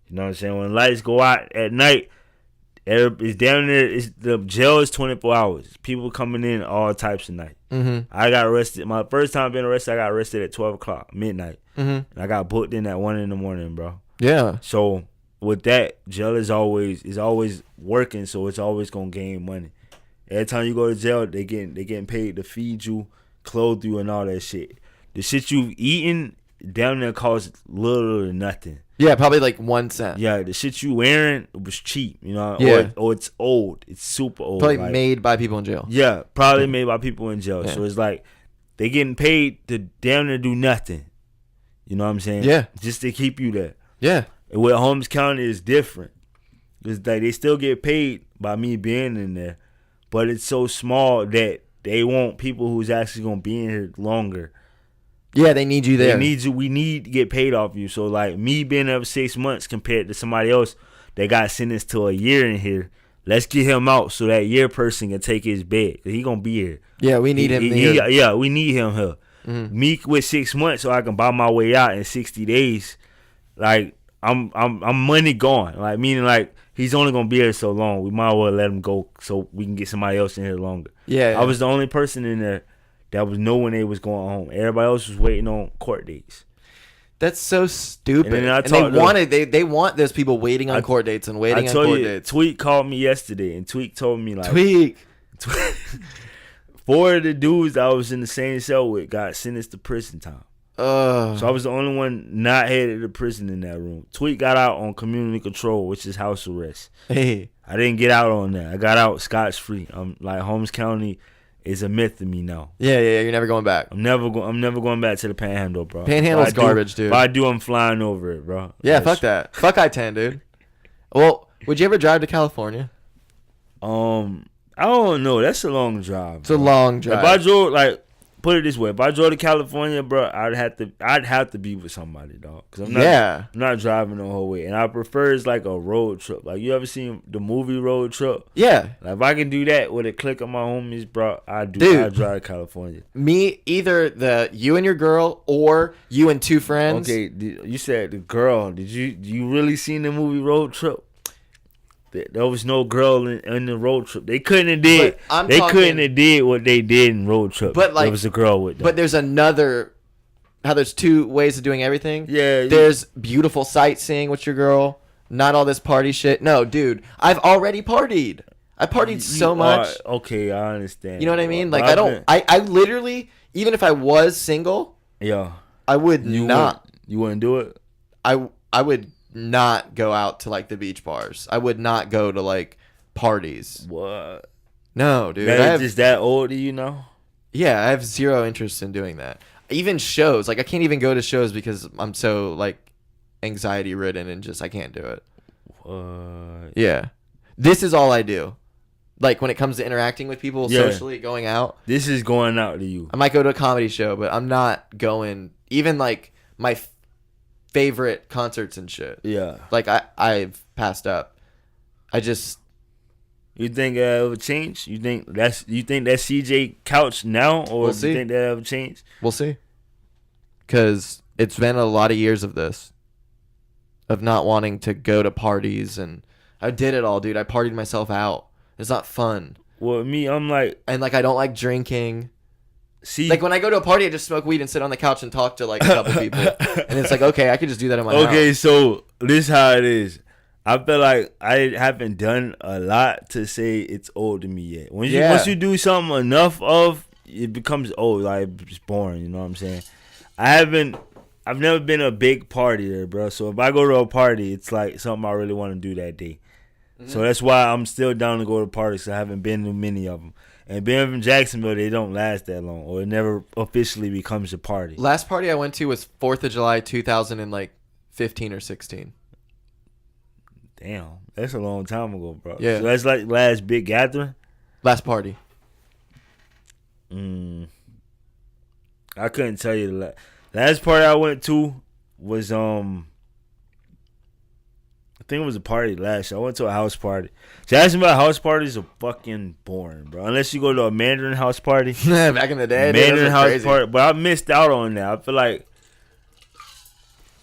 S2: You know what I'm saying? When the lights go out at night, it's down there. The jail is 24 hours. People coming in all types of night. I got arrested. My first time being arrested, I got arrested at 12 o'clock, midnight. And I got booked in at 1 in the morning, bro.
S1: Yeah.
S2: So with that, jail is always working, so it's always gonna gain money. Every time you go to jail, they getting paid to feed you, clothe you, and all that shit. The shit you've eaten down there costs little or nothing.
S1: Yeah, probably like 1 cent.
S2: Yeah, the shit you wearing was cheap, you know.
S1: Yeah.
S2: Or it's old. It's super old.
S1: Probably
S2: like,
S1: made by people in jail.
S2: Yeah, probably made by people in jail.
S1: Yeah.
S2: So it's like they getting paid to down there do nothing. You know what I'm saying?
S1: Yeah.
S2: Just to keep you there.
S1: Yeah.
S2: And with Holmes County is different. It's like they still get paid by me being in there, but it's so small that they want people who's actually gonna be in here longer.
S1: Yeah, they need you there.
S2: They need you. We need to get paid off you. So like me being there for 6 months compared to somebody else that got sentenced to a year in here. Let's get him out so that year person can take his bed. He gonna be here.
S1: Yeah, we need him here.
S2: Yeah, we need him here. Me with 6 months so I can buy my way out in 60 days. Like I'm money gone. Like meaning like he's only gonna be here so long. We might as well let him go so we can get somebody else in here longer.
S1: Yeah.
S2: I was the only person in there that was knowing they was going home. Everybody else was waiting on court dates.
S1: That's so stupid.
S2: And
S1: they want those people waiting on court dates and waiting on court dates.
S2: Tweak called me yesterday and Tweak told me like
S1: Tweak.
S2: 4 of the dudes I was in the same cell with got sentenced to prison time. So I was the only one not headed to prison in that room. Tweak got out on community control, which is house arrest.
S1: Hey.
S2: I didn't get out on that. I got out scotch free. I'm like Holmes County is a myth to me now.
S1: Yeah, you're never going back.
S2: I'm never going back to the Panhandle, bro.
S1: Panhandle's garbage, dude.
S2: If I do, I'm flying over it, bro.
S1: Yeah, fuck that. Fuck I-10, dude. Well, would you ever drive to California?
S2: I don't know. That's a long drive.
S1: It's a long drive.
S2: If I drove, like, put it this way, if I drove to California, bro, I'd have to be with somebody, dog. Cause I'm not driving the whole way, and I prefer it's like a road trip. Like you ever seen the movie Road Trip?
S1: Yeah.
S2: Like if I can do that with a click of my homies, bro, I drive to California.
S1: Me, either you and your girl or you and 2 friends.
S2: Okay, you said the girl. Do you really seen the movie Road Trip? There was no girl in the Road Trip. They couldn't have did. Couldn't have did what they did in Road Trip.
S1: But like,
S2: there was a girl with them.
S1: But there's another. How there's 2 ways of doing everything.
S2: Yeah.
S1: There's beautiful sightseeing with your girl. Not all this party shit. No, dude. I've already partied. I partied so much.
S2: Okay, I understand.
S1: You know what I mean? Like I literally, even if I was single.
S2: Yeah.
S1: I would not.
S2: You wouldn't do it.
S1: I would not go out to like the beach bars. I would not go to like parties.
S2: What?
S1: No, dude.
S2: Just that old, you know?
S1: Yeah, I have zero interest in doing that. Even shows, like I can't even go to shows because I'm so like anxiety ridden and just I can't do it.
S2: What?
S1: Yeah, this is all I do. Like when it comes to interacting with people socially, going out.
S2: This is going out to you.
S1: I might go to a comedy show, but I'm not going. Even like my favorite concerts and shit.
S2: Yeah.
S1: Like I've passed up. I just.
S2: You think it would change? You think that's CJ couch now, or do you think that ever change?
S1: We'll see. Cause it's been a lot of years of this, of not wanting to go to parties, and I did it all, dude. I partied myself out. It's not fun.
S2: Well, me, I'm like,
S1: and like I don't like drinking.
S2: See,
S1: Like when I go to a party, I just smoke weed and sit on the couch and talk to like a couple people, and it's like, okay, I could just do that in my house.
S2: okay, so this how it is. I feel like I haven't done a lot to say it's old to me yet. Once you do something enough of, it becomes old. Like it's boring. You know what I'm saying? I've never been a big partier, bro. So if I go to a party, it's like something I really want to do that day. Mm-hmm. So that's why I'm still down to go to parties. 'Cause I haven't been to many of them. And being from Jacksonville, they don't last that long, or it never officially becomes a party.
S1: Last party I went to was 4th of July 2015 or 16.
S2: Damn, that's a long time ago, bro.
S1: Yeah.
S2: So that's like last big gathering?
S1: Last party.
S2: I couldn't tell you the last party I went to was I think it was a party last year. I went to a house party. Jacksonville house parties are fucking boring, bro. Unless you go to a Mandarin house party.
S1: Back in the day,
S2: Mandarin house
S1: crazy.
S2: party. But I missed out on that. I feel like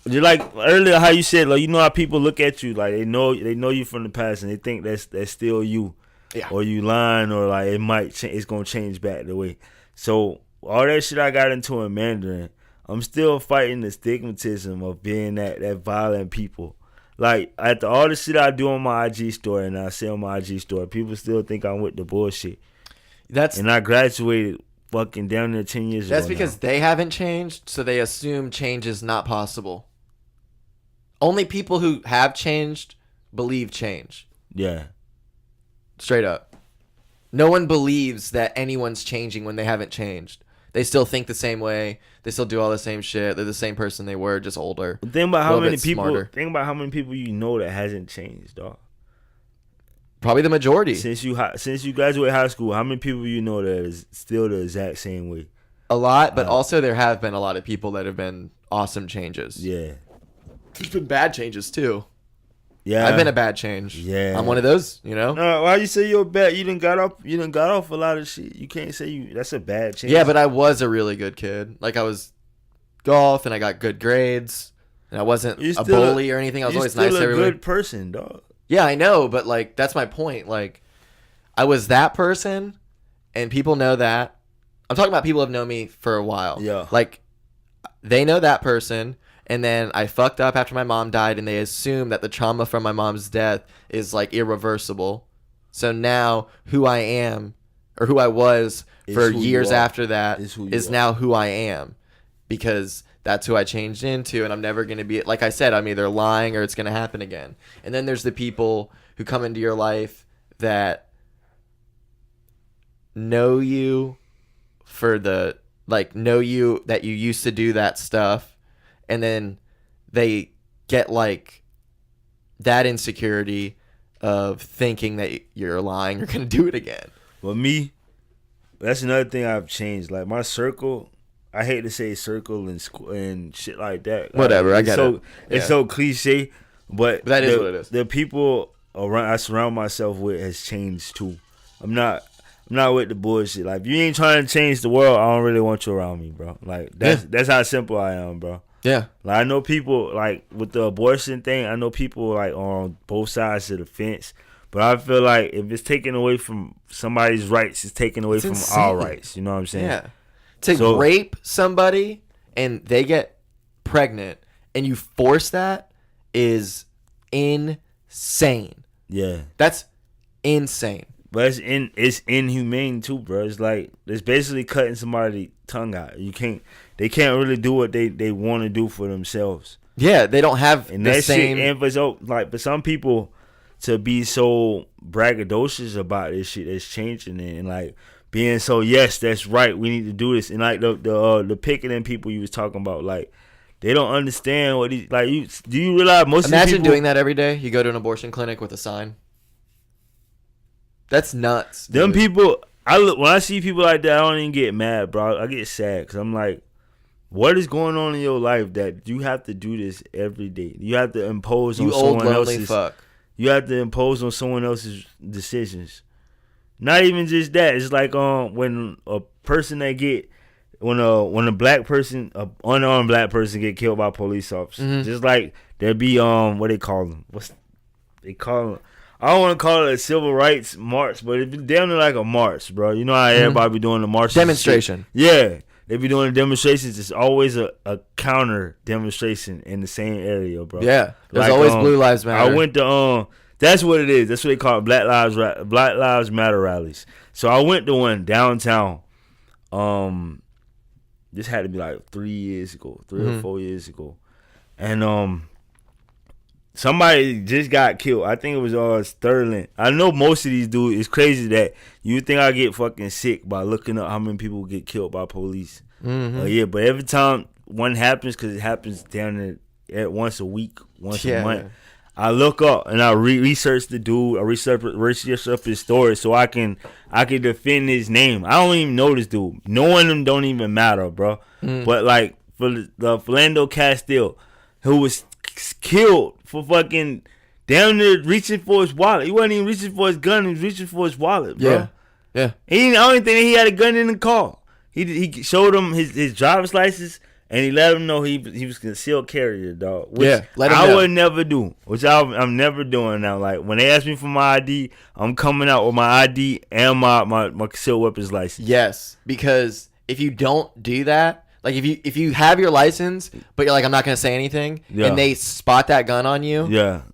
S2: just like earlier how you said, like, you know how people look at you, like they know you from the past and they think that's still you.
S1: Yeah.
S2: Or you lying, or like it's gonna change back the way. So all that shit I got into in Mandarin, I'm still fighting the stigmatism of being that violent people. Like, after all the shit I do on my IG story and I say on my IG story, people still think I'm with the bullshit. And I graduated fucking down there 10 years ago.
S1: That's because they haven't changed, so they assume change is not possible. Only people who have changed believe change.
S2: Yeah.
S1: Straight up. No one believes that anyone's changing when they haven't changed. They still think the same way. They still do all the same shit. They're the same person they were, just older.
S2: Think about how many people. Smarter. Think about how many people you know that hasn't changed, dog.
S1: Probably the majority.
S2: Since you graduate high school, how many people you know that is still the exact same way?
S1: A lot, but also there have been a lot of people that have been awesome changes.
S2: Yeah.
S1: There's been bad changes too.
S2: Yeah,
S1: I've been a bad change.
S2: Yeah,
S1: I'm one of those. You know.
S2: No, why you say you're bad? You done got off a lot of shit. You can't say that's a bad change.
S1: Yeah, but I was a really good kid. Like I was golf and I got good grades and I wasn't a bully or anything. I was always nice to everybody.
S2: You're a good person, dog.
S1: Yeah, I know, but like that's my point. Like I was that person, and people know that. I'm talking about people who have known me for a while.
S2: Yeah,
S1: like they know that person. And then I fucked up after my mom died, and they assume that the trauma from my mom's death is like irreversible. So now who I am, or who I was for years after that, is now who I am. Because that's who I changed into, and I'm never going to be, like I said, I'm either lying or it's going to happen again. And then there's the people who come into your life that know you for the, like, know you that you used to do that stuff. And then they get like that insecurity of thinking that you're lying or going to do it again.
S2: Well, me, that's another thing I've changed. Like my circle, I hate to say circle and shit like that.
S1: Whatever,
S2: like,
S1: I get it.
S2: It's so cliche, but
S1: that is what it is.
S2: The people around I surround myself with has changed too. I'm not with the bullshit. Like if you ain't trying to change the world, I don't really want you around me, bro. Like that's how simple I am, bro.
S1: Yeah.
S2: Like I know people like with the abortion thing, I know people like on both sides of the fence. But I feel like if it's taken away from somebody's rights, it's taken away from our rights. You know what I'm saying?
S1: Yeah. To rape somebody and they get pregnant and you force that is insane. Yeah. That's insane.
S2: But it's inhumane too, bro. It's like it's basically cutting somebody's tongue out. They can't really do what they want to do for themselves.
S1: Yeah, they don't have
S2: and
S1: the
S2: that
S1: same.
S2: Shit, and but some people to be so braggadocious about this shit that's changing it, and like being so yes, that's right, we need to do this, and like the picketing people you was talking about, like they don't understand what these like. Do you realize most
S1: Imagine
S2: of the people
S1: doing that every day? You go to an abortion clinic with a sign. That's nuts.
S2: Them people, when I see people like that, I don't even get mad, bro. I get sad because I'm like, what is going on in your life that you have to do this every day? You have to impose on someone else's. Fuck. You have to impose on someone else's decisions. Not even just that. It's like when a person when a black person, an unarmed black person get killed by police officers. Mm-hmm. Just like there be what they call them. They call them. I don't want to call it a civil rights march, but it's damn near like a march, bro. You know how everybody be doing the marches?
S1: Demonstration.
S2: Yeah. They be doing demonstrations. It's always a counter demonstration in the same area, bro.
S1: Yeah. There's
S2: Like,
S1: always Blue Lives Matter.
S2: I went to that's what it is. That's what they call it, Black Lives Matter rallies. So I went to one downtown. This had to be like 3 years ago, 3 or 4 years ago, and somebody just got killed. I think it was Sterling. I know most of these dudes. It's crazy that you think I get fucking sick by looking up how many people get killed by police. Yeah, but every time one happens, because it happens down there once a week, once a month. I look up and I research the dude. I research up his story so I can defend his name. I don't even know this dude. Knowing him don't even matter, bro. But like for the Philando Castile, who was killed for fucking down there reaching for his wallet. He wasn't even reaching for his gun. He was reaching for his wallet, bro.
S1: Yeah.
S2: I don't even think he had a gun in the car. He showed him his driver's license. And he let him know he was concealed carrier, dog. Which I would never do. Which I'm never doing now. Like when they ask me for my ID, I'm coming out with my ID and my concealed weapons license.
S1: Yes, because if you don't do that, like if you have your license, but you're like, I'm not gonna say anything, and they spot that gun on you,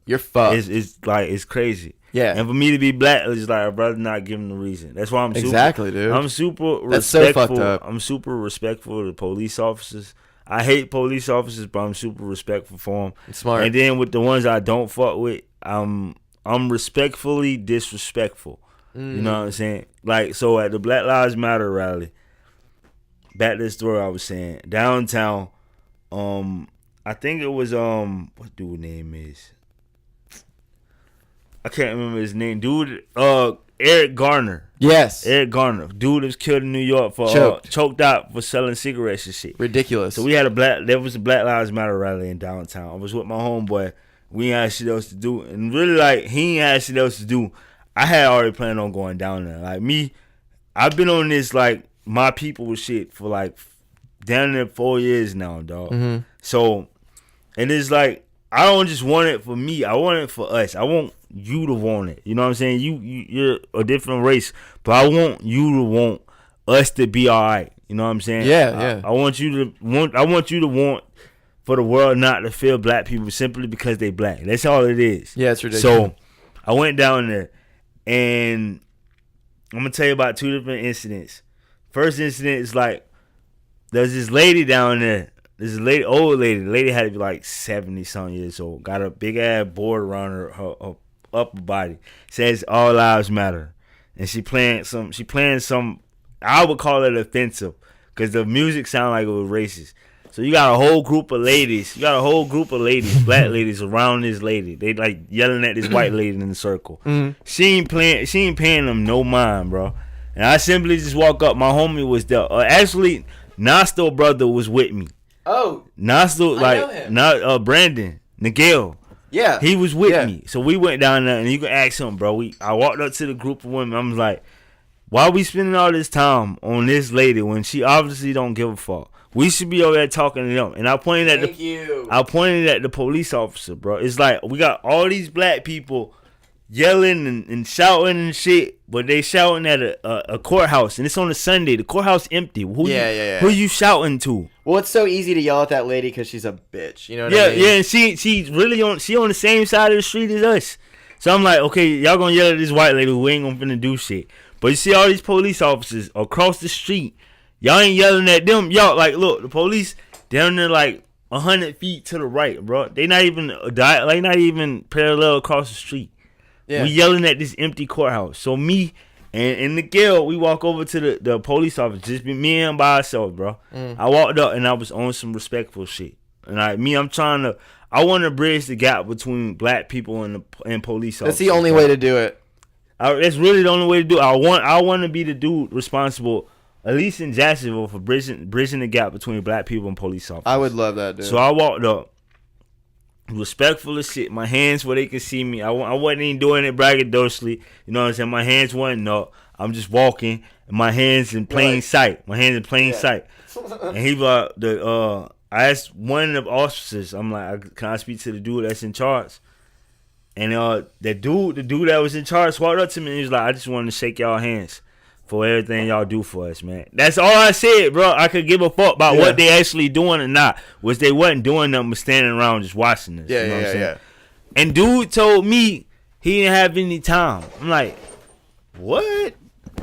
S1: you're fucked.
S2: It's crazy.
S1: Yeah.
S2: And for me to be black, it's like I'd rather not give them the reason. That's why I'm super,
S1: dude.
S2: I'm super respectful.
S1: That's so fucked up.
S2: I'm super respectful to police officers. I hate police officers, but I'm super respectful for them.
S1: It's smart.
S2: And then with the ones I don't fuck with, I'm respectfully disrespectful. You know what I'm saying? Like, so at the Black Lives Matter rally, back to the story I was saying, downtown, I think it was, what dude name is? I can't remember his name. Dude, Eric Garner.
S1: Yes.
S2: Eric Garner. Dude was killed in New York for choked out for selling cigarettes and shit.
S1: Ridiculous.
S2: So there was a Black Lives Matter rally in downtown. I was with my homeboy. We ain't had shit else to do. And really, like, he ain't had shit else to do. I had already planned on going down there. Like, me, I've been on this, like, my people shit for, like, down there 4 years now, dog. So, and it's like, I don't just want it for me. I want it for us. I want you to want it. You know what I'm saying? You're a different race, but I want you to want us to be all right. You know what I'm saying?
S1: Yeah.
S2: I want you to want for the world not to feel black people simply because they black. That's all it is.
S1: Yeah, it's ridiculous.
S2: So I went down there, and I'm gonna tell you about two different incidents. First incident is like there's this lady down there. This lady, old lady. The lady had to be like 70-something years old. Got a big ass board around her upper body. Says all lives matter, and she playing some. I would call it offensive because the music sounded like it was racist. So you got a whole group of ladies. Black ladies around this lady. They like yelling at this white lady in the circle. She ain't paying them no mind, bro. And I simply just walk up. My homie was there. Actually, Nasto brother was with me.
S1: Oh,
S2: Nasto, like Brandon Nigel.
S1: Yeah,
S2: he was with me. So we went down there, and you can ask him, bro. I walked up to the group of women. I was like, why are we spending all this time on this lady when she obviously don't give a fuck? We should be over there talking to them. And I pointed at the police officer, bro. It's like we got all these black people yelling and shouting and shit, but they shouting at a courthouse, and it's on a Sunday. The courthouse empty. Who you shouting to?
S1: Well, it's so easy to yell at that lady because she's a bitch. You know what I mean?
S2: Yeah, and she's really on the same side of the street as us. So I'm like, okay, y'all gonna yell at this white lady who ain't gonna finna do shit. But you see all these police officers across the street, y'all ain't yelling at them. Y'all like, look, the police down there like 100 feet to the right, bro. They not even parallel across the street. Yeah. We yelling at this empty courthouse. So me and Miguel, we walk over to the police office. Just be me and him by ourselves, bro. I walked up and I was on some respectful shit. And I want to bridge the gap between black people and police officers.
S1: That's the only way to do it.
S2: That's really the only way to do it. I want to be the dude responsible, at least in Jacksonville, for bridging the gap between black people and police officers.
S1: I would love that, dude.
S2: So I walked up, respectful as shit. My hands where they can see me. I wasn't even doing it braggadociously. You know what I'm saying? My hands wasn't up. I'm just walking, and my hands in plain sight. My hands in plain sight. And he I asked one of the officers. I'm like, can I speak to the dude that's in charge? And the dude that was in charge walked up to me and he was like, I just wanted to shake y'all hands for everything y'all do for us, man. That's all I said, bro. I could give a fuck about what they actually doing or not. Was they wasn't doing nothing but standing around just watching this.
S1: Yeah,
S2: you know what I'm saying?
S1: yeah.
S2: And dude told me he didn't have any time. I'm like, what?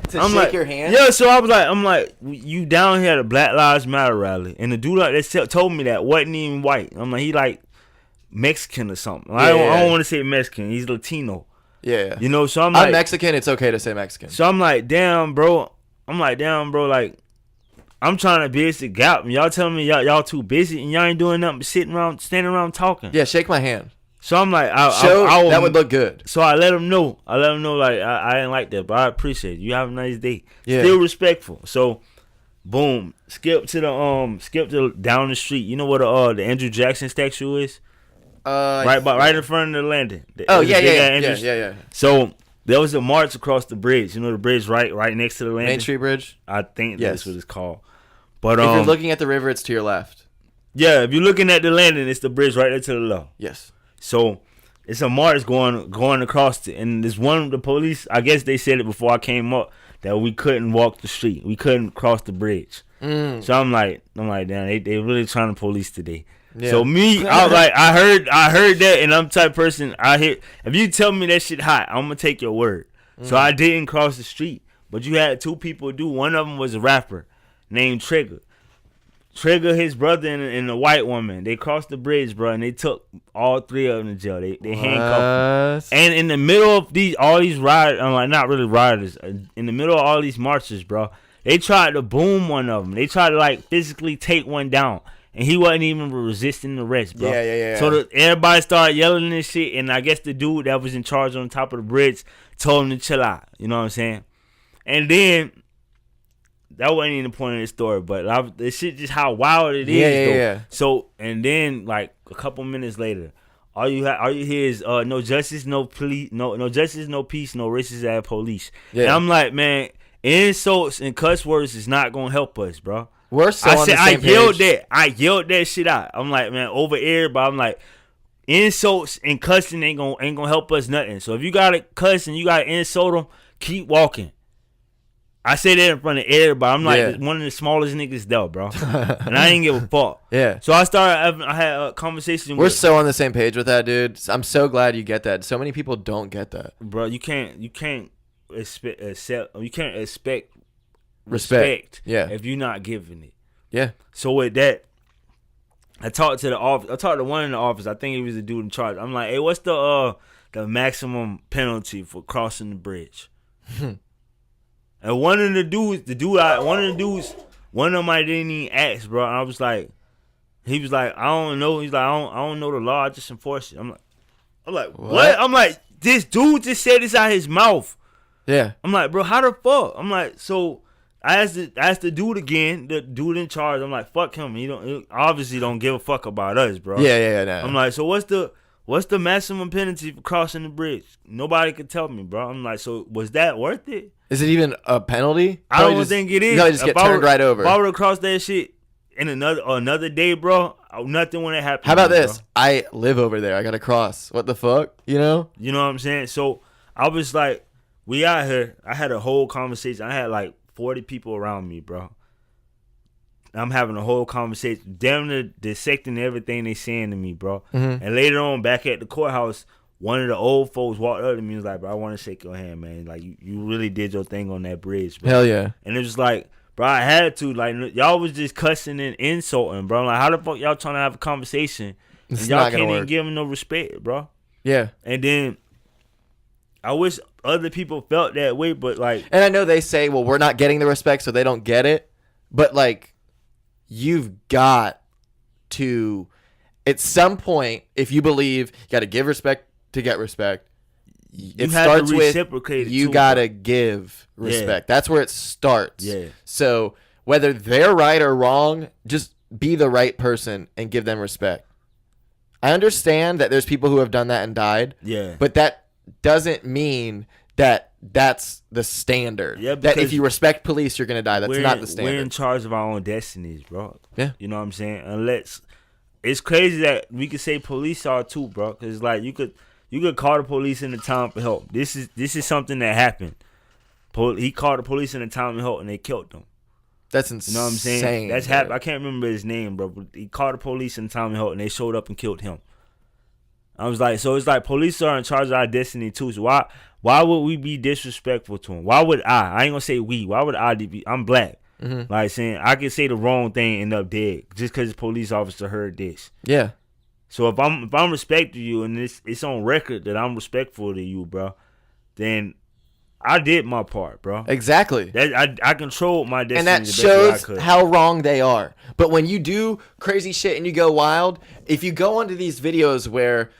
S1: To
S2: I'm
S1: shake
S2: like,
S1: your hand?
S2: yeah. So I'm like, you down here at a Black Lives Matter rally, and the dude that told me that wasn't even white. I'm like, he like Mexican or something. I don't want to say Mexican. He's Latino.
S1: Yeah.
S2: You know, so I'm like,
S1: I'm Mexican. It's okay to say Mexican.
S2: so I'm like, damn, bro. Like, I'm trying to bridge the gap, and y'all telling me y'all too busy, and y'all ain't doing nothing but standing around talking.
S1: Yeah, shake my hand.
S2: So I'm like,
S1: that would look good.
S2: So I let him know. Like I didn't like that, but I appreciate it. You have a nice day.
S1: Yeah.
S2: Still respectful. So, boom. Skip to down the street. You know what the Andrew Jackson statue is? Right in front of the landing.
S1: Yeah.
S2: So there was a march across the bridge. You know the bridge right next to the landing.
S1: Main Street Bridge.
S2: I think
S1: Yes.
S2: that's what it's called. But
S1: If you're looking at the river, it's to your left.
S2: yeah, if you're looking at the landing, it's the bridge right there to the left.
S1: Yes.
S2: So it's a march going across it, and there's one of the police. I guess they said it before I came up that we couldn't walk the street, we couldn't cross the bridge. So I'm like, damn, they really trying to police today.
S1: Yeah.
S2: So me, I was like, I heard that, and I'm the type of person if you tell me that shit hot, I'm gonna take your word. So I didn't cross the street, but you had two people do. One of them was a rapper named Trigger. His brother, and a white woman. They crossed the bridge, bro, and they took all three of them to jail. They handcuffed them. And in the middle of all these rioters, I'm like, not really rioters, in the middle of all these marches, bro, they tried to boom one of them. They tried to like physically take one down, and he wasn't even resisting the rest, bro.
S1: Yeah.
S2: So everybody started yelling and shit, and I guess the dude that was in charge on top of the bridge told him to chill out. You know what I'm saying? And then that wasn't even the point of the story, but this shit just how wild it is.
S1: Yeah.
S2: So, and then like a couple minutes later, all you hear is no justice, no police, no justice, no peace, no racist ass police.
S1: Yeah.
S2: And I'm like, man, insults and cuss words is not gonna help us, bro.
S1: We're so on the same page.
S2: I yelled that shit out. I'm like, man, over everybody. I'm like, insults and cussing ain't gonna help us nothing. So if you gotta cuss and you gotta insult them, keep walking. I say that in front of everybody. I'm like one of the smallest niggas there, bro. And I didn't give a fuck.
S1: Yeah.
S2: So I had a conversation
S1: We're so on the same page with that, dude. I'm so glad you get that. So many people don't get that.
S2: Bro, you can't expect
S1: Respect. Yeah.
S2: if you're not giving it.
S1: Yeah.
S2: So with that, I talked to the office. I talked to one in the office. I think he was the dude in charge. I'm like, hey, what's the maximum penalty for crossing the bridge? And one of them I didn't even ask, bro. And I was like, he was like, I don't know. He's like, I don't know the law. I just enforce it. I'm like, what? I'm like, this dude just said this out his mouth.
S1: Yeah.
S2: I'm like, bro, how the fuck? I'm like, so I asked the dude again, the dude in charge. I'm like, fuck him. He obviously don't give a fuck about us, bro.
S1: Yeah. No.
S2: I'm like, so what's the maximum penalty for crossing the bridge? Nobody could tell me, bro. I'm like, so was that worth it?
S1: Is it even a penalty?
S2: I don't think it is.
S1: You probably just get turned right over.
S2: If I would have crossed that shit in another day, bro, nothing would have happened.
S1: How about
S2: to me,
S1: this?
S2: bro.
S1: I live over there. I gotta cross. What the fuck? You know?
S2: You know what I'm saying? So I was like, we out here. I had a whole conversation. I had like 40 people around me, bro. I'm having a whole conversation, damn near dissecting everything they saying to me, bro.
S1: Mm-hmm.
S2: And later on, back at the courthouse, one of the old folks walked up to me and was like, bro, I want to shake your hand, man. Like, you really did your thing on that bridge, bro.
S1: Hell yeah.
S2: And it was like, bro, I had to. Like, y'all was just cussing and insulting, bro. Like, how the fuck y'all trying to have a conversation and
S1: It's
S2: y'all
S1: not
S2: can't
S1: gonna
S2: even
S1: work.
S2: give them no respect, bro?
S1: Yeah.
S2: And then I wish other people felt that way, but like,
S1: And I know they say, well, we're not getting the respect, so they don't get it. But like, you've got to, at some point, if you believe you got to give respect to get respect, it
S2: have
S1: starts
S2: to
S1: with
S2: reciprocate it
S1: you
S2: too,
S1: gotta give respect. That's where it starts.
S2: Yeah.
S1: So whether they're right or wrong, just be the right person and give them respect. I understand that there's people who have done that and died.
S2: Yeah.
S1: But that doesn't mean that that's the standard.
S2: Yeah,
S1: that if
S2: because
S1: you respect police, you're gonna die. That's not the standard.
S2: We're in charge of our own destinies, bro.
S1: Yeah.
S2: You know what I'm saying? Unless it's crazy that we could say police are too, bro. Because like You could call the police in the town for help. This is something that happened. He called the police in the town for help, and they killed him.
S1: That's insane.
S2: You know what I'm saying? That's happened. I can't remember his name, bro. But he called the police in the town for help, and they showed up and killed him. I was like, so it's like police are in charge of our destiny too. So why would we be disrespectful to him? Why would I ain't gonna say we. Why would I be? I'm black.
S1: Mm-hmm.
S2: Like saying I could say the wrong thing and end up dead just because the police officer heard this.
S1: Yeah.
S2: So if I'm respecting you and it's on record that I'm respectful to you, bro, then I did my part, bro.
S1: Exactly.
S2: That I controlled my destiny.
S1: And that shows how wrong they are. But when you do crazy shit and you go wild, if you go onto these videos where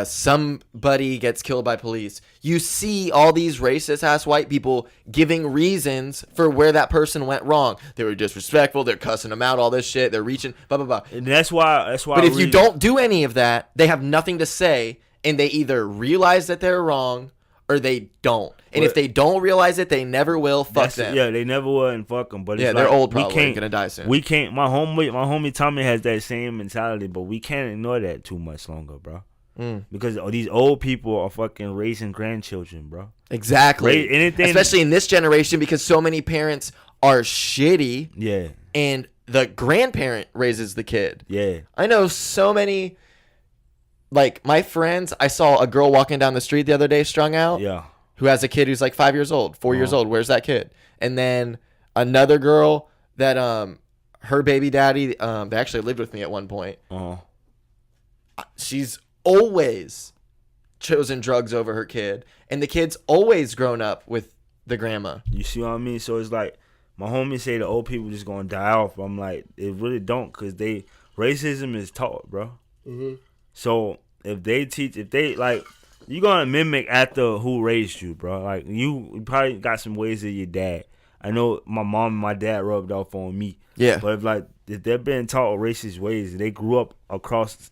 S1: somebody gets killed by police, you see all these racist ass white people giving reasons for where that person went wrong. They were disrespectful, they're cussing them out, all this shit, they're reaching, blah blah blah.
S2: And that's why
S1: But if you don't do any of that, they have nothing to say, and they either realize that they're wrong or they don't. And if they don't realize it, they never will. Fuck them.
S2: Yeah, they never will, and fuck them. But
S1: yeah,
S2: it's
S1: they're
S2: like,
S1: old, probably gonna die soon.
S2: We can't. My homie Tommy has that same mentality, but we can't ignore that too much longer, bro. Because these old people are fucking raising grandchildren, bro.
S1: Exactly. Especially in this generation, because so many parents are shitty.
S2: Yeah.
S1: And the grandparent raises the kid.
S2: Yeah.
S1: I know so many. Like my friends, I saw a girl walking down the street the other day, strung out.
S2: Yeah.
S1: Who has a kid who's like 5 years old, 4 years old. Where's that kid? And then another girl that her baby daddy, they actually lived with me at one point. She's always chosen drugs over her kid, and the kid's always grown up with the grandma.
S2: You see what I mean? So it's like my homies say the old people just gonna die off. I'm like, it really don't, cause racism is taught, bro. Mm-hmm. So if they like, you gonna mimic after who raised you, bro. Like you probably got some ways of your dad. I know my mom and my dad rubbed off on me.
S1: Yeah.
S2: But if they're being taught racist ways, they grew up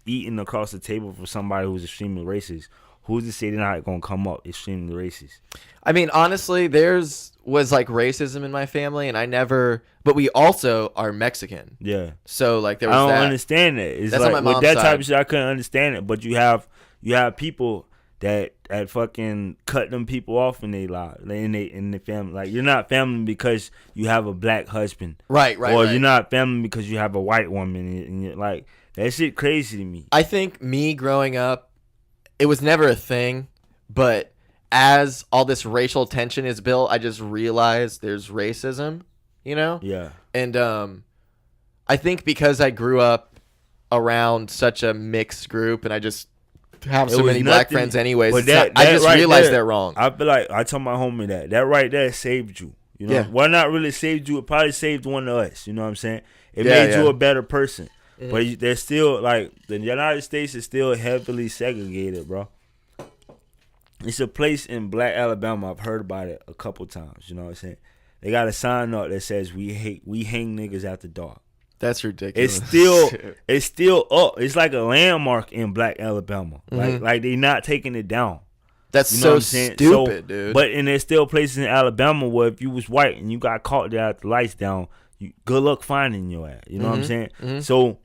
S2: eating across the table from somebody who's extremely racist. Who's to say they're not gonna come up extremely racist?
S1: I mean, honestly, was like racism in my family, and but we also are Mexican.
S2: Yeah.
S1: So like there was
S2: I don't
S1: that.
S2: Understand that. It's
S1: That's
S2: like
S1: on my
S2: with
S1: mom's
S2: that
S1: side.
S2: type of shit, I couldn't understand it. But you have people that fucking cut them people off in their lives, in their family. Like you're not family because you have a black husband,
S1: right?
S2: Or you're not family because you have a white woman, and you're like that shit crazy to me.
S1: I think me growing up, it was never a thing, but as all this racial tension is built, I just realized there's racism, you know?
S2: Yeah.
S1: And I think because I grew up around such a mixed group, and I just have so many black friends anyways,
S2: but
S1: I just
S2: right
S1: realized
S2: there,
S1: they're wrong.
S2: I feel like I told my homie that right there saved you. You know,
S1: Yeah.
S2: Well, not really saved you. It probably saved one of us. You know what I'm saying? It
S1: Yeah,
S2: made
S1: yeah.
S2: you a better person. But there's still, like, the United States is still heavily segregated, bro. It's a place in Black Alabama. I've heard about it a couple times. You know what I'm saying? They got a sign up that says we hang niggas after dark.
S1: That's ridiculous.
S2: It's still up. It's like a landmark in Black Alabama. Like they not taking it down.
S1: That's
S2: You know
S1: so
S2: what I'm saying?
S1: stupid, dude.
S2: But there's still places in Alabama where if you was white and you got caught there at the lights down, good luck finding your ass. You know what I'm saying? So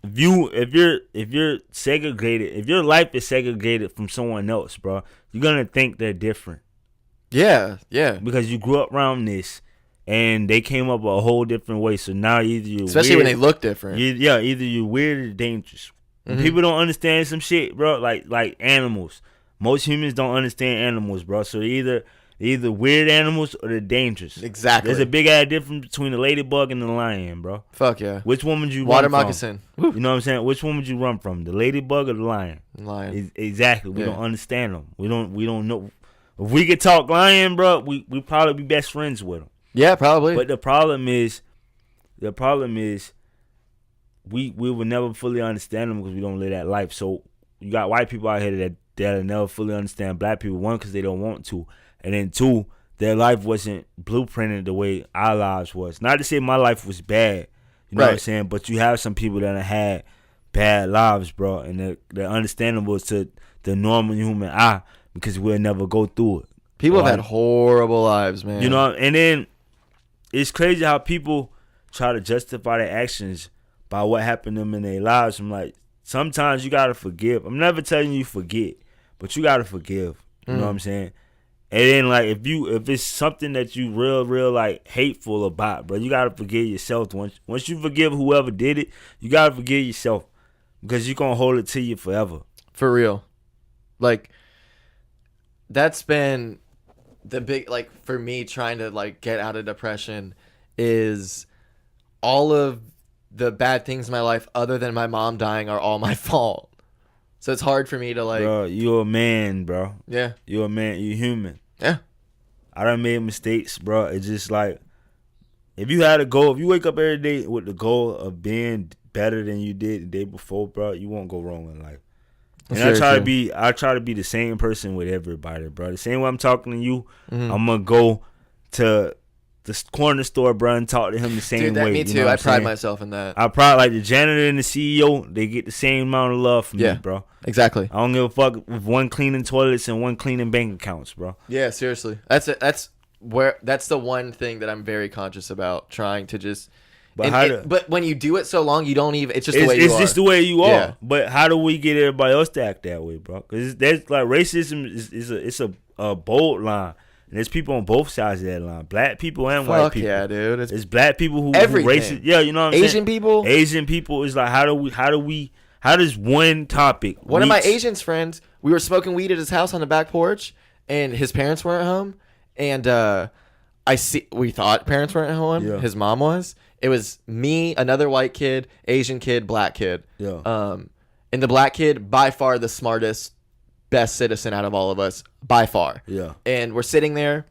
S2: if you're segregated, if your life is segregated from someone else, bro, you're gonna think they're different.
S1: Yeah.
S2: Because you grew up around this and they came up a whole different way. So now either you're
S1: Especially
S2: weird,
S1: when they look different.
S2: either you're weird or dangerous. When people don't understand some shit, bro, like animals. Most humans don't understand animals, bro. So they're either weird animals or they're dangerous.
S1: Exactly.
S2: There's a big ass difference between the ladybug and the lion, bro.
S1: Fuck yeah.
S2: Which one would you
S1: Water
S2: run from?
S1: moccasin.
S2: You know what I'm saying? Which one would you run from? The ladybug or the lion?
S1: Lion.
S2: Exactly. We
S1: Yeah.
S2: don't understand them. We don't know. If we could talk lion, bro, we probably be best friends with them.
S1: Yeah, probably.
S2: But the problem is we will never fully understand them because we don't live that life. So you got white people out here that'll never fully understand black people. One, because they don't want to, and then two, their life wasn't blueprinted the way our lives was. Not to say my life was bad, you know what I'm
S1: Right.
S2: saying? But you have some people that have had bad lives, bro, and they're understandable to the normal human eye because we'll never go through it.
S1: People
S2: Right?
S1: have had horrible lives, man.
S2: You know, and then it's crazy how people try to justify their actions by what happened to them in their lives. I'm like, sometimes you gotta forgive. I'm never telling you forget, but you gotta forgive. You know what I'm saying? And then like if it's something that you real like hateful about, bro, you gotta forgive yourself. Once you forgive whoever did it, you gotta forgive yourself because you're gonna hold it to you forever.
S1: For real. Like, that's been the big, like, for me trying to like get out of depression is all of the bad things in my life other than my mom dying are all my fault. So it's hard for me to like,
S2: Bro, you're a man, bro.
S1: yeah,
S2: You're a man. You're human.
S1: yeah,
S2: I done made mistakes, bro. It's just like if you had a goal, if you wake up every day with the goal of being better than you did the day before, bro, you won't go wrong in life. And
S1: That's very true.
S2: I try to be the same person with everybody, bro. The same way I'm talking to you,
S1: Mm-hmm.
S2: I'm gonna go to the corner store, bro, and talk to him the same
S1: dude, that
S2: way.
S1: me
S2: you
S1: too.
S2: know what
S1: I
S2: I'm
S1: pride
S2: saying?
S1: myself in that.
S2: I probably like the janitor and the CEO. They get the same amount of love from
S1: Yeah.
S2: me, bro.
S1: Exactly.
S2: I don't give a fuck with one cleaning toilets and one cleaning bank accounts, bro.
S1: Yeah, seriously. That's it. That's the one thing that I'm very conscious about, trying to just.
S2: But
S1: But when you do it so long, you don't even. It's just the way you
S2: It's
S1: are.
S2: just the way you are.
S1: Yeah.
S2: But how do we get everybody else to act that way, bro? Because there's like racism is a bold line, and there's people on both sides of that line. Black people and white
S1: Fuck
S2: people.
S1: yeah, dude. It's
S2: There's black people who
S1: everything.
S2: racist. Yeah, you know what I'm
S1: Asian
S2: saying.
S1: people.
S2: Asian people is like how does one topic?
S1: One of my
S2: reach-
S1: Asian's friends, we were smoking weed at his house on the back porch, and his parents weren't home, and we thought parents weren't home.
S2: Yeah.
S1: His mom was. It was me, another white kid, Asian kid, black kid.
S2: Yeah.
S1: And the black kid, by far the smartest, best citizen out of all of us, by far.
S2: Yeah.
S1: And we're sitting there,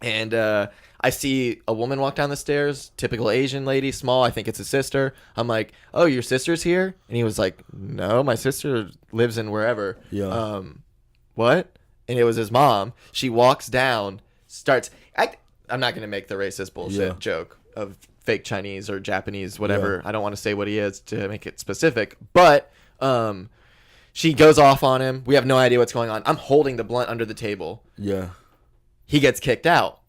S1: and I see a woman walk down the stairs, typical Asian lady, small. I think it's a sister. I'm like, "Oh, your sister's here?" And he was like, "No, my sister lives in wherever."
S2: Yeah.
S1: What? And it was his mom. She walks down, starts. I'm not gonna make the racist bullshit joke of fake Chinese or Japanese, whatever.
S2: Yeah.
S1: I don't want to say what he is to make it specific, but she goes off on him. We have no idea what's going on. I'm holding the blunt under the table.
S2: Yeah.
S1: He gets kicked out.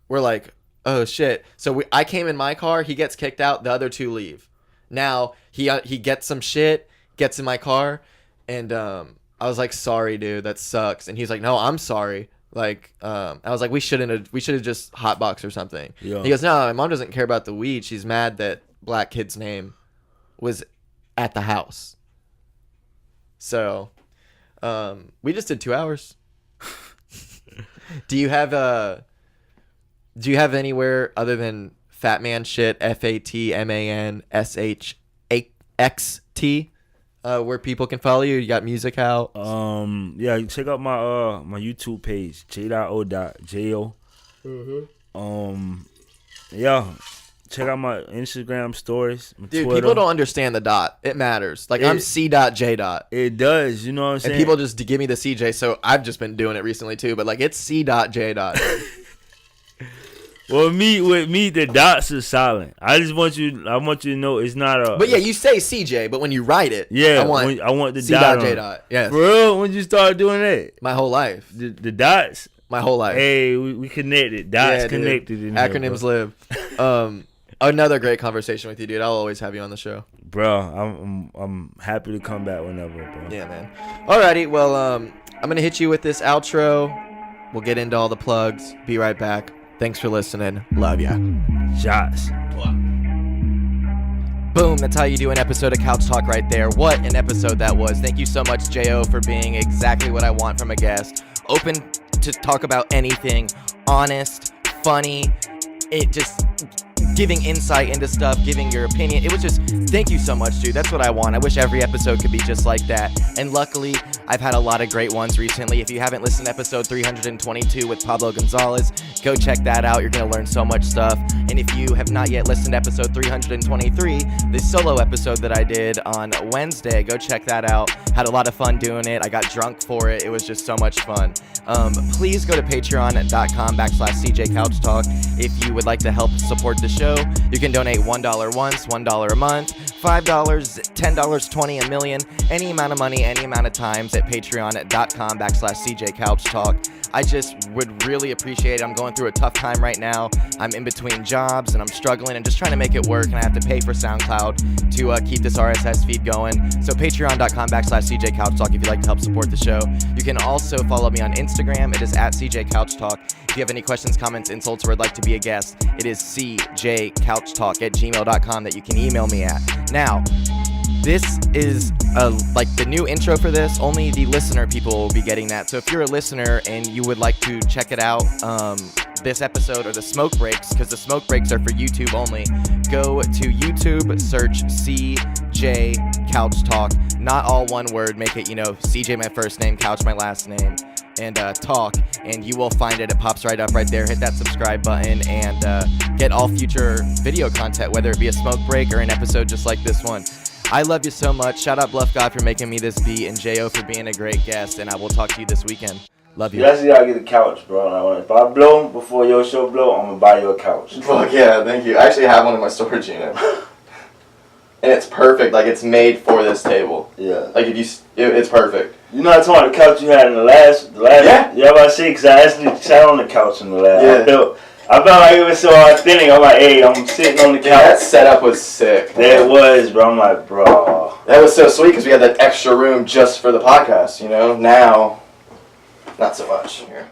S1: We're like, oh shit. So I came in my car. He gets kicked out. The other two leave. Now he gets some shit, gets in my car, and I was like, sorry, dude, that sucks. And he's like, no, I'm sorry. Like, I was like, we should have just hotboxed or something.
S2: Yeah.
S1: He goes, no, my mom doesn't care about the weed. She's mad that black kid's name was at the house. So, we just did 2 hours. Do you have anywhere other than Fatman shit, FATMANSHXT, where people can follow you? You got music out?
S2: Yeah, you check out my my YouTube page, j.o.jo. Yeah. Check out my Instagram stories, my
S1: Dude,
S2: Twitter.
S1: people don't understand the dot. It matters. Like, I'm C.J.
S2: It does, you know what I'm saying?
S1: And people just give me the CJ, so I've just been doing it recently too, but like, it's C.J.
S2: Well, with me, the dots are silent. I want you to know it's not a.
S1: But yeah, you say CJ, but when you write it,
S2: Yeah,
S1: I want
S2: the
S1: C.J.
S2: dot.
S1: dot. Yes.
S2: For real, when you start doing that,
S1: My whole life.
S2: the dots.
S1: My whole life.
S2: Hey, we connected. Dots
S1: Yeah, dude.
S2: connected. In here,
S1: Acronyms
S2: bro.
S1: live. Another great conversation with you, dude. I'll always have you on the show.
S2: Bro, I'm happy to come back whenever, bro.
S1: Yeah, man. Alrighty, well, I'm gonna hit you with this outro. We'll get into all the plugs. Be right back. Thanks for listening. Love ya.
S2: Shots.
S1: Boom, that's how you do an episode of Couch Talk right there. What an episode that was. Thank you so much, J.O., for being exactly what I want from a guest. Open to talk about anything. Honest, funny, it just giving insight into stuff, giving your opinion. It was just, thank you so much, dude. That's what I want. I wish every episode could be just like that. And luckily, I've had a lot of great ones recently. If you haven't listened to episode 322 with Pablo Gonzalez, go check that out. You're going to learn so much stuff. And if you have not yet listened to episode 323, the solo episode that I did on Wednesday, go check that out. Had a lot of fun doing it. I got drunk for it. It was just so much fun. Please go to patreon.com/CJCouchTalk if you would like to help support the show. You can donate $1 once, $1 a month, $5, $10, 20, a million, any amount of money, any amount of times at patreon.com/CJCouchTalk. I just would really appreciate it. I'm going through a tough time right now. I'm in between jobs and I'm struggling and just trying to make it work, and I have to pay for SoundCloud to keep this RSS feed going. So patreon.com/CJ Couch Talk if you'd like to help support the show. You can also follow me on Instagram. It is at CJ Couch Talk. If you have any questions, comments, insults, or would like to be a guest, it is cjcouchtalk@gmail.com that you can email me at. Now, this is like the new intro for this. Only the listener people will be getting that. So if you're a listener and you would like to check it out, this episode or the smoke breaks, because the smoke breaks are for YouTube only, go to YouTube, search CJ Couch Talk. Not all one word. Make it, CJ my first name, Couch my last name, and Talk, and you will find it. It pops right up right there. Hit that subscribe button and get all future video content, whether it be a smoke break or an episode just like this one. I love you so much. Shout out Bluff God for making me this beat, and J.O. for being a great guest, and I will talk to you this weekend. Love you.
S2: You actually gotta get a couch, bro. If I blow before your show blow, I'm gonna buy you a couch.
S1: Fuck yeah, thank you. I actually have one in my storage unit. And it's perfect. Like, it's made for this table.
S2: Yeah.
S1: Like, it's perfect.
S2: You know, I told you the couch you had in the last.
S1: Yeah.
S2: Yeah, I'm about to say, because I actually sat on the couch in the last.
S1: Yeah.
S2: I felt like it was so authentic. I'm like, hey, I'm sitting on the couch.
S1: That setup was sick.
S2: That was, bro. I'm like, bro.
S1: That was so sweet because we had that extra room just for the podcast, Now, not so much here.